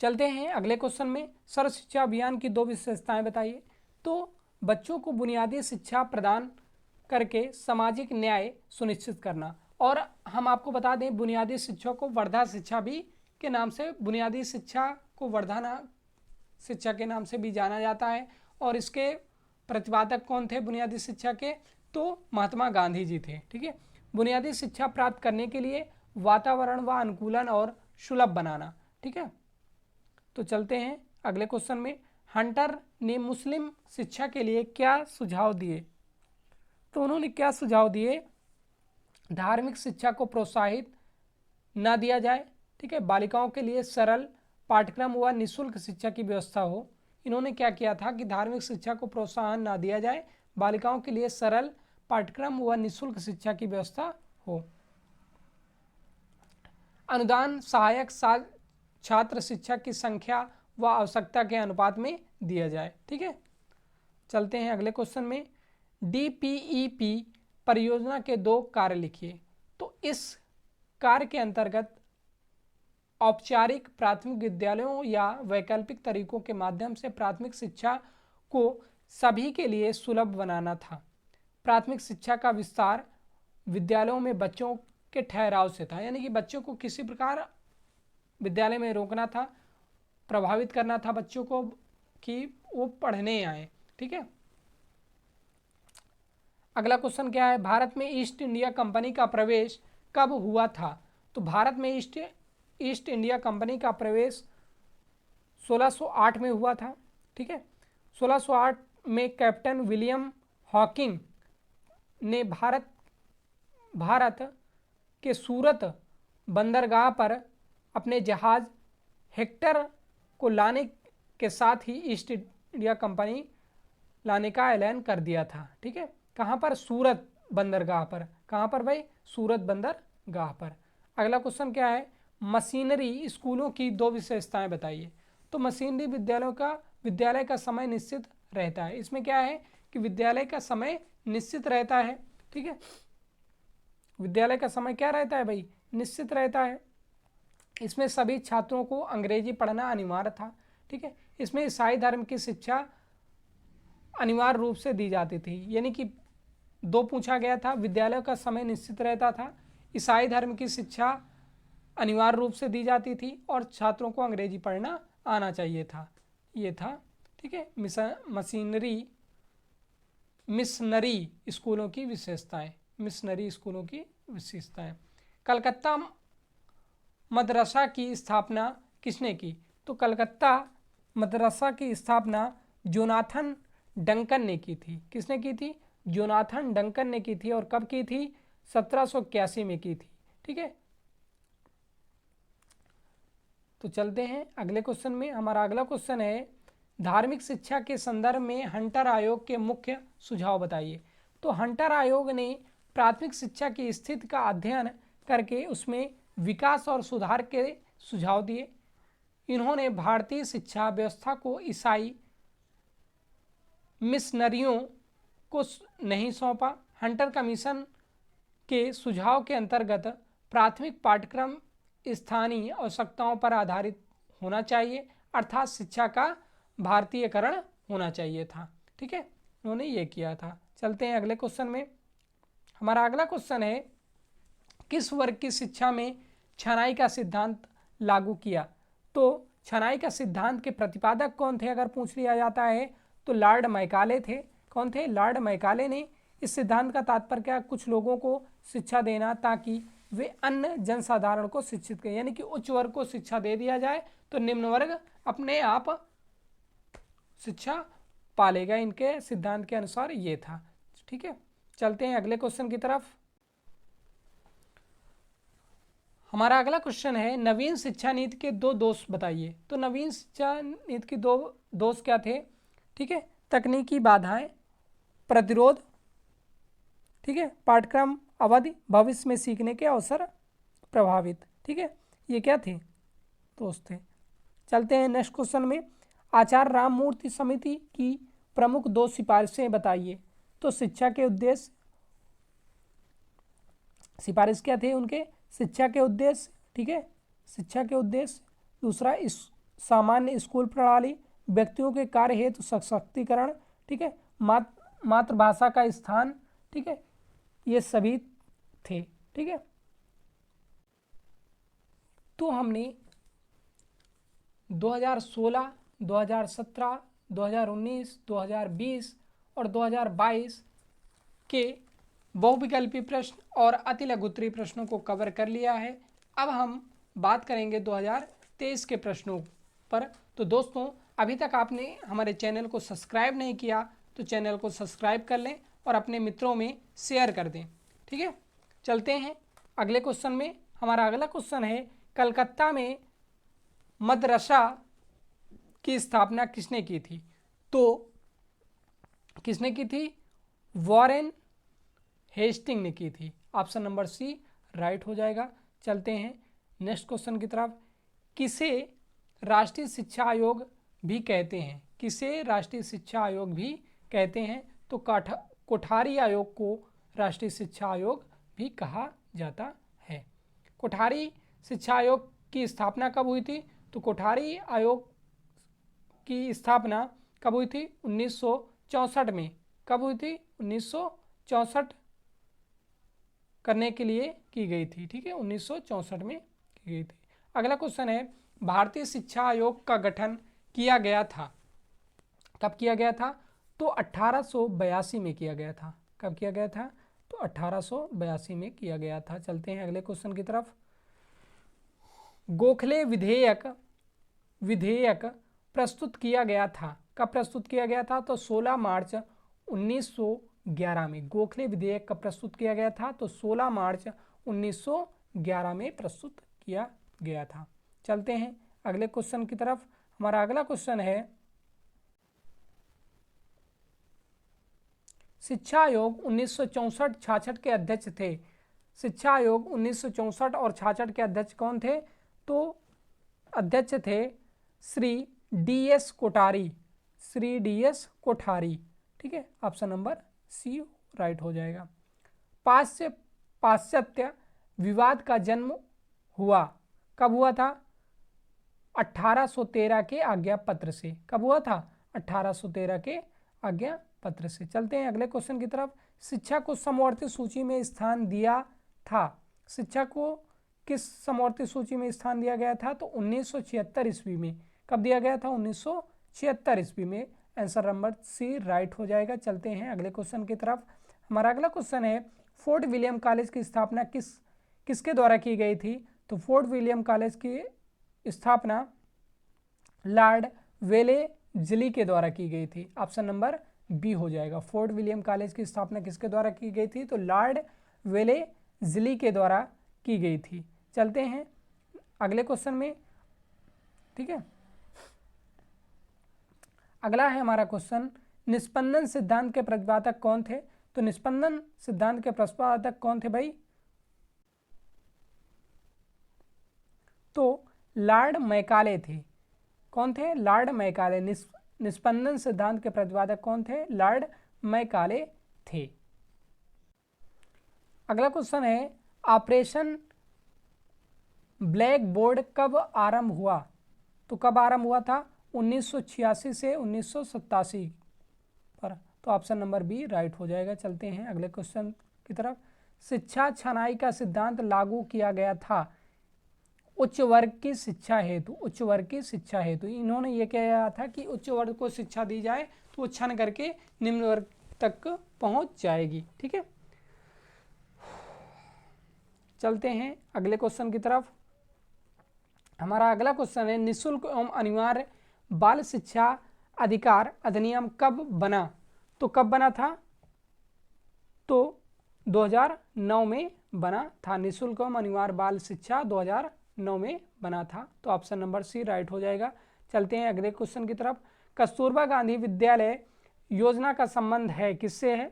चलते हैं अगले क्वेश्चन में। सर्व शिक्षा अभियान की 2 विशेषताएं बताइए। तो बच्चों को बुनियादी शिक्षा प्रदान करके सामाजिक न्याय सुनिश्चित करना, और हम आपको बता दें बुनियादी शिक्षा को वर्धा शिक्षा भी के नाम से, बुनियादी शिक्षा को वर्धा शिक्षा के नाम से भी जाना जाता है। और इसके प्रतिपादक कौन थे बुनियादी शिक्षा के? तो महात्मा गांधी जी थे, ठीक है। बुनियादी शिक्षा प्राप्त करने के लिए वातावरण व अनुकूलन और सुलभ बनाना, ठीक है। तो चलते हैं अगले क्वेश्चन में। हंटर ने मुस्लिम शिक्षा के लिए क्या सुझाव दिए? तो उन्होंने क्या सुझाव दिए? धार्मिक शिक्षा को प्रोत्साहित न दिया जाए, ठीक है। बालिकाओं के लिए सरल पाठ्यक्रम व निःशुल्क शिक्षा की व्यवस्था हो। इन्होंने क्या किया था कि धार्मिक शिक्षा को प्रोत्साहन न दिया जाए, बालिकाओं के लिए सरल पाठ्यक्रम व निःशुल्क शिक्षा की व्यवस्था हो। अनुदान सहायक छात्र शिक्षा की संख्या व आवश्यकता के अनुपात में दिया जाए, ठीक है। चलते हैं अगले क्वेश्चन में। DPEP परियोजना के 2 कार्य लिखिए। तो इस कार्य के अंतर्गत औपचारिक प्राथमिक विद्यालयों या वैकल्पिक तरीकों के माध्यम से प्राथमिक शिक्षा को सभी के लिए सुलभ बनाना था। प्राथमिक शिक्षा का विस्तार विद्यालयों में बच्चों के ठहराव से था, यानी कि बच्चों को किसी प्रकार विद्यालय में रोकना था, प्रभावित करना था बच्चों को कि वो पढ़ने आए, ठीक है। अगला क्वेश्चन क्या है? भारत में ईस्ट इंडिया कंपनी का प्रवेश कब हुआ था? तो भारत में ईस्ट इंडिया कंपनी का प्रवेश 1608 में हुआ था, ठीक है। 1608 में कैप्टन विलियम हॉकिंग ने भारत के सूरत बंदरगाह पर अपने जहाज हेक्टर को लाने के साथ ही ईस्ट इंडिया कंपनी लाने का ऐलान कर दिया था, ठीक है। कहाँ पर? सूरत बंदरगाह पर। कहाँ पर भाई? सूरत बंदरगाह पर। अगला क्वेश्चन क्या है? मशीनरी स्कूलों की 2 विशेषताएं बताइए। तो मशीनरी विद्यालय का समय निश्चित रहता है। इसमें क्या है कि विद्यालय का समय निश्चित रहता है, ठीक है। विद्यालय का समय क्या रहता है भाई? निश्चित रहता है। इसमें सभी छात्रों को अंग्रेजी पढ़ना अनिवार्य था, ठीक है। इसमें ईसाई धर्म की शिक्षा अनिवार्य रूप से दी जाती थी, यानी कि 2 पूछा गया था। विद्यालय का समय निश्चित रहता था, ईसाई धर्म की शिक्षा अनिवार्य रूप से दी जाती थी, और छात्रों को अंग्रेजी पढ़ना आना चाहिए था, ये था, ठीक है। मिशनरी स्कूलों की विशेषताएं। मिशनरी स्कूलों की विशेषताएं। कलकत्ता मदरसा की स्थापना किसने की? तो कलकत्ता मदरसा की स्थापना जोनाथन डंकन ने की थी। किसने की थी? जोनाथन डंकन ने की थी। और कब की थी? 1781 में की थी, ठीक है। तो चलते हैं अगले क्वेश्चन में। हमारा अगला क्वेश्चन है धार्मिक शिक्षा के संदर्भ में हंटर आयोग के मुख्य सुझाव बताइए। तो हंटर आयोग ने प्राथमिक शिक्षा की स्थिति का अध्ययन करके उसमें विकास और सुधार के सुझाव दिए। इन्होंने भारतीय शिक्षा व्यवस्था को ईसाई मिशनरियों को नहीं सौंपा। हंटर कमीशन के सुझाव के अंतर्गत प्राथमिक पाठ्यक्रम स्थानीय आवश्यकताओं पर आधारित होना चाहिए, अर्थात शिक्षा का भारतीयकरण होना चाहिए था। ठीक है, उन्होंने ये किया था। चलते हैं अगले क्वेश्चन में। हमारा अगला क्वेश्चन है, किस वर्ग की शिक्षा में छनाई का सिद्धांत लागू किया? तो छनाई का सिद्धांत के प्रतिपादक कौन थे अगर पूछ लिया जाता है तो लॉर्ड मैकाले थे। कौन थे? लॉर्ड मैकाले ने। इस सिद्धांत का तात्पर्य क्या? कुछ लोगों को शिक्षा देना ताकि वे अन्य जनसाधारण को शिक्षित करें, यानी कि उच्च वर्ग को शिक्षा दे दिया जाए तो निम्न वर्ग अपने आप शिक्षा पालेगा। इनके सिद्धांत के अनुसार ये था। ठीक है, चलते हैं अगले क्वेश्चन की तरफ। हमारा अगला क्वेश्चन है, नवीन शिक्षा नीति के 2 दोष बताइए। तो नवीन शिक्षा नीति के 2 दोष क्या थे? ठीक है, तकनीकी बाधाएं, प्रतिरोध, ठीक है, पाठ्यक्रम अवधि, भविष्य में सीखने के अवसर प्रभावित। ठीक है, ये क्या थे? दोस्त थे। चलते हैं नेक्स्ट क्वेश्चन में। आचार्य राममूर्ति समिति की प्रमुख 2 सिफारिशें बताइए। तो शिक्षा के उद्देश्य, सिफारिश क्या थे उनके? शिक्षा के उद्देश्य, ठीक है, शिक्षा के उद्देश्य। दूसरा, इस सामान्य स्कूल प्रणाली, व्यक्तियों के कार्य हेतु सशक्तिकरण, ठीक है, मातृभाषा का स्थान, ठीक है, ये सभी थे। ठीक है, तो हमने 2016, 2017, 2019, 2020 और 2022 के बहुविकल्पी प्रश्न और अति लघुत्तरीय प्रश्नों को कवर कर लिया है। अब हम बात करेंगे 2023 के प्रश्नों पर। तो दोस्तों, अभी तक आपने हमारे चैनल को सब्सक्राइब नहीं किया तो चैनल को सब्सक्राइब कर लें और अपने मित्रों में शेयर कर दें। ठीक है, चलते हैं अगले क्वेश्चन में। हमारा अगला क्वेश्चन है, कलकत्ता में मदरसा की स्थापना किसने की थी? तो किसने की थी? वॉरेन हेस्टिंग ने की थी। ऑप्शन नंबर सी राइट हो जाएगा। चलते हैं नेक्स्ट क्वेश्चन की तरफ। किसे राष्ट्रीय शिक्षा आयोग भी कहते हैं? किसे राष्ट्रीय शिक्षा आयोग भी कहते हैं? तो कोठारी आयोग को राष्ट्रीय शिक्षा आयोग भी कहा जाता है। कोठारी शिक्षा आयोग की स्थापना कब हुई थी? तो कोठारी आयोग की स्थापना कब हुई थी? 1964 में। कब हुई थी? 1964 करने के लिए की गई थी। ठीक है, 1964 में की गई थी। अगला क्वेश्चन है, भारतीय शिक्षा आयोग का गठन किया गया था। कब किया गया था? तो 1882 में किया गया था। कब किया गया था? तो 1882 में किया गया था। चलते हैं अगले क्वेश्चन की तरफ। गोखले विधेयक प्रस्तुत किया गया था। कब प्रस्तुत किया गया था? तो 16 मार्च 1911 में। गोखले विधेयक कब प्रस्तुत किया गया था? तो 16 मार्च 1911 में प्रस्तुत किया गया था। चलते हैं अगले क्वेश्चन की तरफ। हमारा अगला क्वेश्चन है, शिक्षा आयोग 1964-66 के अध्यक्ष थे। शिक्षा आयोग 1964 और 66 के अध्यक्ष कौन थे? तो अध्यक्ष थे श्री DS कोठारी। श्री DS कोठारी। ठीक है, ऑप्शन नंबर सी राइट हो जाएगा। पाश्चात्य विवाद का जन्म हुआ। कब हुआ था? 1813 के आज्ञा पत्र से। कब हुआ था? 1813 के आज्ञा पत्र से। चलते हैं अगले क्वेश्चन की तरफ। शिक्षा को समवर्ती सूची में स्थान दिया था। शिक्षा को किस समवर्ती सूची में स्थान दिया गया था? तो 1976 ईस्वी में। कब दिया गया था? 1976 ईस्वी में। आंसर नंबर सी राइट हो जाएगा। चलते हैं अगले क्वेश्चन की तरफ। हमारा अगला क्वेश्चन है, फोर्ट विलियम कॉलेज की स्थापना किसके द्वारा की गई थी? तो फोर्ट विलियम कॉलेज की स्थापना लॉर्ड वेलेस्ली के द्वारा की गई थी। ऑप्शन नंबर बी हो जाएगा। फोर्ट विलियम कॉलेज की स्थापना किसके द्वारा की गई थी? तो लॉर्ड वेलेस्ली के द्वारा की गई थी। चलते हैं अगले क्वेश्चन में। ठीक है, अगला है हमारा क्वेश्चन, निस्पंदन सिद्धांत के प्रतिपादक कौन थे? तो निस्पंदन सिद्धांत के प्रतिपादक कौन थे भाई? तो लॉर्ड मैकाले थे। कौन थे? Lord Macaulay. निस्पंदन सिद्धांत के प्रतिपादक कौन थे? लॉर्ड मैकाले थे। अगला क्वेश्चन है, ऑपरेशन ब्लैक बोर्ड कब आरंभ हुआ? तो कब आरंभ हुआ था? 1986 से 1987 पर। तो ऑप्शन नंबर बी राइट हो जाएगा। चलते हैं अगले क्वेश्चन की तरफ। शिक्षा छनाई का सिद्धांत लागू किया गया था उच्च वर्ग की शिक्षा हेतु। उच्च वर्ग की शिक्षा हेतु इन्होंने ये कहा था कि उच्च वर्ग को शिक्षा दी जाए तो वो छन करके निम्न वर्ग तक पहुंच जाएगी। ठीक है, चलते हैं अगले क्वेश्चन की तरफ। हमारा अगला क्वेश्चन है, निःशुल्क एवं अनिवार्य बाल शिक्षा अधिकार अधिनियम कब बना? तो कब बना था? तो 2009 में बना था। निःशुल्क एवं अनिवार्य बाल शिक्षा 2009 में बना था। तो ऑप्शन नंबर सी राइट हो जाएगा। चलते हैं अगले क्वेश्चन की तरफ। कस्तूरबा गांधी विद्यालय योजना का संबंध है किससे है?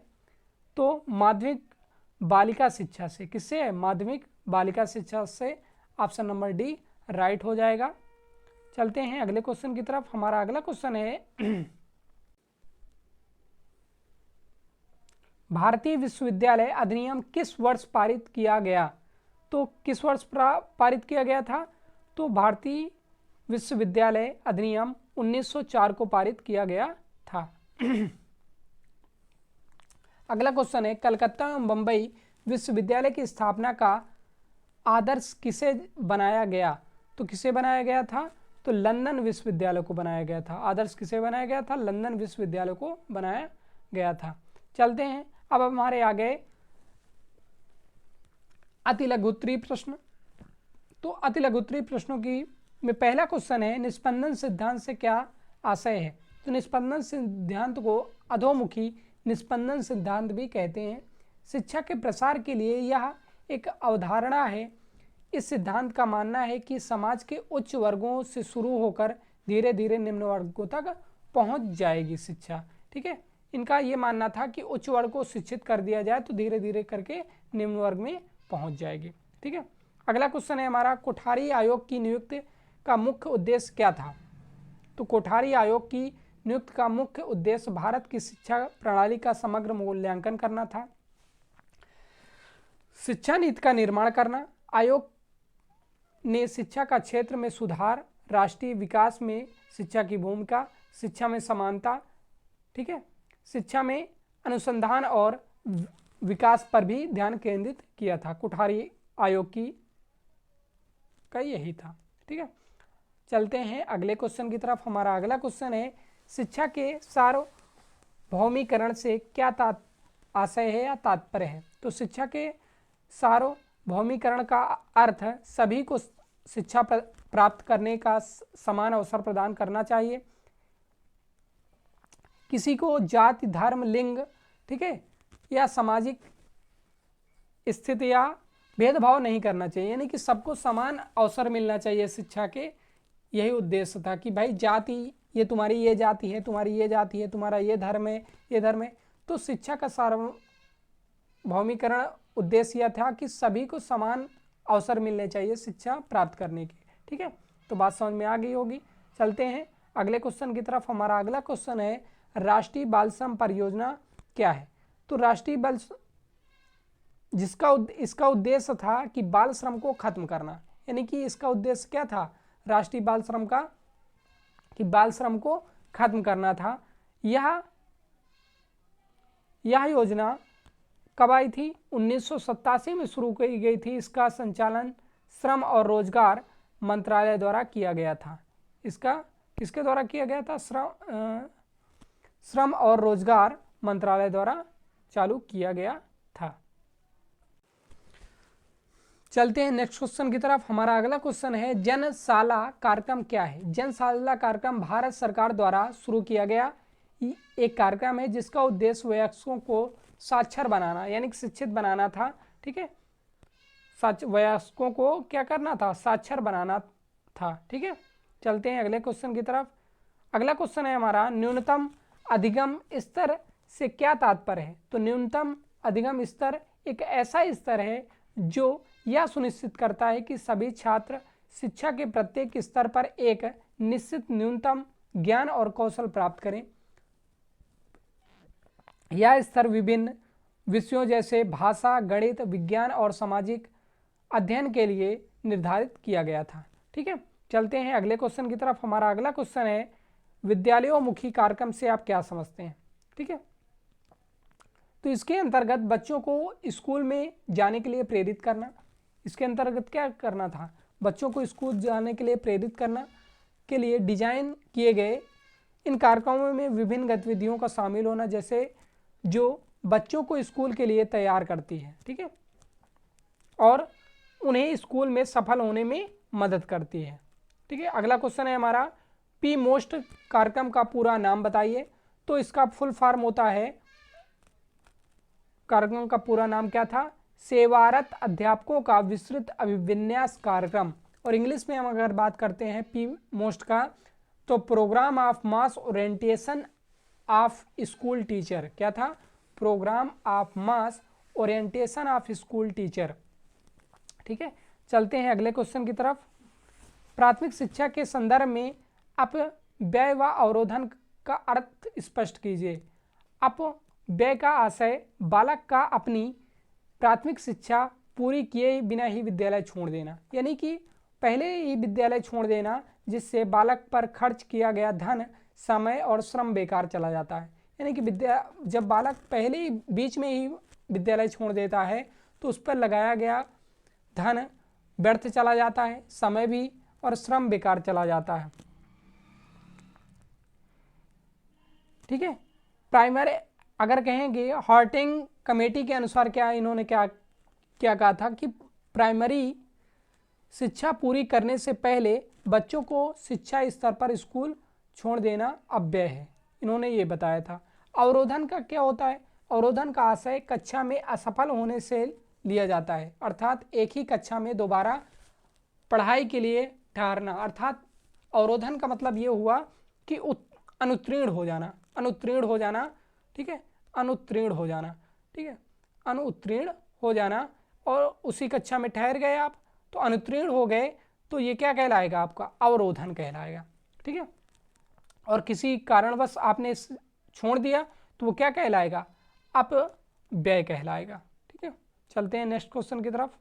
तो माध्यमिक बालिका शिक्षा से। किससे है? माध्यमिक बालिका शिक्षा से। ऑप्शन नंबर डी राइट हो जाएगा। चलते हैं अगले क्वेश्चन की तरफ। हमारा अगला क्वेश्चन है, भारतीय विश्वविद्यालय अधिनियम किस वर्ष पारित किया गया? तो किस वर्ष पारित किया गया था? तो भारतीय विश्वविद्यालय अधिनियम 1904 को पारित किया गया था। अगला क्वेश्चन है, कलकत्ता एवं बंबई विश्वविद्यालय की स्थापना का आदर्श किसे बनाया गया? तो किसे बनाया गया था? तो लंदन विश्वविद्यालय को बनाया गया था। आदर्श किसे बनाया गया था? लंदन विश्वविद्यालय को बनाया गया था। चलते हैं अब हमारे आगे अति लघुत्तरीय प्रश्न। तो अति लघुत्तरीय प्रश्नों की में पहला क्वेश्चन है, निस्पंदन सिद्धांत से क्या आशय है? तो निस्पंदन सिद्धांत को अधोमुखी निस्पंदन सिद्धांत भी कहते हैं। शिक्षा के प्रसार के लिए यह एक अवधारणा है। इस सिद्धांत का मानना है कि समाज के उच्च वर्गों से शुरू होकर धीरे धीरे निम्न वर्गों तक पहुंच जाएगी शिक्षा। ठीक है, इनका ये मानना था कि उच्च वर्ग को शिक्षित कर दिया जाए तो धीरे धीरे करके निम्न वर्ग में पहुंच जाएगी। ठीक है, अगला क्वेश्चन है हमारा, कोठारी आयोग की नियुक्ति का मुख्य उद्देश्य क्या था? तो कोठारी आयोग की नियुक्ति का मुख्य उद्देश्य भारत की शिक्षा प्रणाली का समग्र मूल्यांकन करना था, शिक्षा नीति का निर्माण करना। आयोग ने शिक्षा का क्षेत्र में सुधार, राष्ट्रीय विकास में शिक्षा की भूमिका, शिक्षा में समानता, ठीक है, शिक्षा में अनुसंधान और विकास पर भी ध्यान केंद्रित किया था। कोठारी आयोग की का यही था। ठीक है, चलते हैं अगले क्वेश्चन की तरफ। हमारा अगला क्वेश्चन है, शिक्षा के सार्वभौमिकरण से क्या आशय है या तात्पर्य है? तो शिक्षा के सार्वभौमिकरण का अर्थ सभी को शिक्षा प्राप्त करने का समान अवसर प्रदान करना चाहिए। किसी को जाति, धर्म, लिंग, ठीक है, या सामाजिक स्थिति या भेदभाव नहीं करना चाहिए, यानी कि सबको समान अवसर मिलना चाहिए शिक्षा के। यही उद्देश्य था कि भाई जाति, ये तुम्हारी ये जाति है, तुम्हारी ये जाति है, तुम्हारा ये धर्म है, ये धर्म है। तो शिक्षा का सार्वभौमिकरण उद्देश्य यह था कि सभी को समान अवसर मिलने चाहिए शिक्षा प्राप्त करने के। ठीक है, तो बात समझ में आ गई होगी। चलते हैं अगले क्वेश्चन की तरफ। हमारा अगला क्वेश्चन है, राष्ट्रीय बाल श्रम परियोजना क्या है? तो राष्ट्रीय बाल इसका उद्देश्य था कि बाल श्रम को खत्म करना, यानी कि इसका उद्देश्य क्या था राष्ट्रीय बाल श्रम का? कि बाल श्रम को खत्म करना था। यह योजना कब आई थी? 1987 में शुरू की गई थी। इसका संचालन श्रम और रोजगार मंत्रालय द्वारा किया गया था। इसका किसके द्वारा किया गया था? श्रम और रोजगार मंत्रालय द्वारा चालू किया गया था। चलते हैं नेक्स्ट क्वेश्चन की तरफ। हमारा अगला क्वेश्चन है, जनशाला कार्यक्रम क्या है? जनशाला कार्यक्रम भारत सरकार द्वारा शुरू किया गया एक कार्यक्रम है जिसका उद्देश्य वयस्कों को साक्षर बनाना, यानी कि शिक्षित बनाना था। ठीक है, वयस्कों को क्या करना था? साक्षर बनाना था। ठीक है, चलते हैं अगले क्वेश्चन की तरफ। अगला क्वेश्चन है हमारा, न्यूनतम अधिगम स्तर से क्या तात्पर्य है? तो न्यूनतम अधिगम स्तर एक ऐसा स्तर है जो यह सुनिश्चित करता है कि सभी छात्र शिक्षा के प्रत्येक स्तर पर एक निश्चित न्यूनतम ज्ञान और कौशल प्राप्त करें। यह स्तर विभिन्न विषयों जैसे भाषा, गणित, विज्ञान और सामाजिक अध्ययन के लिए निर्धारित किया गया था। ठीक है, चलते हैं अगले क्वेश्चन की तरफ। हमारा अगला क्वेश्चन है, विद्यालयोन्मुखी कार्यक्रम से आप क्या समझते हैं? ठीक है, तो इसके अंतर्गत बच्चों को स्कूल में जाने के लिए प्रेरित करना। इसके अंतर्गत क्या करना था? बच्चों को स्कूल जाने के लिए प्रेरित करना के लिए डिजाइन किए गए इन कार्यक्रमों में विभिन्न गतिविधियों का शामिल होना, जैसे जो बच्चों को स्कूल के लिए तैयार करती है। ठीक है, और उन्हें स्कूल में सफल होने में मदद करती है। ठीक है, अगला क्वेश्चन है हमारा, पी मोस्ट कार्यक्रम का पूरा नाम बताइए। तो इसका फुल फॉर्म होता है, कार्यक्रम का पूरा नाम क्या था? सेवारत अध्यापकों का विस्तृत अभिविन्यास कार्यक्रम। और इंग्लिश में हम अगर बात करते हैं पी मोस्ट का, तो program of mass orientation of school teacher. क्या था? Program of mass orientation of school teacher. ठीक है, चलते हैं अगले क्वेश्चन की तरफ। प्राथमिक शिक्षा के संदर्भ में अपव्यय व अवरोधन का अर्थ स्पष्ट कीजिए। अपव्यय का आशय बालक का अपनी प्राथमिक शिक्षा पूरी किए बिना ही विद्यालय छोड़ देना, यानी कि पहले ही विद्यालय छोड़ देना, जिससे बालक पर खर्च किया गया धन, समय और श्रम बेकार चला जाता है। यानी कि जब बालक पहले ही बीच में ही विद्यालय छोड़ देता है तो उस पर लगाया गया धन व्यर्थ चला जाता है, समय भी और श्रम बेकार चला जाता है। ठीक है, प्राइमरी अगर कहेंगे हॉर्टिंग कमेटी के अनुसार क्या इन्होंने क्या कहा था कि प्राइमरी शिक्षा पूरी करने से पहले बच्चों को शिक्षा स्तर पर स्कूल छोड़ देना अपव्यय है, इन्होंने ये बताया था। अवरोधन का क्या होता है? अवरोधन का आशय कक्षा में असफल होने से लिया जाता है, अर्थात एक ही कक्षा में दोबारा पढ़ाई के लिए ठहरना। अर्थात अवरोधन का मतलब ये हुआ कि अनुत्तीर्ण हो जाना, अनुत्तीर्ण हो जाना। ठीक है, अनुत्तीर्ण हो जाना। ठीक है, अनुत्तीर्ण हो जाना, और उसी कक्षा में ठहर गए आप तो अनुत्तीर्ण हो गए, तो ये क्या कहलाएगा? आपका अवरोधन कहलाएगा। ठीक है, और किसी कारणवश आपने छोड़ दिया तो वो क्या कहलाएगा? अपव्यय कहलाएगा। ठीक है, चलते हैं नेक्स्ट क्वेश्चन की तरफ।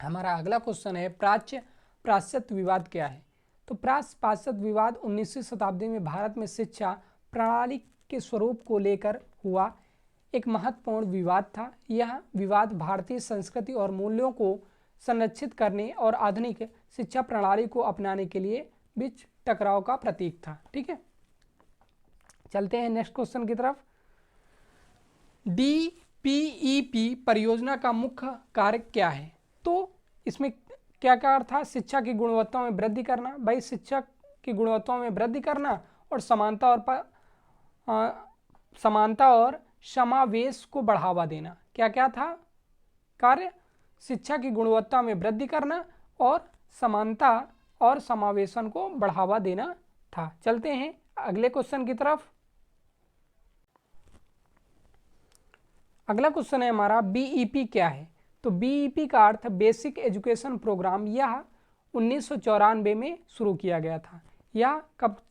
हमारा अगला क्वेश्चन है, प्राच्य पाश्चात्य विवाद क्या है? तो प्राच्य पाश्चात्य विवाद 19वीं शताब्दी में भारत में शिक्षा प्रणाली के स्वरूप को लेकर हुआ एक महत्वपूर्ण विवाद था। यह विवाद भारतीय संस्कृति और मूल्यों को संरक्षित करने और आधुनिक शिक्षा प्रणाली को अपनाने के लिए बीच टकराव का प्रतीक था। ठीक है, चलते हैं नेक्स्ट क्वेश्चन की तरफ। DPEP परियोजना का मुख्य कार्य क्या है? तो इसमें क्या कार्य था? शिक्षा की गुणवत्ता में वृद्धि करना। भाई शिक्षा की गुणवत्ता में वृद्धि करना और समानता और समावेश को बढ़ावा देना। क्या क्या था कार्य? शिक्षा की गुणवत्ता में वृद्धि करना और समानता और समावेशन को बढ़ावा देना था। चलते हैं अगले क्वेश्चन की तरफ। अगला क्वेश्चन है हमारा, BEP क्या है? तो BEP का अर्थ बेसिक एजुकेशन प्रोग्राम। यह 1994 में शुरू किया गया था। यह कब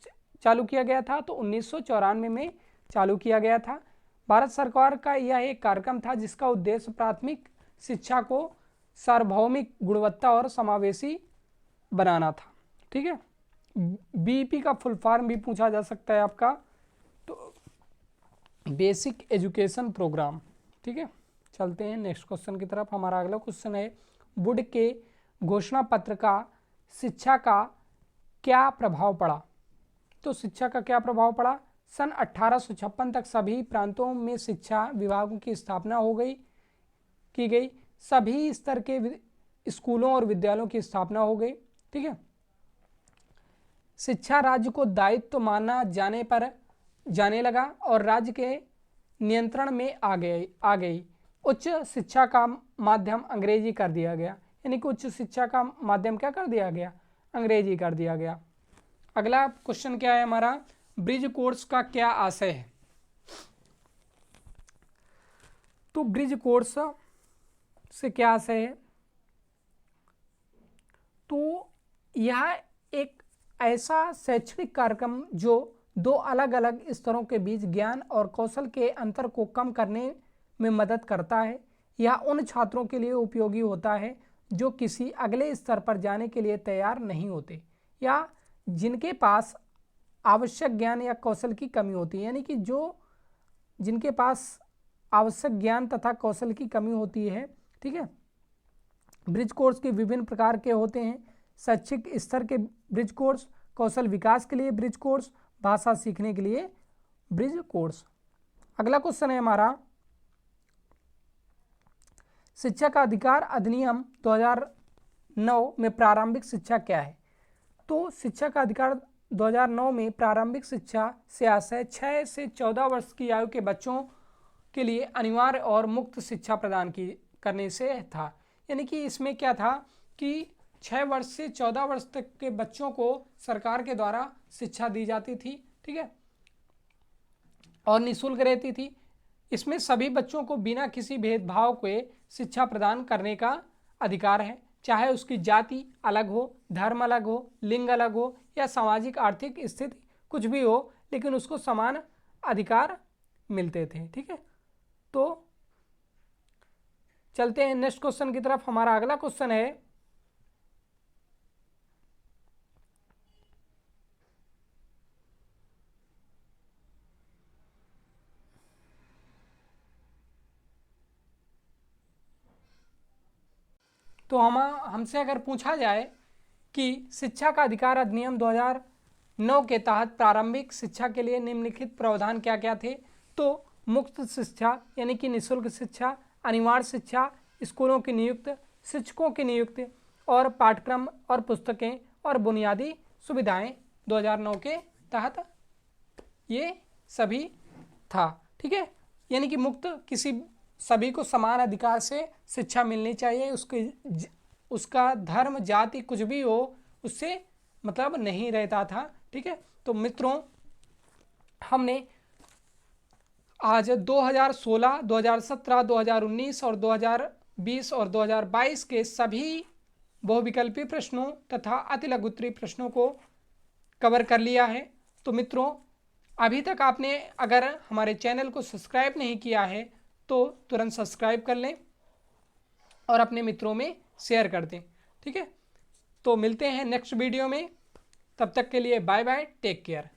चालू किया गया था? तो 1994 में चालू किया गया था। भारत सरकार का यह एक कार्यक्रम था जिसका उद्देश्य प्राथमिक शिक्षा को सार्वभौमिक, गुणवत्ता और समावेशी बनाना था। ठीक है, BEP का फुल फॉर्म भी पूछा जा सकता है आपका, तो बेसिक एजुकेशन प्रोग्राम। ठीक है, चलते हैं नेक्स्ट क्वेश्चन की तरफ। हमारा अगला क्वेश्चन है, वुड के घोषणा पत्र का शिक्षा का क्या प्रभाव पड़ा? तो शिक्षा का क्या प्रभाव पड़ा? सन 1856 तक सभी प्रांतों में शिक्षा विभागों की स्थापना की गई। सभी स्तर के स्कूलों और विद्यालयों की स्थापना हो गई। ठीक है, शिक्षा राज्य को दायित्व माना जाने लगा और राज्य के नियंत्रण में आ गई। उच्च शिक्षा का माध्यम अंग्रेजी कर दिया गया, यानी कि उच्च शिक्षा का माध्यम क्या कर दिया गया? अंग्रेजी कर दिया गया। अगला क्वेश्चन क्या है हमारा, ब्रिज कोर्स का क्या आशय है। तो ब्रिज कोर्स से क्या आशय है, तो यह एक ऐसा शैक्षणिक कार्यक्रम जो दो अलग अलग स्तरों के बीच ज्ञान और कौशल के अंतर को कम करने में मदद करता है। यह उन छात्रों के लिए उपयोगी होता है जो किसी अगले स्तर पर जाने के लिए तैयार नहीं होते या जिनके पास आवश्यक ज्ञान या कौशल की कमी होती है, यानी कि जो जिनके पास आवश्यक ज्ञान तथा कौशल की कमी होती है। ठीक है, ब्रिज कोर्स के विभिन्न प्रकार के होते हैं, शैक्षिक स्तर के ब्रिज कोर्स, कौशल विकास के लिए ब्रिज कोर्स, भाषा सीखने के लिए ब्रिज कोर्स। अगला क्वेश्चन है हमारा, शिक्षा का अधिकार अधिनियम 2009 में प्रारंभिक शिक्षा क्या है। तो शिक्षा का अधिकार 2009 में प्रारंभिक शिक्षा से आशय 6 से 14 वर्ष की आयु के बच्चों के लिए अनिवार्य और मुक्त शिक्षा प्रदान करने से था। यानी कि इसमें क्या था कि 6 वर्ष से 14 वर्ष तक के बच्चों को सरकार के द्वारा शिक्षा दी जाती थी। ठीक है, और निःशुल्क रहती थी। इसमें सभी बच्चों को बिना किसी भेदभाव के शिक्षा प्रदान करने का अधिकार है, चाहे उसकी जाति अलग हो, धर्म अलग हो, लिंग अलग हो या सामाजिक आर्थिक स्थिति कुछ भी हो, लेकिन उसको समान अधिकार मिलते थे। ठीक है, तो चलते हैं नेक्स्ट क्वेश्चन की तरफ। हमारा अगला क्वेश्चन है, तो हमसे अगर पूछा जाए कि शिक्षा का अधिकार अधिनियम 2009 के तहत प्रारंभिक शिक्षा के लिए निम्नलिखित प्रावधान क्या क्या थे, तो मुक्त शिक्षा यानी कि निःशुल्क शिक्षा, अनिवार्य शिक्षा, स्कूलों की नियुक्ति, शिक्षकों की नियुक्ति और पाठ्यक्रम और पुस्तकें और बुनियादी सुविधाएं 2009 के तहत ये सभी था। ठीक है, यानी कि मुक्त, किसी सभी को समान अधिकार से शिक्षा मिलनी चाहिए, उसका धर्म जाति कुछ भी हो उससे मतलब नहीं रहता था। ठीक है, तो मित्रों हमने आज 2016, 2017, 2019 और 2020 और 2022 के सभी बहुविकल्पी प्रश्नों तथा अति लघु उत्तरीय प्रश्नों को कवर कर लिया है। तो मित्रों अभी तक आपने अगर हमारे चैनल को सब्सक्राइब नहीं किया है तो तुरंत सब्सक्राइब कर लें और अपने मित्रों में शेयर कर दें। ठीक है, तो मिलते हैं नेक्स्ट वीडियो में, तब तक के लिए बाय बाय, टेक केयर।